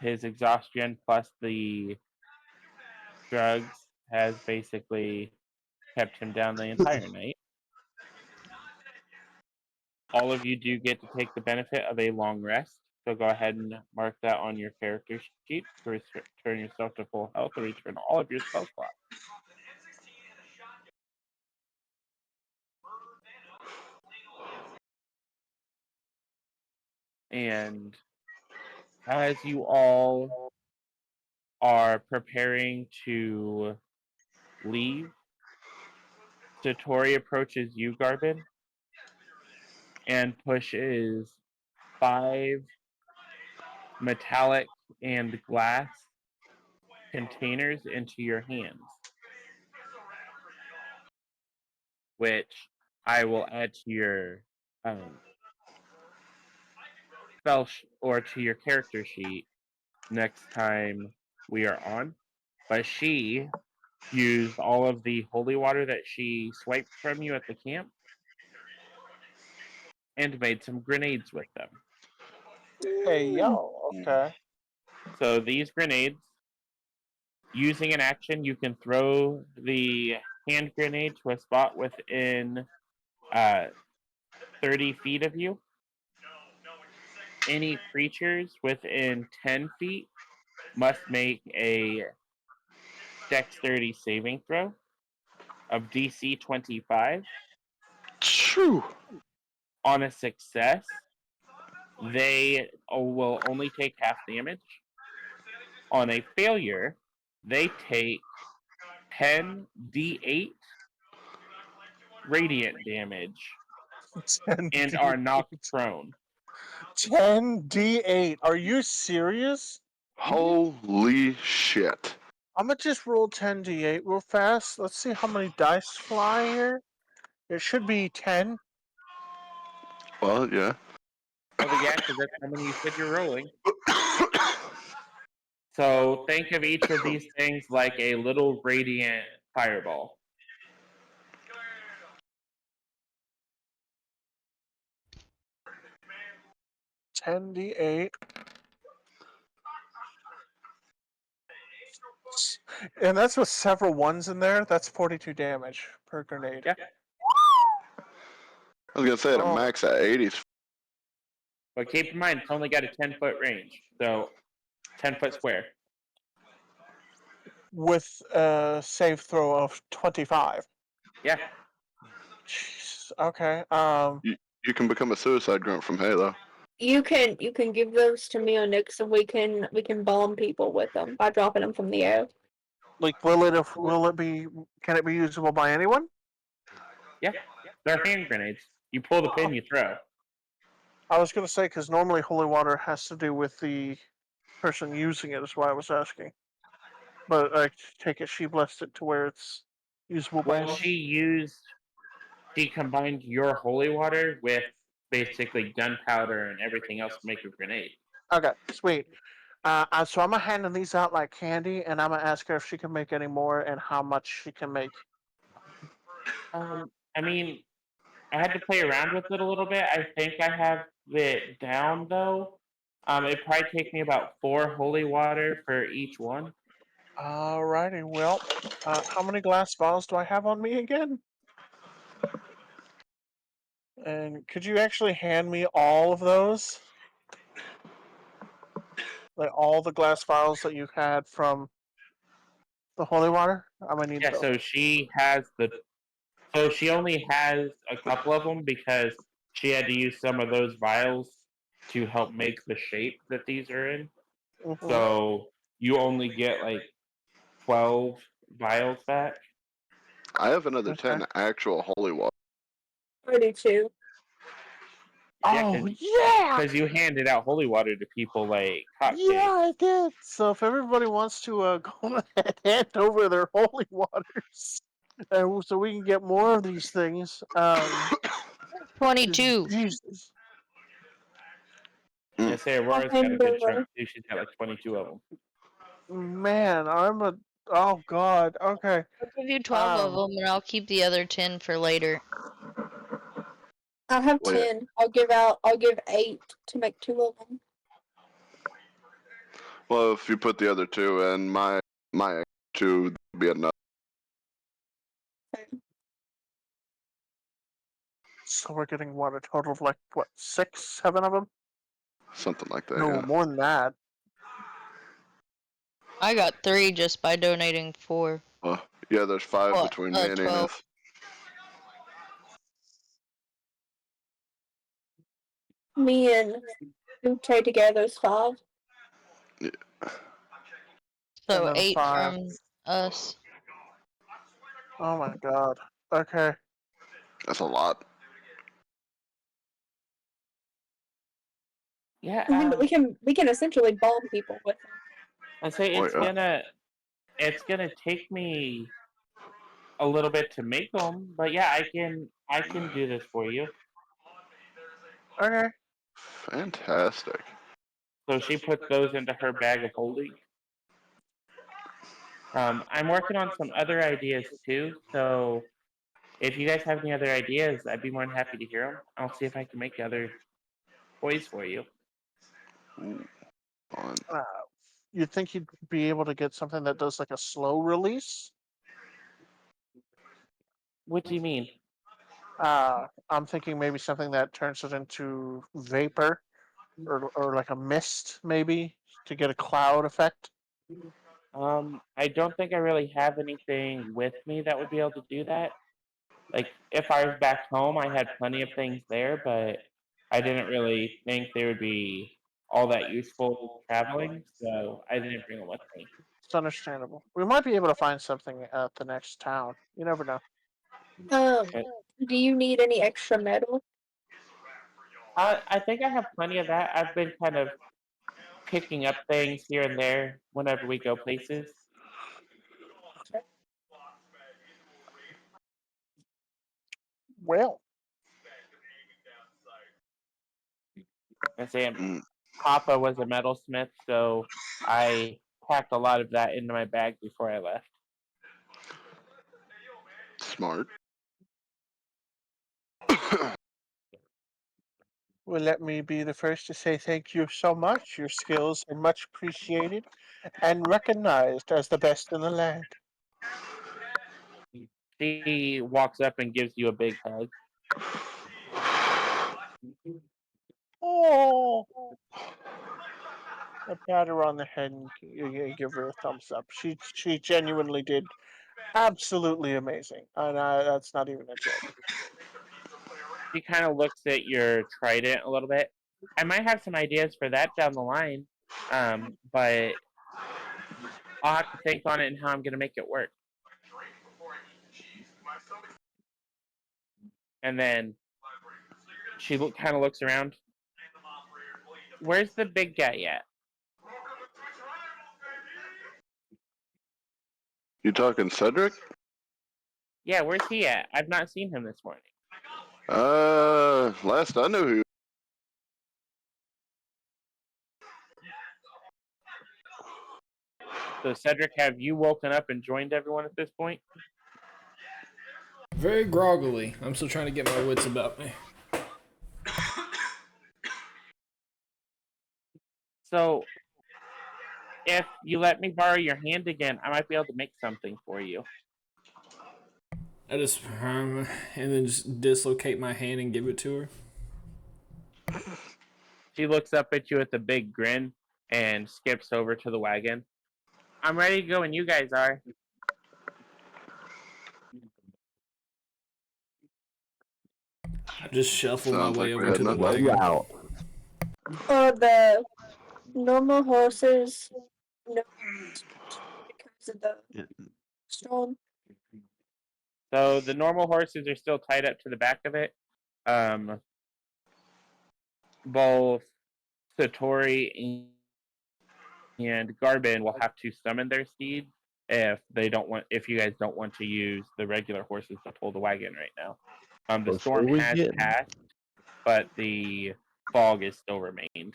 His exhaustion plus the drugs has basically kept him down the entire night. All of you do get to take the benefit of a long rest, so go ahead and mark that on your character sheet to return yourself to full health or return all of your spell slots. And as you all are preparing to leave, Satori approaches you, Garbin, and pushes 5 metallic and glass containers into your hands, which I will add to your or to your character sheet next time we are on. But she used all of the holy water that she swiped from you at the camp and made some grenades with them. Hey, yo, okay. So these grenades, using an action, you can throw the hand grenade to a spot within 30 feet of you. Any creatures within 10 feet must make a dexterity saving throw of DC 25. True. On a success, they will only take half damage. On a failure, they take 10d8 radiant damage and are knocked prone. 10d8. Are you serious? Holy shit. I'm gonna just roll 10d8 real fast. Let's see how many dice fly here. It should be 10. Well, yeah. Oh, yeah, because that's how many you said you're rolling. So think of each of these things like a little radiant fireball. $10d8. And that's with several ones in there. That's 42 damage per grenade. Yeah. I was gonna say at a Oh. max at 80s. But keep in mind, it's only got a 10-foot range. So 10-foot square. With a save throw of 25. Yeah. Jeez. Okay. You can become a suicide grunt from Halo. You can give those to me on Nick so we can bomb people with them by dropping them from the air. Like, can it be usable by anyone? Yeah. They're hand grenades. You pull the pin, you throw. I was gonna say, because normally holy water has to do with the person using it, is why I was asking. But I take it she blessed it to where it's usable by Well, anyone? she combined your holy water with basically gunpowder and everything else to make a grenade. Okay, sweet. So I'm gonna hand these out like candy, and I'm gonna ask her if she can make any more and how much she can make. I mean, I had to play around with it a little bit. I think I have it down though. It'd probably take me about 4 holy water for each one. Alrighty, well, how many glass vials do I have on me again? And could you actually hand me all of those? Like all the glass vials that you had from the holy water? I'm gonna need Yeah, those. so she only has a couple of them because she had to use some of those vials to help make the shape that these are in. Mhm. So you only get like 12 vials back. I have another Okay. 10 actual holy water. 32. Oh yeah! Because you handed out holy water to people like hotcakes. Yeah, I did. So if everybody wants to go ahead and hand over their holy waters, so we can get more of these things. 22. Jesus. I say Aurora's got a good chunk too. She's got like 22 of them. Man, I'm Oh God. Okay. I'll give you 12 of Um. them, and I'll keep the other 10 for later. I have Wait. 10. I'll give 8 to make 2 of them. Well, if you put the other two in, my two would be enough. So we're getting what, a total of like what, 6, 7 of them? Something like that. No, Yeah. more than that. I got 3 just by donating 4. Well, yeah. There's 5 What? between me and 12. Enith. Me and Ute together is 5. Yeah. And So then 8 5. from us. Oh my God. Okay. That's a lot. Yeah, I mean, we can essentially bomb people with them. I say Wait, it's gonna take me a little bit to make them, but yeah, I can do this for you. Okay. fantastic. So she puts those into her bag of holding. I'm working on some other ideas too, so if you guys have any other ideas, I'd be more than happy to hear them. I'll see if I can make other toys for you. Ooh, fun. You'd think you'd be able to get something that does like a slow release? What do you mean? I'm thinking maybe something that turns it into vapor or like a mist, maybe, to get a cloud effect. I don't think I really have anything with me that would be able to do that. Like, if I was back home, I had plenty of things there, but I didn't really think they would be all that useful traveling, so I didn't bring them with me. It's understandable. We might be able to find something at the next town. You never know. Uh, Do you need any extra metal? I think I have plenty of that. I've been kind of picking up things here and there whenever we go places. Well, I say Mm, Papa was a metalsmith, so I packed a lot of that into my bag before I left. smart. well, let me be the first to say thank you so much. Your skills are much appreciated and recognized as the best in the land. She walks up and gives you a big hug. Oh, I pat her on the head and give her a thumbs up. She genuinely did absolutely amazing, and that's not even a joke. She kind of looks at your trident a little bit. I might have some ideas for that down the line, but I'll have to think on it and how I'm going to make it work. And then she kind of looks around. Where's the big guy at? You talking Cedric? Yeah, where's he at? I've not seen him this morning. Last I knew, he. So, Cedric, have you woken up and joined everyone at this point? Very groggily. I'm still trying to get my wits about me. So, if you let me borrow your hand again, I might be able to make something for you. I just and then just dislocate my hand and give it to her. She looks up at you with a big grin and skips over to the wagon. I'm ready to go when you guys are. I just shuffle my Sounds way like we're over to heading the up. wagon. The normal horses, no, because of the Yeah. storm. So the normal horses are still tied up to the back of it. Both Satori and Garbin will have to summon their steeds if you guys don't want to use the regular horses to pull the wagon right now. The Before storm we has get passed, but the fog is still remained.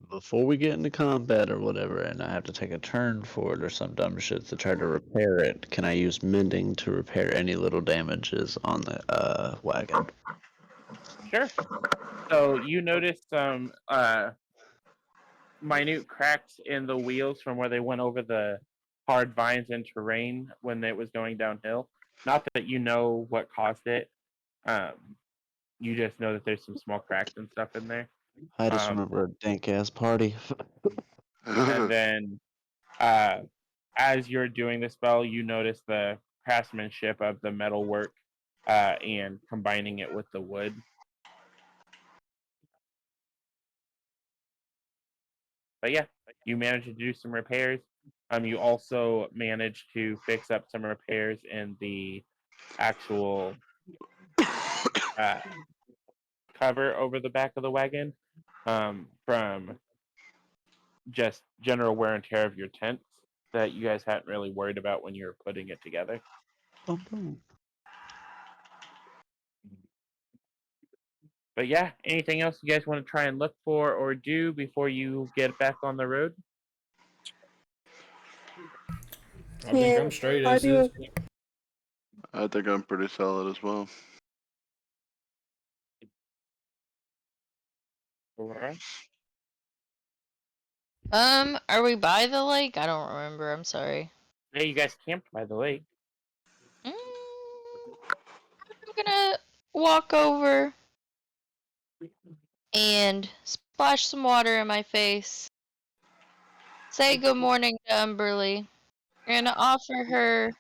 before we get into combat or whatever, and I have to take a turn for it or some dumb shit to try to repair it, can I use mending to repair any little damages on the wagon? Sure. So you notice some minute cracks in the wheels from where they went over the hard vines and terrain when it was going downhill. Not that you know what caused it. You just know that there's some small cracks and stuff in there. I just Um, remember a dank ass party. and then, as you're doing the spell, you notice the craftsmanship of the metalwork and combining it with the wood. But yeah, you managed to do some repairs. You also managed to fix up some repairs in the actual uh, cover over the back of the wagon from just general wear and tear of your tents that you guys hadn't really worried about when you were putting it together. But yeah, anything else you guys want to try and look for or do before you get back on the road? I think I'm straight I as do is. I think I'm pretty solid as well. Alright. Are we by the lake? I don't remember. I'm sorry. Yeah, you guys camped by the lake. I'm gonna walk over and splash some water in my face. Say good morning to Umberly. And offer her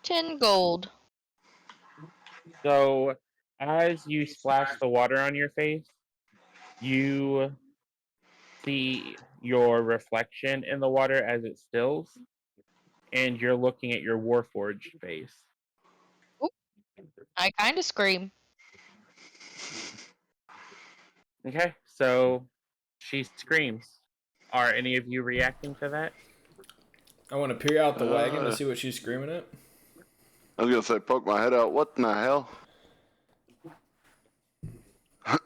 10 gold. So, as you splash the water on your face, you see your reflection in the water as it stills, and you're looking at your Warforged face. Oop, I kind of scream. Okay, so she screams. Are any of you reacting to that? I want to peer out the wagon to Uh, see what she's screaming at. I was gonna say, poke my head out. What in the hell? I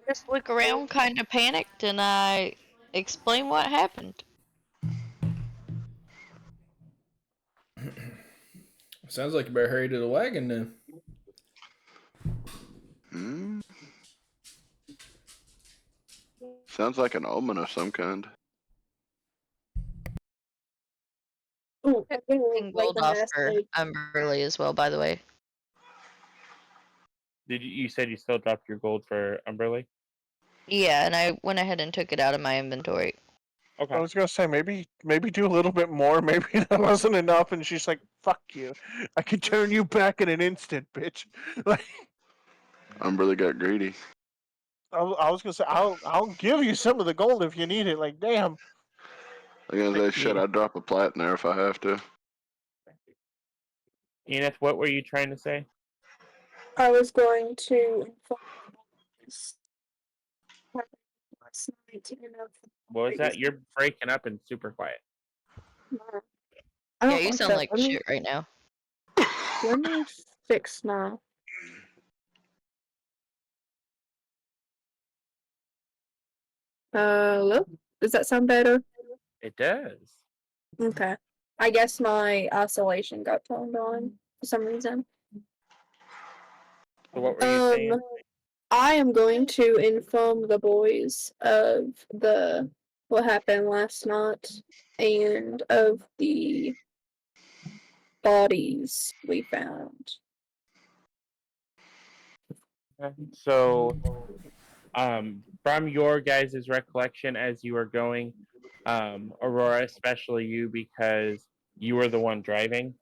just look around kind of panicked and I explain what happened. Sounds like you better hurry to the wagon then. Hmm? Sounds like an omen of some kind. Ooh, 10 gold off for Umberly as well, by the way. You said you still dropped your gold for Umberly? Yeah, and I went ahead and took it out of my inventory. Okay. I was gonna say maybe do a little bit more. Maybe that wasn't enough, and she's like, "Fuck you! I could turn you back in an instant, bitch." Like Umberly got greedy. I was gonna say, I'll give you some of the gold if you need it. Like, damn. I'm gonna say, shit, I'd drop a plat in there if I have to. Enith, what were you trying to say? I was going to inform this last night, What was that? You're breaking up and super quiet. I Yeah, don't you like sound that. like shit right now. Let me fix my. Hello? Does that sound better? It does. Okay. I guess my isolation got turned on for some reason. So what were you saying? I am going to inform the boys of what happened last night and of the bodies we found. Okay. So, from your guys' recollection as you were going, Aurora, especially you, because you were the one driving,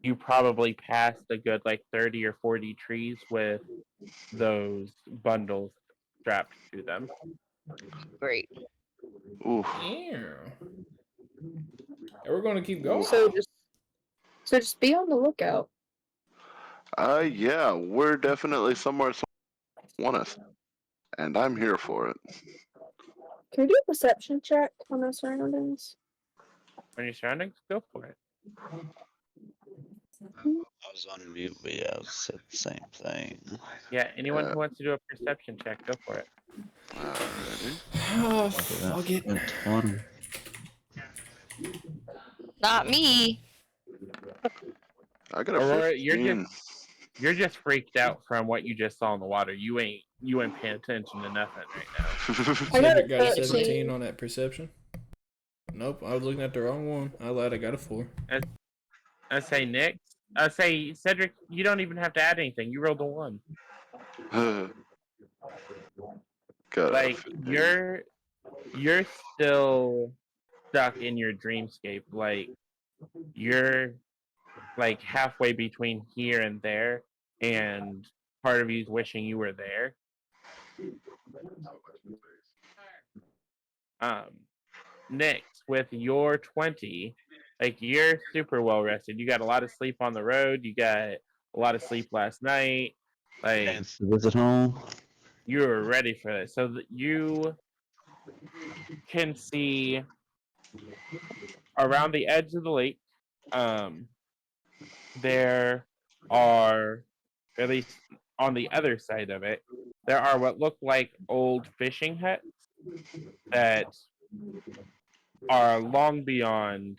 you probably passed a good like 30 or 40 trees with those bundles strapped to them. Great. Ooh. Yeah. And we're going to keep going. So just be on the lookout. Yeah, we're definitely somewhere someone want us, and I'm here for it. Can we do a perception check on our surroundings? On your surroundings, go for it. I was on mute, but yeah, I said the same thing. Yeah, anyone who wants to do a perception check, go for it. Alrighty. Oh, fuck it. 20. Not me. I got a Aurora, 15. you're just freaked out from what you just saw in the water. You ain't paying attention to nothing right now. I got Cedric got a 13. 17 on that perception. Nope, I was looking at the wrong one. I lied, I got a 4. I say Nick. I say Cedric. You don't even have to add anything. You rolled a 1. Got a Like 15. you're still stuck in your dreamscape. Like you're like halfway between here and there, and part of you's wishing you were there. Next, with your 20, like you're super well rested. You got a lot of sleep on the road. You got a lot of sleep last night. Like Chance to visit home. you were ready for this, so that you can see around the edge of the lake. Um, there are, at least on the other side of it, there are what look like old fishing huts that are long beyond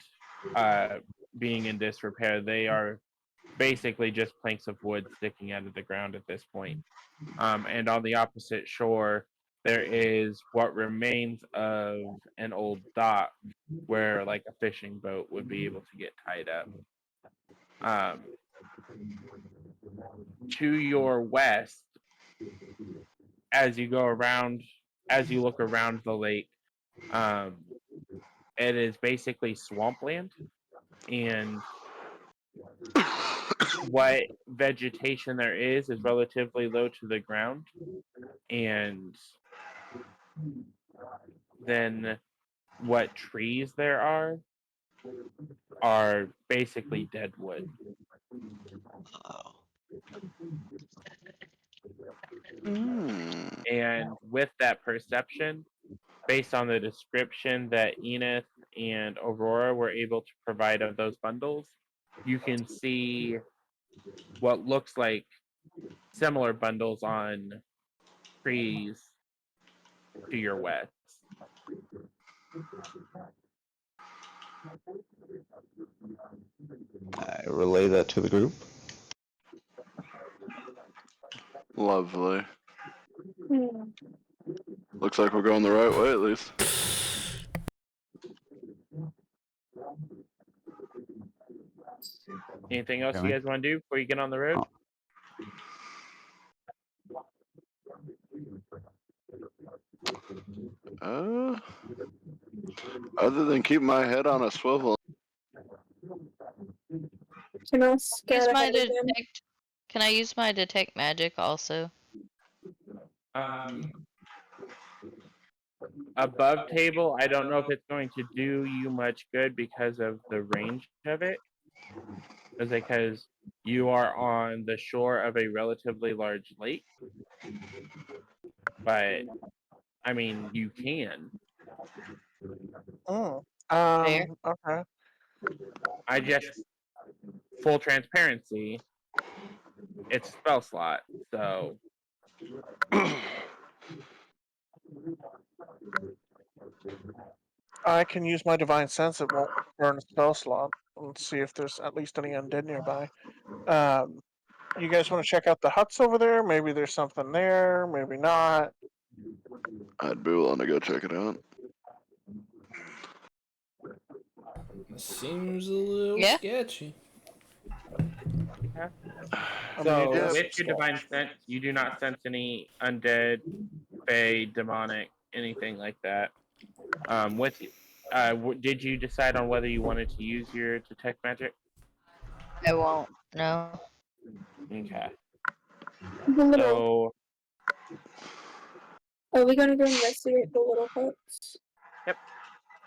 being in disrepair. They are basically just planks of wood sticking out of the ground at this point. And on the opposite shore, there is what remains of an old dock where like a fishing boat would be able to get tied up. Um, to your west, as you go around, as you look around the lake, um, it is basically swampland, and what vegetation there is relatively low to the ground, and then what trees there are basically dead wood. Oh. And with that perception, based on the description that Enith and Aurora were able to provide of those bundles, you can see what looks like similar bundles on trees to your west. I relay that to the group. Lovely. Looks like we're going the right way at least. Anything else Okay, you guys want to do before you get on the road? Other than keep my head on a swivel. Can I Use scout my ahead of them? detect. Can I use my detect magic also? Above table, I don't know if it's going to do you much good because of the range of it. Is because you are on the shore of a relatively large lake. But I mean, you can. Fair. Okay. I just full transparency. It's a spell slot, so I can use my divine sense. It won't burn a spell slot. Let's see if there's at least any undead nearby. You guys want to check out the huts over there? Maybe there's something there. Maybe not. I'd be willing to go check it out. Seems a little Yeah. sketchy. yeah. I mean, So it is with your small. divine sense, you do not sense any undead, fey, demonic, anything like that. Did you decide on whether you wanted to use your detect magic? I won't. No. Okay. The little. So Are we gonna go investigate the little huts?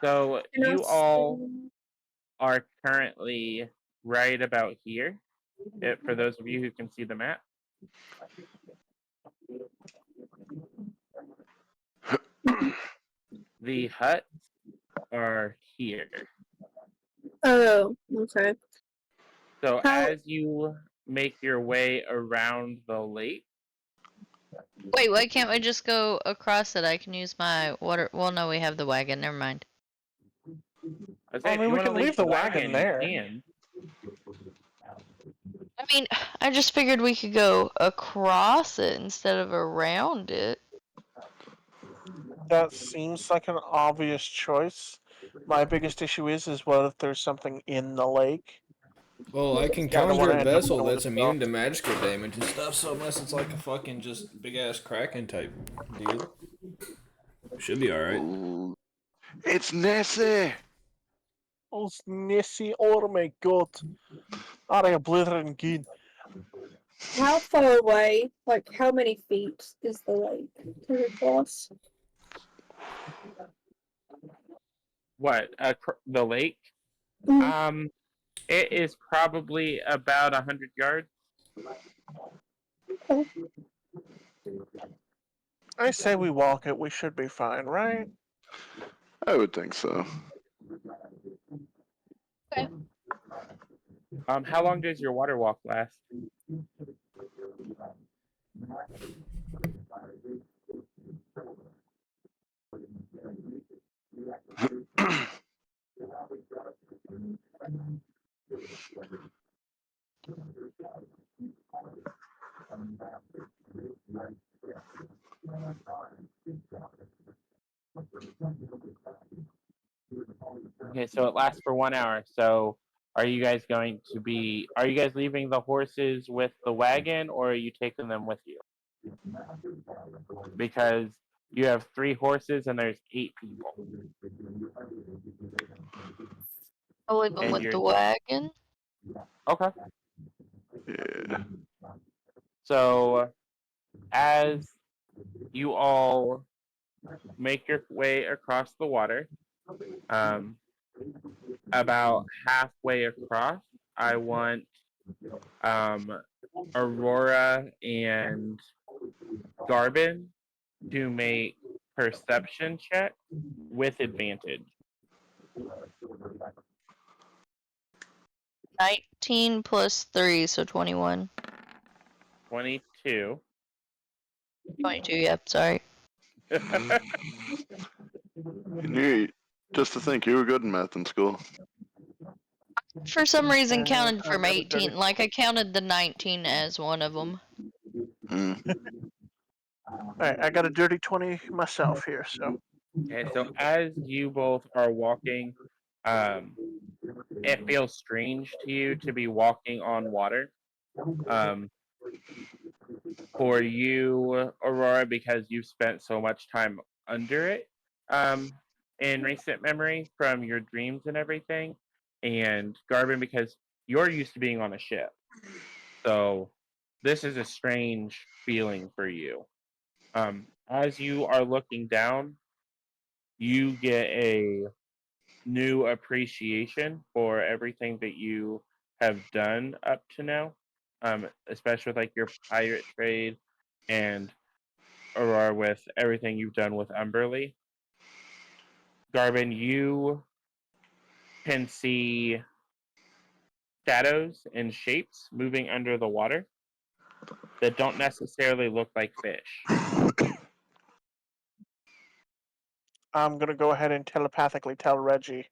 so Can I you all see- are currently right about here. For those of you who can see the map. The huts are here. Oh, okay. So How- as you make your way around the lake, Wait, why can't we just go across it? I can use my water. Well, no, we have the wagon. Never mind. I say I if mean, you we want to can leave leave the the wagon wagon, you there. can. I mean, I just figured we could go across it instead of around it. That seems like an obvious choice. My biggest issue is what if there's something in the lake? Well, I can Yeah, I don't conjure want to a end up vessel dealing with that's a immune to dog. magical damage and stuff, so unless it's like a fucking just big ass Kraken type deal, should be alright. Ooh. It's Nessie! Oh, Nessie, oh my god. Are you blithering again? How far away, like how many feet is the lake to the cross? What? The lake? Mm. It is probably about 100 yards. I say we walk it, we should be fine, right? I would think so. Okay. How long does your water walk last? Okay, so it lasts for 1 hour. So are you guys leaving the horses with the wagon, or are you taking them with you? Because you have 3 horses and there's 8 people. I'll leave them And with you're the wagon. okay. Yeah. So as you all make your way across the water, about halfway across, I want Aurora and Garbin to make perception check with advantage. 19 plus 3, so 21. 22. 22, yep, sorry. Just to think, you were good in math in school. For some reason, counted I from got a dirty. 18. Like, I counted the 19 as one of them. Hmm. Alright, I got a dirty 20 myself here, so. Okay, so as you both are walking, it feels strange to you to be walking on water. For you, Aurora, because you've spent so much time under it in recent memory from your dreams and everything, and Garvin, because you're used to being on a ship. So this is a strange feeling for you. As you are looking down, you get a new appreciation for everything that you have done up to now, especially with like your pirate trade and Aurora with everything you've done with Umberly. Garvin, you can see shadows and shapes moving under the water that don't necessarily look like fish. I'm gonna go ahead and telepathically tell Reggie,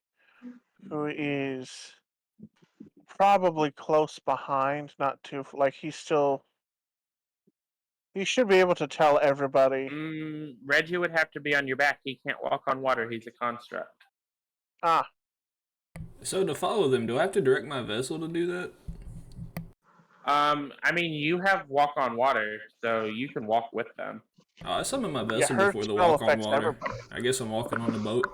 who is probably close behind, not too like he should be able to tell everybody. Reggie would have to be on your back. He can't walk on water. He's a construct. Ah, So to follow them, do I have to direct my vessel to do that? I mean, you have walk on water, so you can walk with them. Oh, I summoned my yeah, vessel her before the spell walk on affects water. everybody. I guess I'm walking on the boat.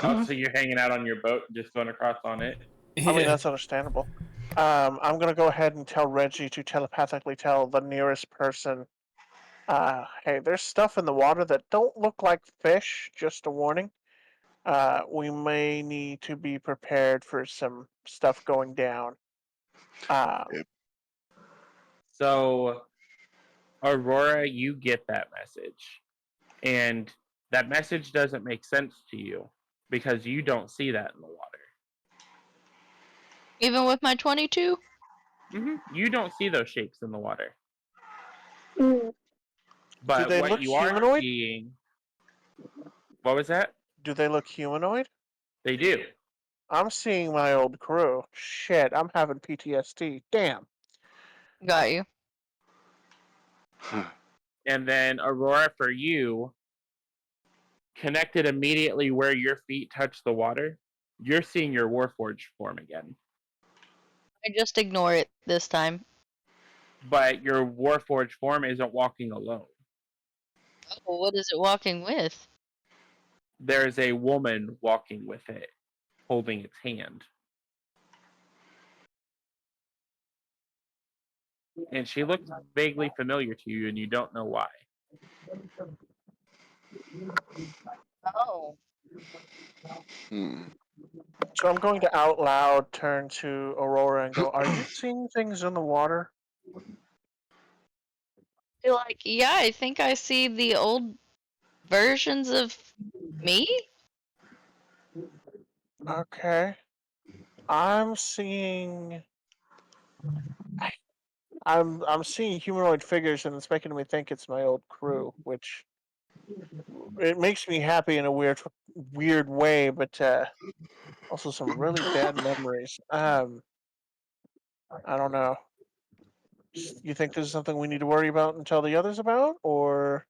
Oh, so you're hanging out on your boat, just going across on it? I mean, Yeah. that's understandable. I'm gonna go ahead and tell Reggie to telepathically tell the nearest person, hey, there's stuff in the water that don't look like fish, just a warning. We may need to be prepared for some stuff going down. Yep. So, Aurora, you get that message. And that message doesn't make sense to you because you don't see that in the water. Even with my 22? You don't see those shapes in the water. Mm. But they what look you are humanoid? seeing. What was that? Do they look humanoid? They do. I'm seeing my old crew. Shit, I'm having PTSD. Damn. Got you. And then Aurora, for you, connected immediately where your feet touch the water, you're seeing your Warforged form again. I just ignore it this time. But your Warforged form isn't walking alone. Oh, what is it walking with? There's a woman walking with it, holding its hand. And she looks vaguely familiar to you, and you don't know why. Oh. Hmm. So I'm going to out loud turn to Aurora and go, "Are you seeing things in the water?" You're like, yeah, I think I see the old versions of me? Okay. I'm seeing. I'm seeing humanoid figures, and it's making me think it's my old crew, which it makes me happy in a weird way, but also some really bad memories. I don't know. You think this is something we need to worry about and tell the others about, or?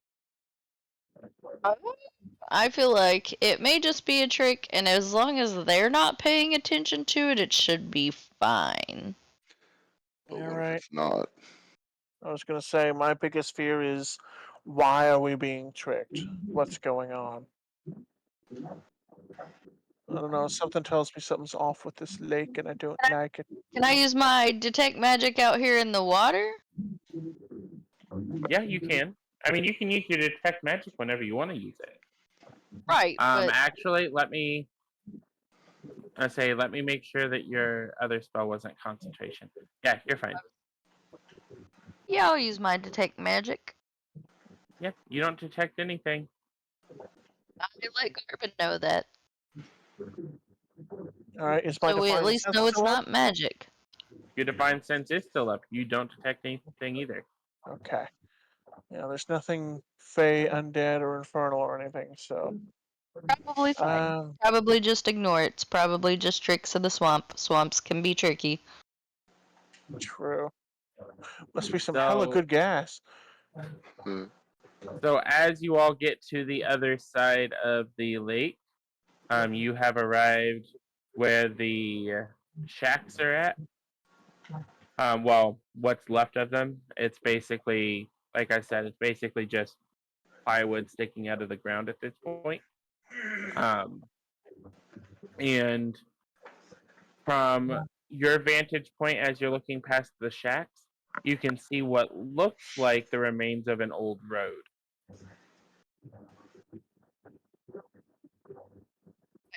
I feel like it may just be a trick, and as long as they're not paying attention to it, it should be fine. But Yeah, what if right. it's not? I was gonna say my biggest fear is why are we being tricked? What's going on? I don't know. Something tells me something's off with this lake, and I don't like it. Can I use my detect magic out here in the water? Yeah, you can. I mean, you can use your detect magic whenever you want to use it. Right, but Actually, let me make sure that your other spell wasn't concentration. Yeah, you're fine. yeah, I'll use my detect magic. Yep, you don't detect anything. I let Garvin know that, All right, is my so we at defining least sense know it's still up? not magic. Your divine sense is still up. You don't detect anything either. Okay. Yeah, there's nothing fey, undead, or infernal or anything. So, Probably fine. Probably just ignore it. It's probably just tricks of the swamp. Swamps can be tricky. true. Must be some hella good gas. Hmm. So as you all get to the other side of the lake, you have arrived where the shacks are at. Well, what's left of them. It's basically, like I said, it's basically just plywood sticking out of the ground at this point. And from your vantage point, as you're looking past the shacks, you can see what looks like the remains of an old road.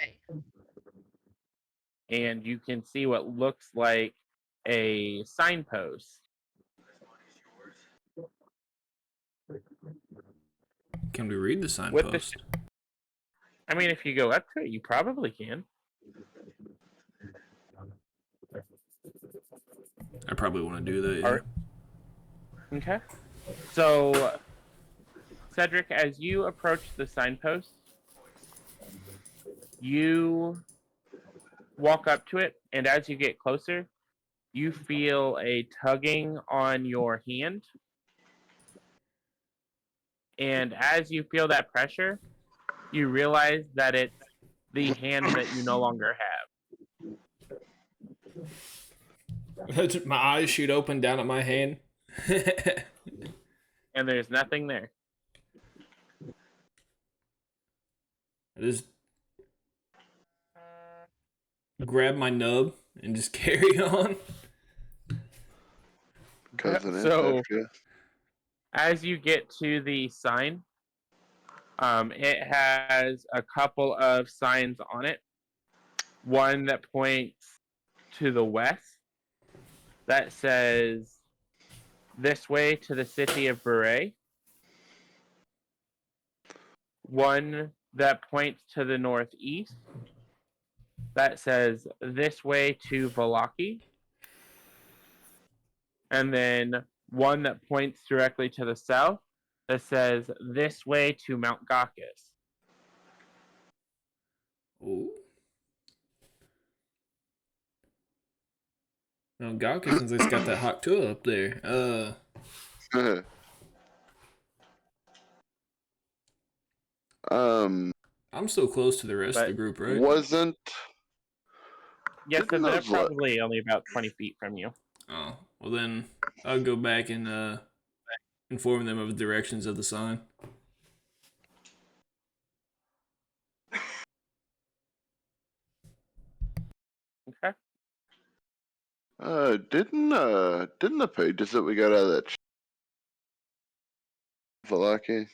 Okay. And you can see what looks like a signpost. Can we read the With the, signpost? I mean, if you go up to it, you probably can. I probably want to do that, yeah. Alright. Okay. So, Cedric, as you approach the signpost, you walk up to it, and as you get closer, you feel a tugging on your hand. And as you feel that pressure, you realize that it's the hand that you no longer have. My eyes shoot open down at my hand. And there's nothing there. I just grab my nub and just carry on. Cousin So, after you. as you get to the sign, it has a couple of signs on it. One that points to the west that says, "This way to the city of Berez." One that points to the northeast that says this way to Valaki. And then one that points directly to the south that says this way to Mount Gakis. Oh. Now, Galka, since it's got that hot tool up there. I'm so close to the rest of the group, right? Wasn't. Yes, Didn't they're those probably only about 20 feet from you. Oh, well then I'll go back and inform them of the directions of the sign. Okay. Didn't the pages that we got out of that Valaki?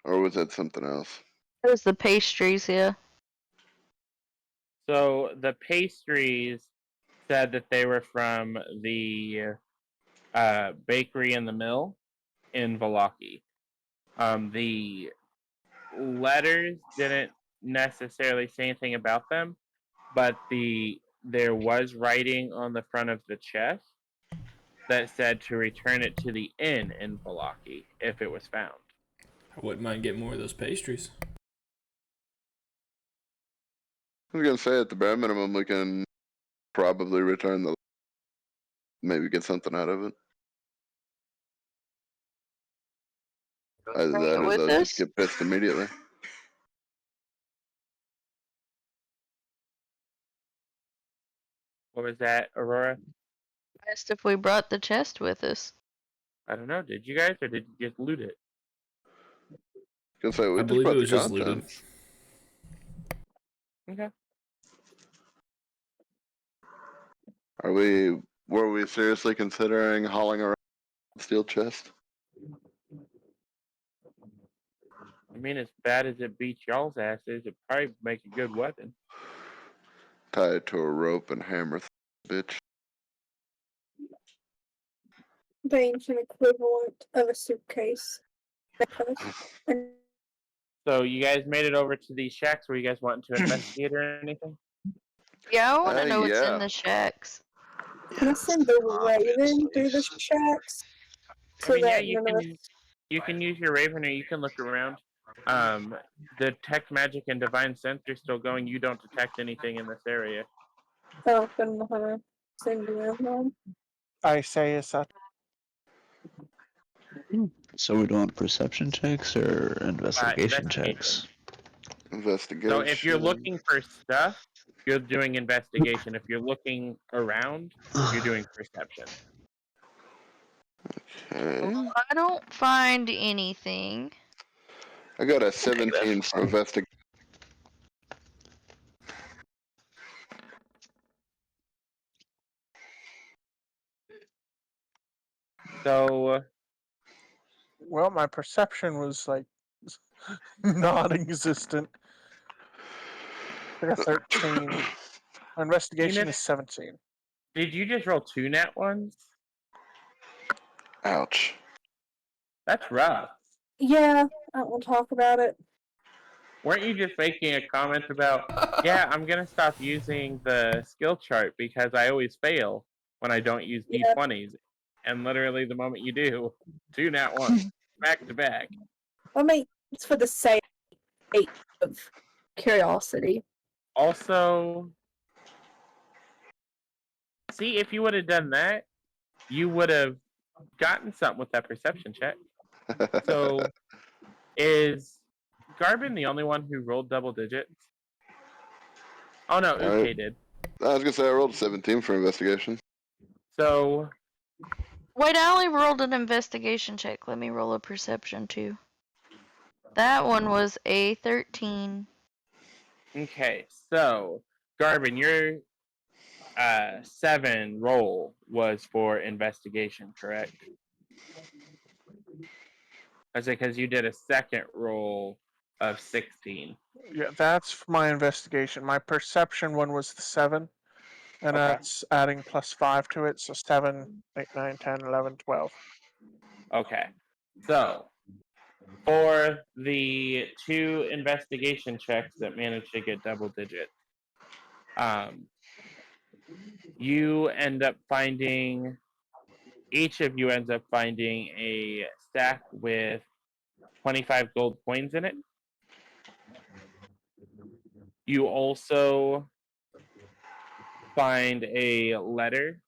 Or was that something else? It was the pastries, yeah. So the pastries said that they were from the bakery in the mill in Valaki. The letters didn't necessarily say anything about them, but there was writing on the front of the chest that said to return it to the inn in Valaki if it was found. I wouldn't mind getting more of those pastries. I was gonna say at the bare minimum we can probably return the. Maybe get something out of it. Either that or with they'll just us? get pissed immediately. What was that, Aurora? I asked if we brought the chest with us. I don't know. Did you guys, or did you just loot it? Gonna say we I just believe brought it was the just looted. contents. Okay. Were we seriously considering hauling around a steel chest? I mean, as bad as it beats y'all's asses, it'd probably make a good weapon. Tie it to a rope and hammer bitch. The ancient equivalent of a suitcase. So you guys made it over to these shacks. Were you guys wanting to investigate or anything? Yeah, I want to know what's yeah. in the shacks. Can I send the Raven through the shacks? I So mean, yeah, that none of us. you can use your Raven or you can look around. Detect magic and divine sense are still going. You don't detect anything in this area. Oh, then send you around. I say is that. So we're doing perception checks or investigation checks? Investigation. So if you're looking for stuff, you're doing investigation. If you're looking around, you're doing perception. Okay. I don't find anything. I got a 17 for investigation. So Well, my perception was like non-existent. I got 13. My investigation is 17. did you just roll 2 nat ones? Ouch. That's rough. Yeah, I don't want to talk about it. Weren't you just making a comment about, yeah, I'm going to stop using the skill chart because I always fail when I don't use D20s. And literally the moment you do, 2 nat 1 back to back. I mean, it's for the sake of curiosity. Also, see, if you would have done that, you would have gotten something with that perception check. So, is Garbin the only one who rolled double digits? Oh no, Uke did. I was gonna say I rolled a 17 for investigation. So, Wait, I only rolled an investigation check. Let me roll a perception too. That one was a 13. okay, so Garbin, your 7 roll was for investigation, correct? I say because you did a second roll of 16. Yeah, that's my investigation. My perception one was the 7, and that's adding +5 to it, so 7, 8, 9, 10, 11, 12. Okay, so For the 2 investigation checks that managed to get double digits, you end up finding, each of you ends up finding a stack with 25 gold coins in it. You also find a letter.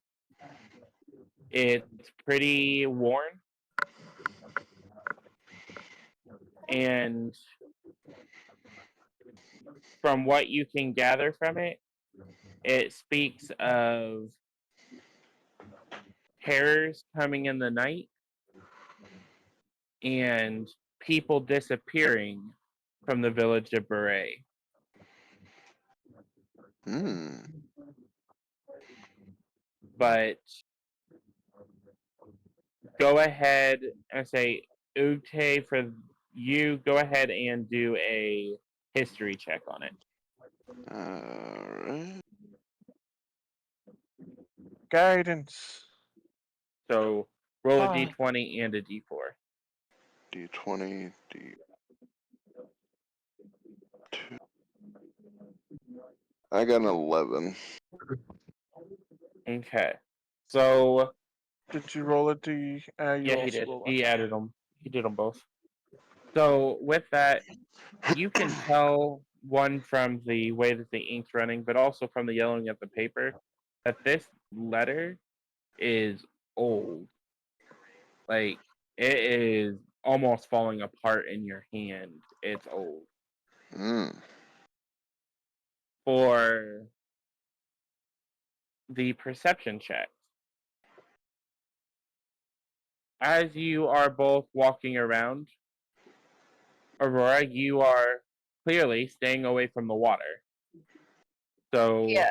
It's pretty worn, and from what you can gather from it, it speaks of terrors coming in the night and people disappearing from the village of Berez. Hmm. But go ahead and say, Ute, for you, go ahead and do a history check on it. Alright. Guidance. So roll a Ah. d20 and a d4. D20, D2. I got an 11. Okay. So Did you roll a D? You yeah, he also did. roll He added them. He did them both. So with that, you can tell, one, from the way that the ink's running, but also from the yellowing of the paper, that this letter is old. Like, it is almost falling apart in your hand. It's old. Hmm. For the perception check, as you are both walking around, Aurora, you are clearly staying away from the water. So Yeah.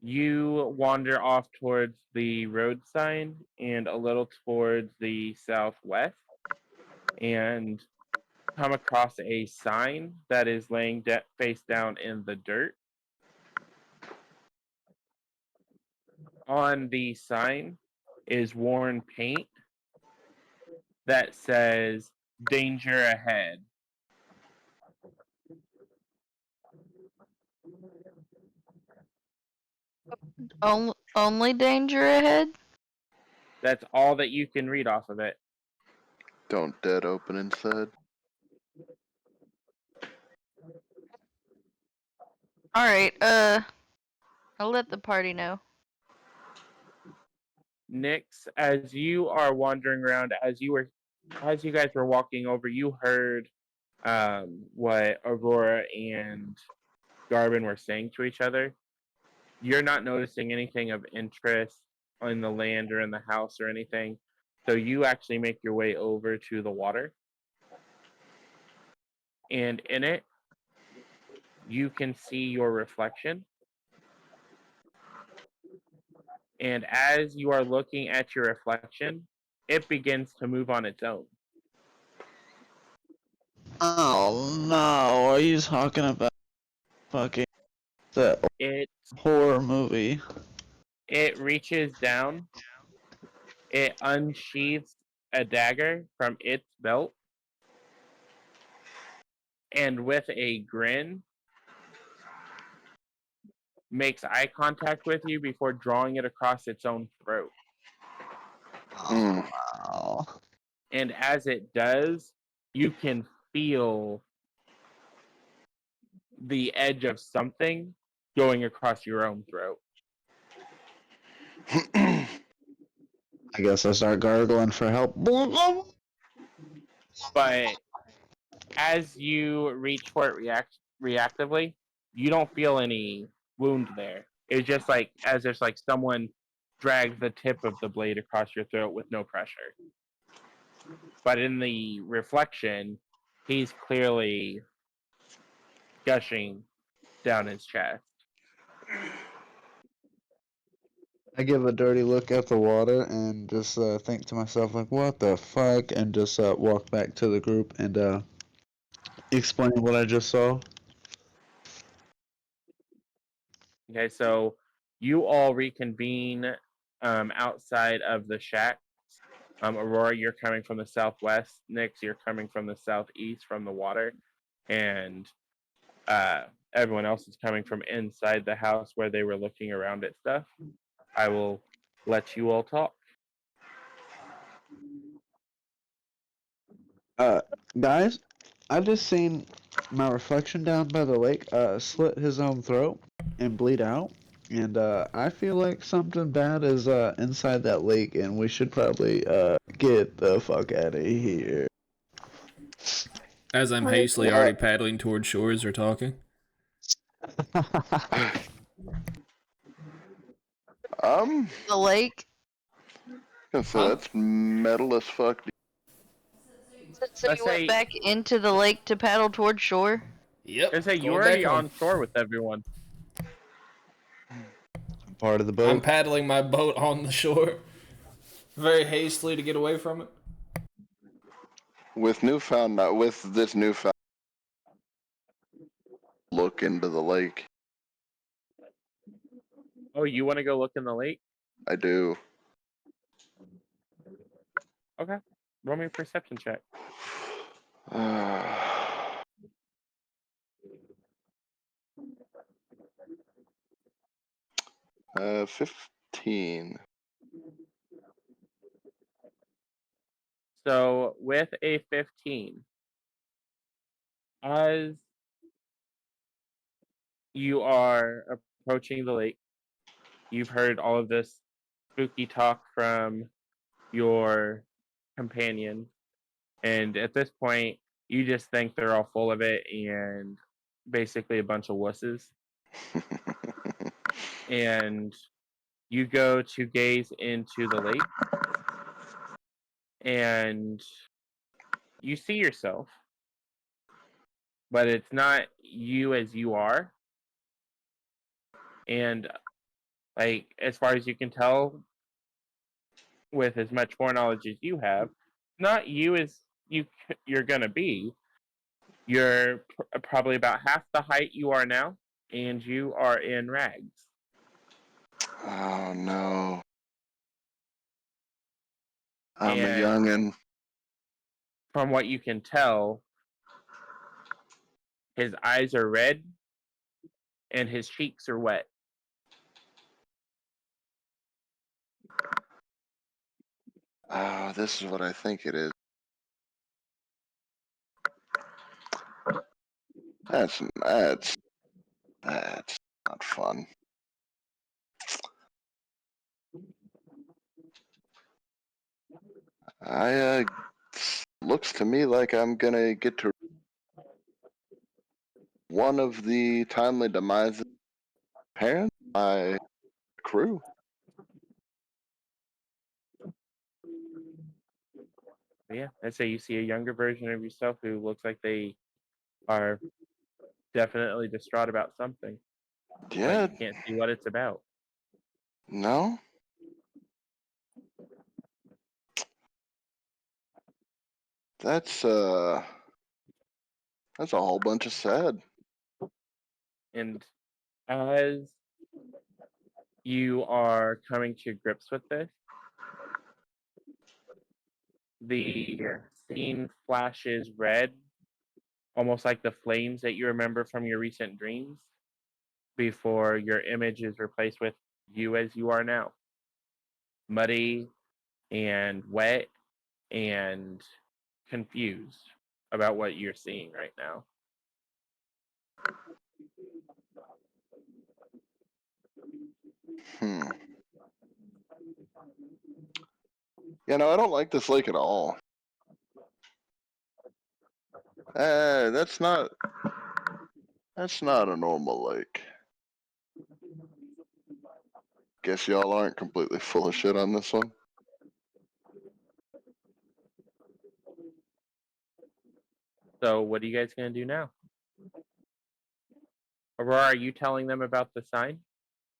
you wander off towards the road sign and a little towards the southwest and come across a sign that is laying face down in the dirt. On the sign is worn paint that says "Danger ahead." Only danger ahead? That's all that you can read off of it. Don't dead open inside. Alright, I'll let the party know. Nyx, as you are wandering around, as you guys were walking over, you heard what Aurora and Garvin were saying to each other. You're not noticing anything of interest in the land or in the house or anything, so you actually make your way over to the water, and in it, you can see your reflection. And as you are looking at your reflection, it begins to move on its own. Oh no, are you talking about fucking that It horror movie? it reaches down, it unsheathes a dagger from its belt, and with a grin, makes eye contact with you before drawing it across its own throat. Hmm. Wow. And as it does, you can feel the edge of something going across your own throat. I guess I start gargling for help. But as you reach for it reactively, you don't feel any wound there. It's just like as if like someone dragged the tip of the blade across your throat with no pressure. But in the reflection, he's clearly gushing down his chest. I give a dirty look at the water and just think to myself, like, what the fuck? And just walk back to the group and explain what I just saw. Okay, so you all reconvene outside of the shack, Aurora, you're coming from the southwest. Nyx, you're coming from the southeast from the water. And everyone else is coming from inside the house where they were looking around at stuff. I will let you all talk. Guys, I just seen my reflection down by the lake slit his own throat and bleed out. And I feel like something bad is inside that lake, and we should probably get the fuck out of here. As I'm hastily already paddling towards shore as they're talking. The lake. So that's metal as fuck. So you went back into the lake to paddle towards shore? Yep. I say you're already on shore with everyone. Part of the boat. I'm paddling my boat on the shore, very hastily to get away from it. With this newfound look into the lake. Oh, you want to go look in the lake? I do. Okay. Roll me a perception check. 15. So with a 15, as you are approaching the lake, you've heard all of this spooky talk from your companion, and at this point, you just think they're all full of it and basically a bunch of wusses. And you go to gaze into the lake, and you see yourself, but it's not you as you are. And like, as far as you can tell, with as much foreknowledge as you have, not you as you're gonna be. You're probably about half the height you are now, and you are in rags. Oh no. I'm a And youngin'. from what you can tell, his eyes are red and his cheeks are wet. Oh, this is what I think it is. That's not fun. Looks to me like I'm gonna get to one of the timely demises of parents, my crew. But yeah, I'd say you see a younger version of yourself who looks like they are definitely distraught about something. Yeah. But you can't see what it's about. No. That's a whole bunch of sad. And as you are coming to grips with this, the scene flashes red, almost like the flames that you remember from your recent dreams, before your image is replaced with you as you are now. Muddy and wet and confused about what you're seeing right now. You know, I don't like this lake at all. That's not a normal lake. Guess y'all aren't completely full of shit on this one. So what are you guys going to do now? Aurora, are you telling them about the sign?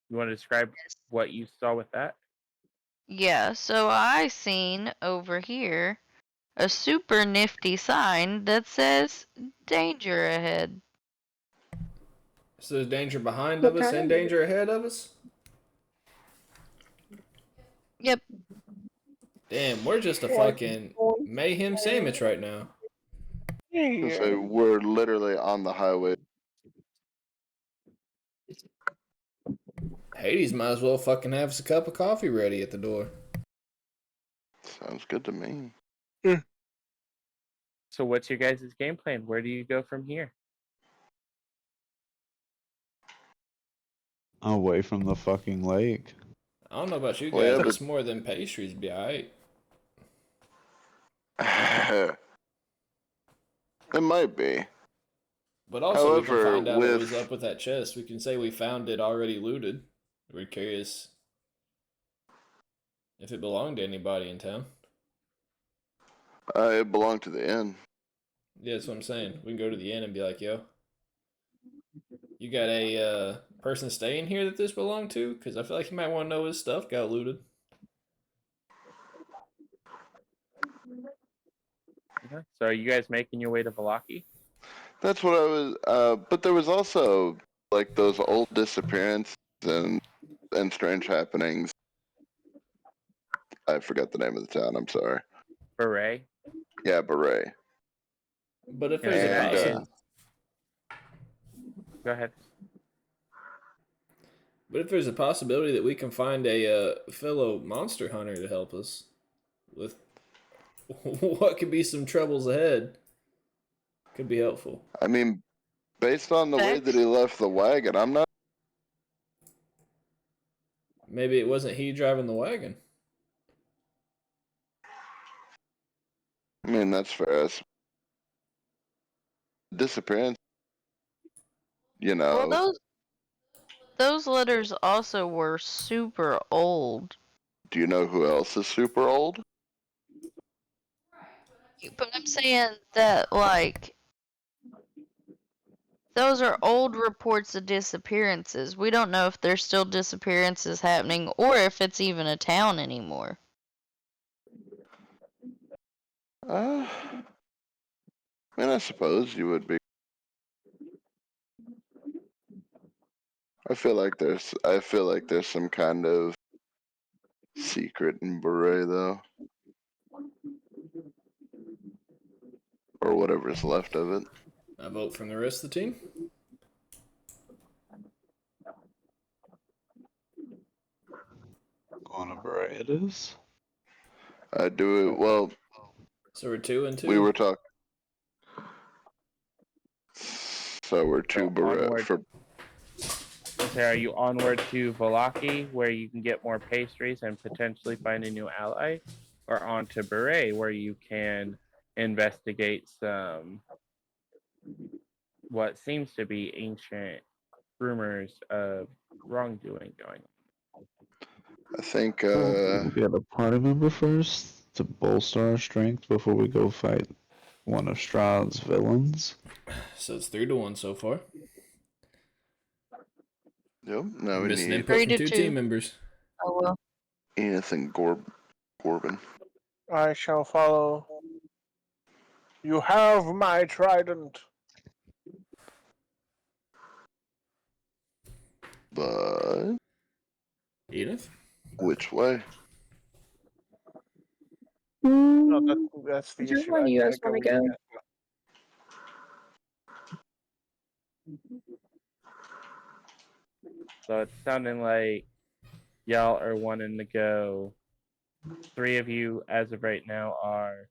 You want to describe what you saw with that? Yeah, so I seen over here a super nifty sign that says danger ahead. So there's danger behind of us and danger ahead of us? Yep. Damn, we're just a fucking mayhem sandwich right now. So we're literally on the highway. Hades might as well fucking have us a cup of coffee ready at the door. Sounds good to me. So what's your guys' game plan? Where do you go from here? Away from the fucking lake. I don't know about you Well, guys, yeah, but some more of them pastries would be alright. It might be. But also, we can However, find out what was with up with that chest. We can say we found it already looted. We're curious if it belonged to anybody in town. it belonged to the inn. Yeah, that's what I'm saying. We can go to the inn and be like, yo, you got a person staying here that this belonged to? Because I feel like you might want to know his stuff got looted. Okay. So are you guys making your way to Valaki? That's what I was. But there was also like those old disappearances and strange happenings. I forgot the name of the town. I'm sorry. Berez? Yeah, Berez. But if Yeah, there's a And possibility, Go ahead. but if there's a possibility that we can find a fellow monster hunter to help us with what could be some troubles ahead, could be helpful. I mean, based on the way that he left the wagon, I'm not. Maybe it wasn't he driving the wagon. I mean, that's fair. Disappearance. You know. Well, those letters also were super old. Do you know who else is super old? But I'm saying that, like, those are old reports of disappearances. We don't know if there's still disappearances happening or if it's even a town anymore. I mean, I suppose you would be. I feel like there's some kind of secret in Beret though, or whatever's left of it. I vote from the rest of the team. Going to Beret it is. I do it well. So we're 2 and 2. We were talking. So we're two So Beret onward. for. Okay, are you onward to Valaki, where you can get more pastries and potentially find a new ally? Or on to Berez, where you can investigate some what seems to be ancient rumors of wrongdoing going on? I think. We got a party member first to bolster our strength before we go fight one of Strahd's villains. So it's 3-1 so far. Yep. Now we Missing need input from 3 to 2 2. team members. Oh well. Ethan Corbin. I shall follow. You have my trident. But Edith? which way? No, that's the Whichever issue. one I you guys gotta wanna go? So it's sounding like y'all are wanting to go. 3 of you, as of right now, are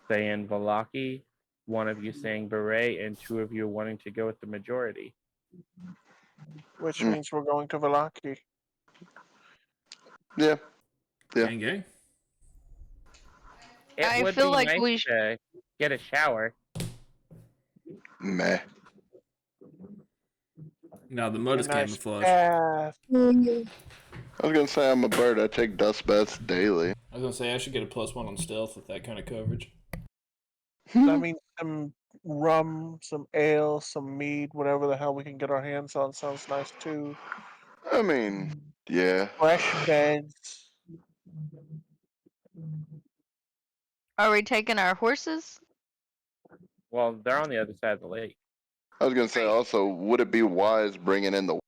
saying Valaki. 1 of you saying Berez, and 2 of you are wanting to go with the majority. Which means we're going to Valaki. Yeah. Yeah. Gang gang. It I would feel be like nice we to get a shower. Meh. Now the mud is A nice camouflage. bath. I was gonna say I'm a bird. I take dust baths daily. I was gonna say I should get a +1 on stealth with that kind of coverage. I mean, some rum, some ale, some mead, whatever the hell we can get our hands on sounds nice too. I mean, yeah. Fresh beds. are we taking our horses? Well, they're on the other side of the lake. I was gonna say also, would it be wise bringing in the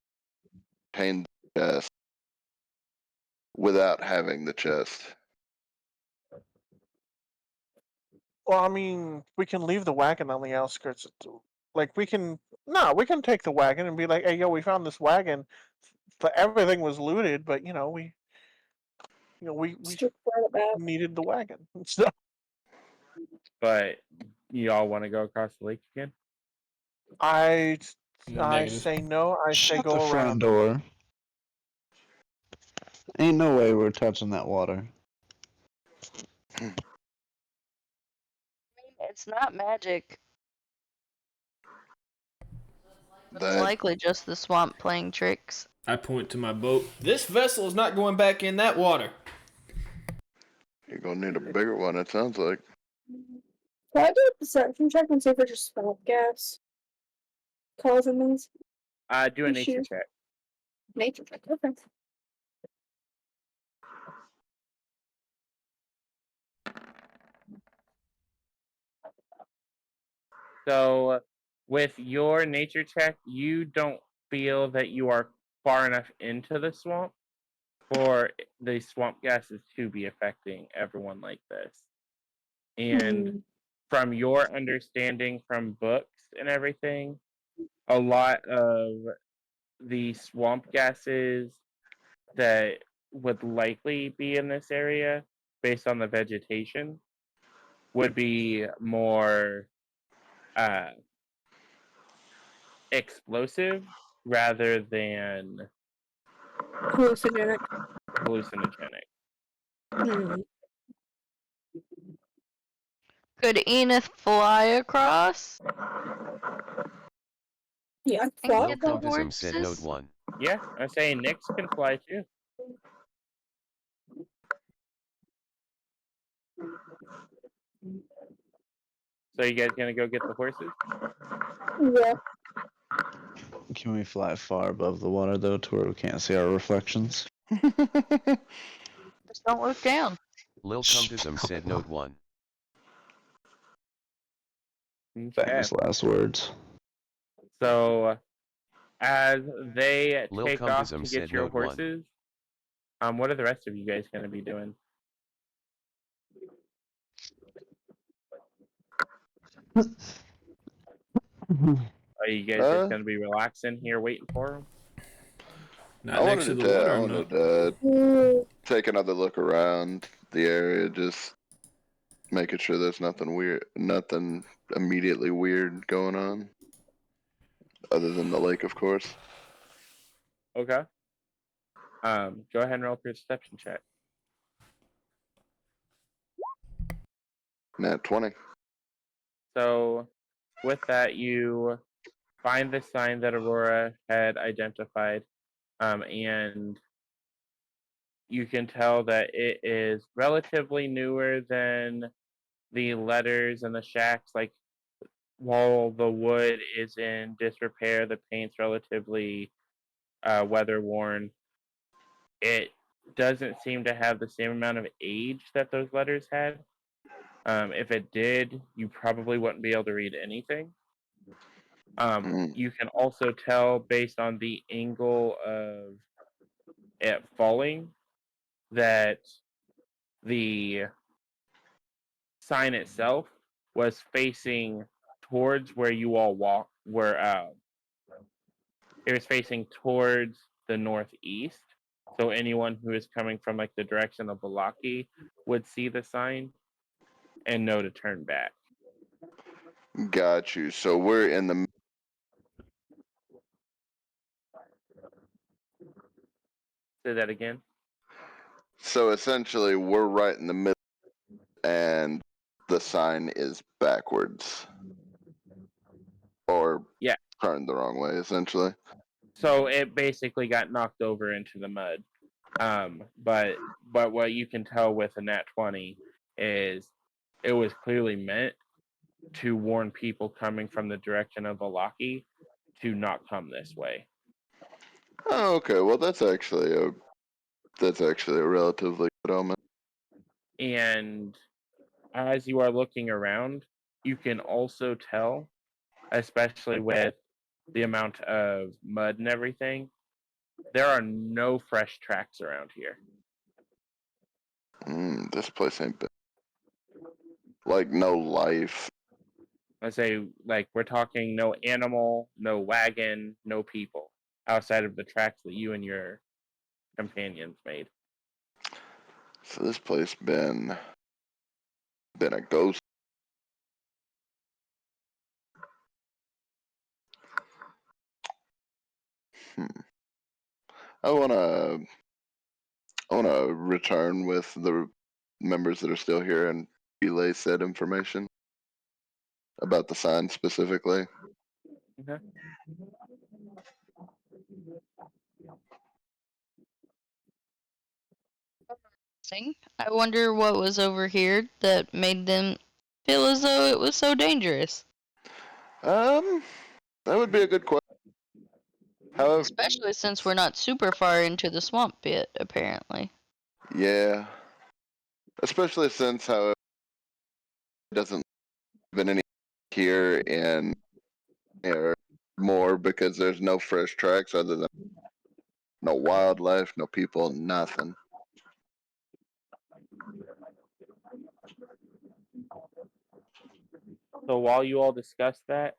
contain chest without having the chest? Well, I mean, we can leave the wagon on the outskirts. Like, we can take the wagon and be like, "Hey, yo, we found this wagon. But everything was looted, but we Stick right about. needed the wagon and stuff." But y'all want to go across the lake again? I Negative. say no. I say Shut the go front around. door. Ain't no way we're touching that water. It's not magic. It's That likely just the swamp playing tricks. I point to my boat. This vessel is not going back in that water. you're gonna need a bigger one. It sounds like. Can I do a perception check and see if it's just swamp gas causing these Do a nature issues? check. Nature check. Okay. So, with your nature check, you don't feel that you are far enough into the swamp for the swamp gases to be affecting everyone like this. And from your understanding from books and everything, a lot of the swamp gases that would likely be in this area, based on the vegetation, would be more explosive rather than Hallucinogenic. hallucinogenic. Could Enith fly across Yeah, and fly get the across. said Note horses? 1. Yeah, I say Nyx can fly too. So you guys gonna go get the horses? Yeah. Can we fly far above the water though, to where we can't see our reflections? Just don't look down. Lil Cumdism said Note 1. Okay. Famous last words. So as they Lil take off to Cumdism get said your Note 1. horses, what are the rest of you guys gonna be doing? Are you guys just gonna be relaxing here waiting for them? Not next to the water, I I'm wanted not. to take another look around the area, just making sure there's nothing weird, nothing immediately weird going on, other than the lake, of course. Okay. Go ahead and roll a perception check. Nat 20. So with that, you find the sign that Aurora had identified, and you can tell that it is relatively newer than the letters and the shacks. Like, while the wood is in disrepair, the paint's relatively weather worn. It doesn't seem to have the same amount of age that those letters had. If it did, you probably wouldn't be able to read anything. You can also tell based on the angle of it falling that the sign itself was facing towards where you all walk, where it was facing towards the northeast. So anyone who is coming from like the direction of Balaki would see the sign and know to turn back. Got you. So we're in the. Say that again. So essentially, we're right in the middle, and the sign is backwards, or Yeah. turned the wrong way, essentially. So it basically got knocked over into the mud. But what you can tell with a nat 20 is it was clearly meant to warn people coming from the direction of Balaki to not come this way. Oh, okay. Well, that's actually a relatively good omen. And as you are looking around, you can also tell, especially with the amount of mud and everything, there are no fresh tracks around here. This place ain't been Like no life. Let's say, like, we're talking no animal, no wagon, no people outside of the tracks that you and your companions made. So this place been a ghost. I wanna return with the members that are still here and relay said information about the sign specifically. Okay. I wonder what was over here that made them feel as though it was so dangerous. That would be a good question. However, Especially since we're not super far into the swamp yet, apparently. yeah, especially since how it doesn't been any here in air more because there's no fresh tracks other than no wildlife, no people, nothing. So while you all discuss that,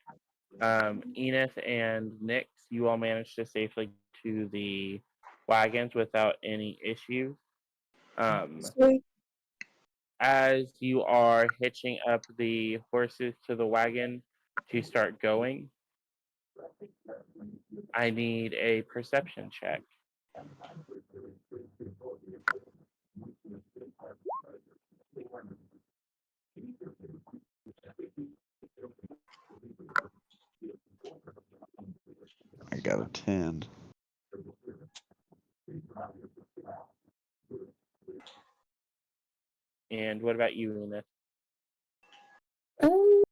Enith and Nyx, you all managed to safely get to the wagons without any issues. Sweet. As you are hitching up the horses to the wagon to start going, I need a perception check. I got a 10. And what about you, Enith? Um,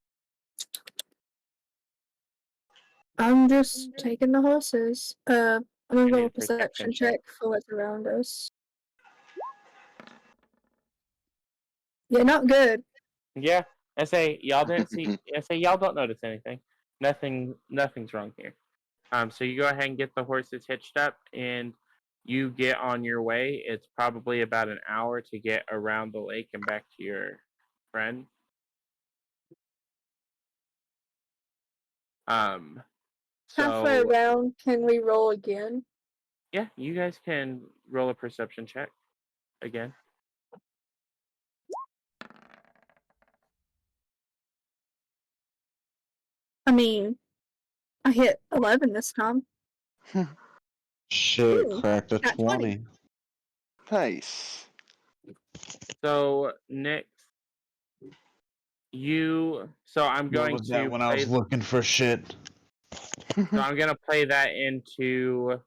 I'm just taking the horses. I'm gonna I need roll a a perception check for what's around us. Yeah, not good. Yeah, I say y'all didn't see. I say y'all don't notice anything. Nothing's wrong here. So you go ahead and get the horses hitched up, and you get on your way. It's probably about an hour to get around the lake and back to your friend. Um, Halfway so around, can we roll again? yeah, you guys can roll a perception check again. I mean, I hit 11 this time. Shit, Ooh, cracked a got 20. 20. Nice. So Nick, so I'm What going was that to when I play. was looking for shit? So I'm gonna play that into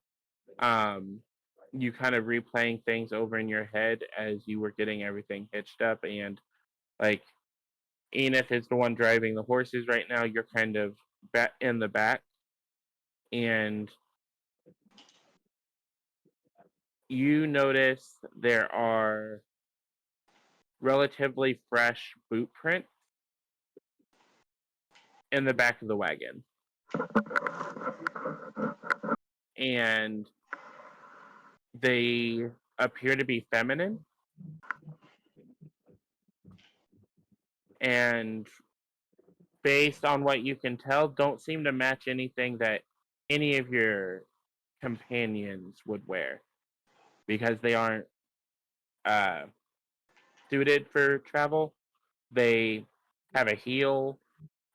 you kind of replaying things over in your head as you were getting everything hitched up, and like Enith is the one driving the horses right now. You're kind of in the back, and you notice there are relatively fresh boot prints in the back of the wagon, and they appear to be feminine, and based on what you can tell, don't seem to match anything that any of your companions would wear because they aren't uh, suited for travel. They have a heel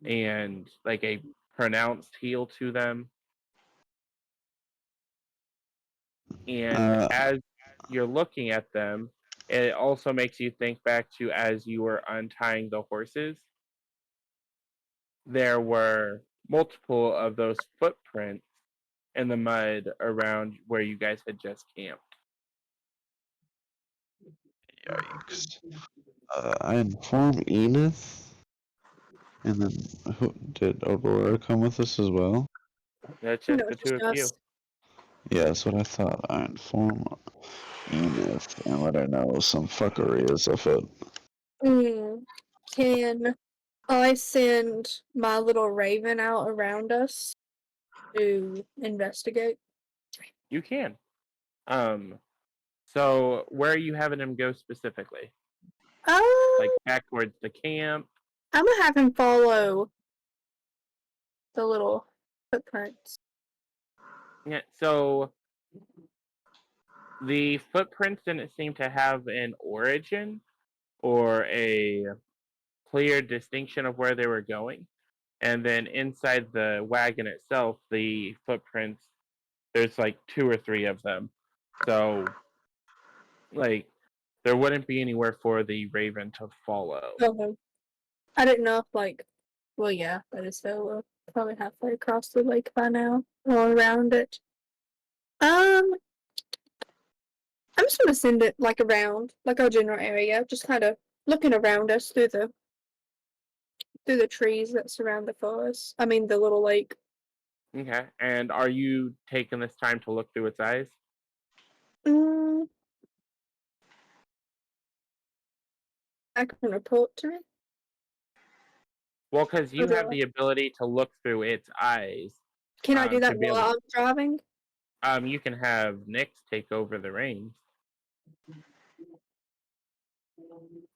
and like a pronounced heel to them. And Uh, as you're looking at them, it also makes you think back to as you were untying the horses. There were multiple of those footprints in the mud around where you guys had just camped. yikes. I informed Enith, and then did Aurora come with us as well? That's No, just the it's two just of you. us. Yeah, that's what I thought. I informed Enith and let her know some fuckery is afoot. Can I send my little raven out around us to investigate? You can. Um, so where are you having him go specifically? Like back towards the camp? I'm gonna have him follow the little footprints. Yeah, so the footprints didn't seem to have an origin or a clear distinction of where they were going. And then inside the wagon itself, the footprints, there's like 2 or 3 of them. So, like, there wouldn't be anywhere for the raven to follow. Okay. I didn't know if well, yeah, but it's still probably halfway across the lake by now, all around it. I'm just gonna send it around, our general area, just kind of looking around us through the trees that surround the forest. I mean, the little lake. Okay. And are you taking this time to look through its eyes? Mm, I can report to it. Well, because you Okay. have the ability to look through its eyes. Can I do that to be while able I'm driving? you can have Nyx take over the reins.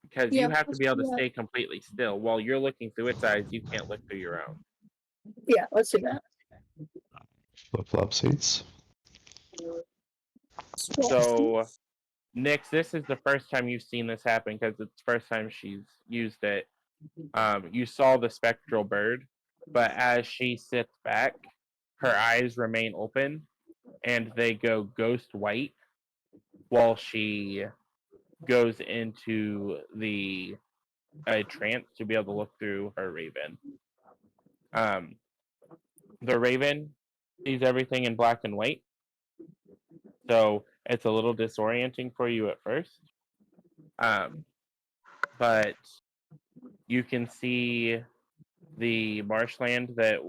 Because Yeah, you have to let's be able do to that. stay completely still. While you're looking through its eyes, you can't look through your own. Yeah, let's do that. Flip-flop seats. So, Nyx, this is the first time you've seen this happen because it's the first time she's used it. You saw the spectral bird, but as she sits back, her eyes remain open and they go ghost white while she goes into a trance to be able to look through her raven. The raven sees everything in black and white, so it's a little disorienting for you at first. But you can see the marshland that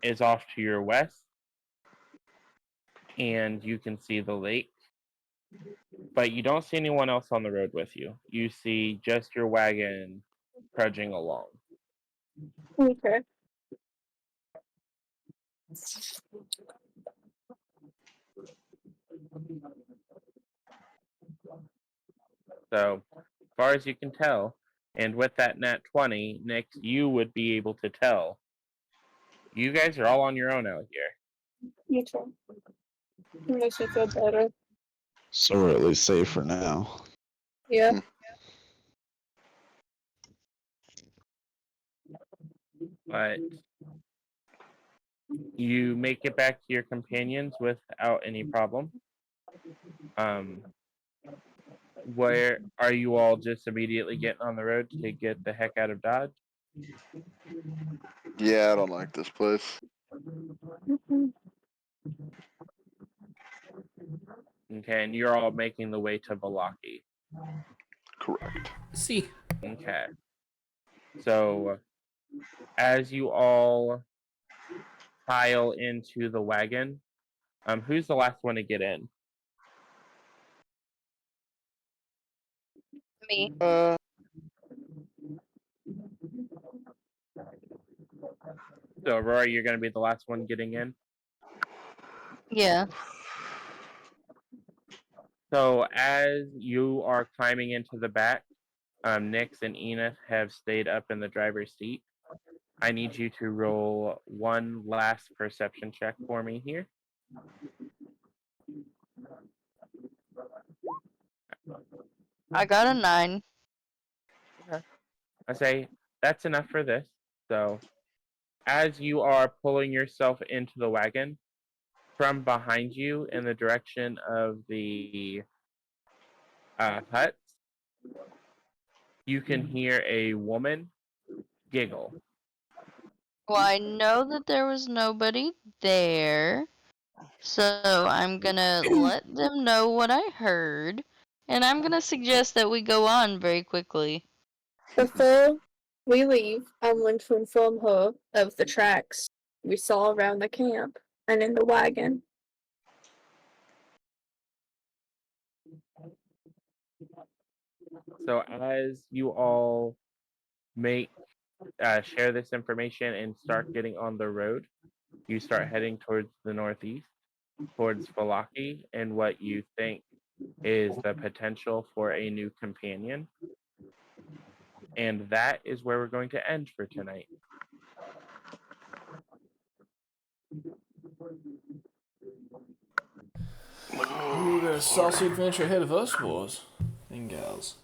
is off to your west, and you can see the lake. But you don't see anyone else on the road with you. You see just your wagon trudging along. Okay. So, as far as you can tell, and with that nat 20, Nick, you would be able to tell. You guys are all on your own out here. You too. It makes me feel better. So we're at least safe for now. Yeah. But you make it back to your companions without any problem. Where are you all just immediately getting on the road to get the heck out of Dodge? Yeah, I don't like this place. Okay, and you're all making the way to Valaki. Correct. See. Okay. So, as you all pile into the wagon, who's the last one to get in? Me. So, Aurora, you're going to be the last one getting in? Yeah. So, as you are climbing into the back, Nyx and Enith have stayed up in the driver's seat. I need you to roll one last perception check for me here. I got a 9. Okay. I say that's enough for this. So, as you are pulling yourself into the wagon, from behind you in the direction of the huts, you can hear a woman giggle. Well, I know that there was nobody there, so I'm gonna let them know what I heard, and I'm gonna suggest that we go on very quickly. Before we leave, I'm going to inform her of the tracks we saw around the camp and in the wagon. So as you all make share this information and start getting on the road, you start heading towards the northeast, towards Valaki, and what you think is the potential for a new companion. And that is where we're going to end for tonight. Ooh, we got a saucy adventure ahead of us, boys and gals.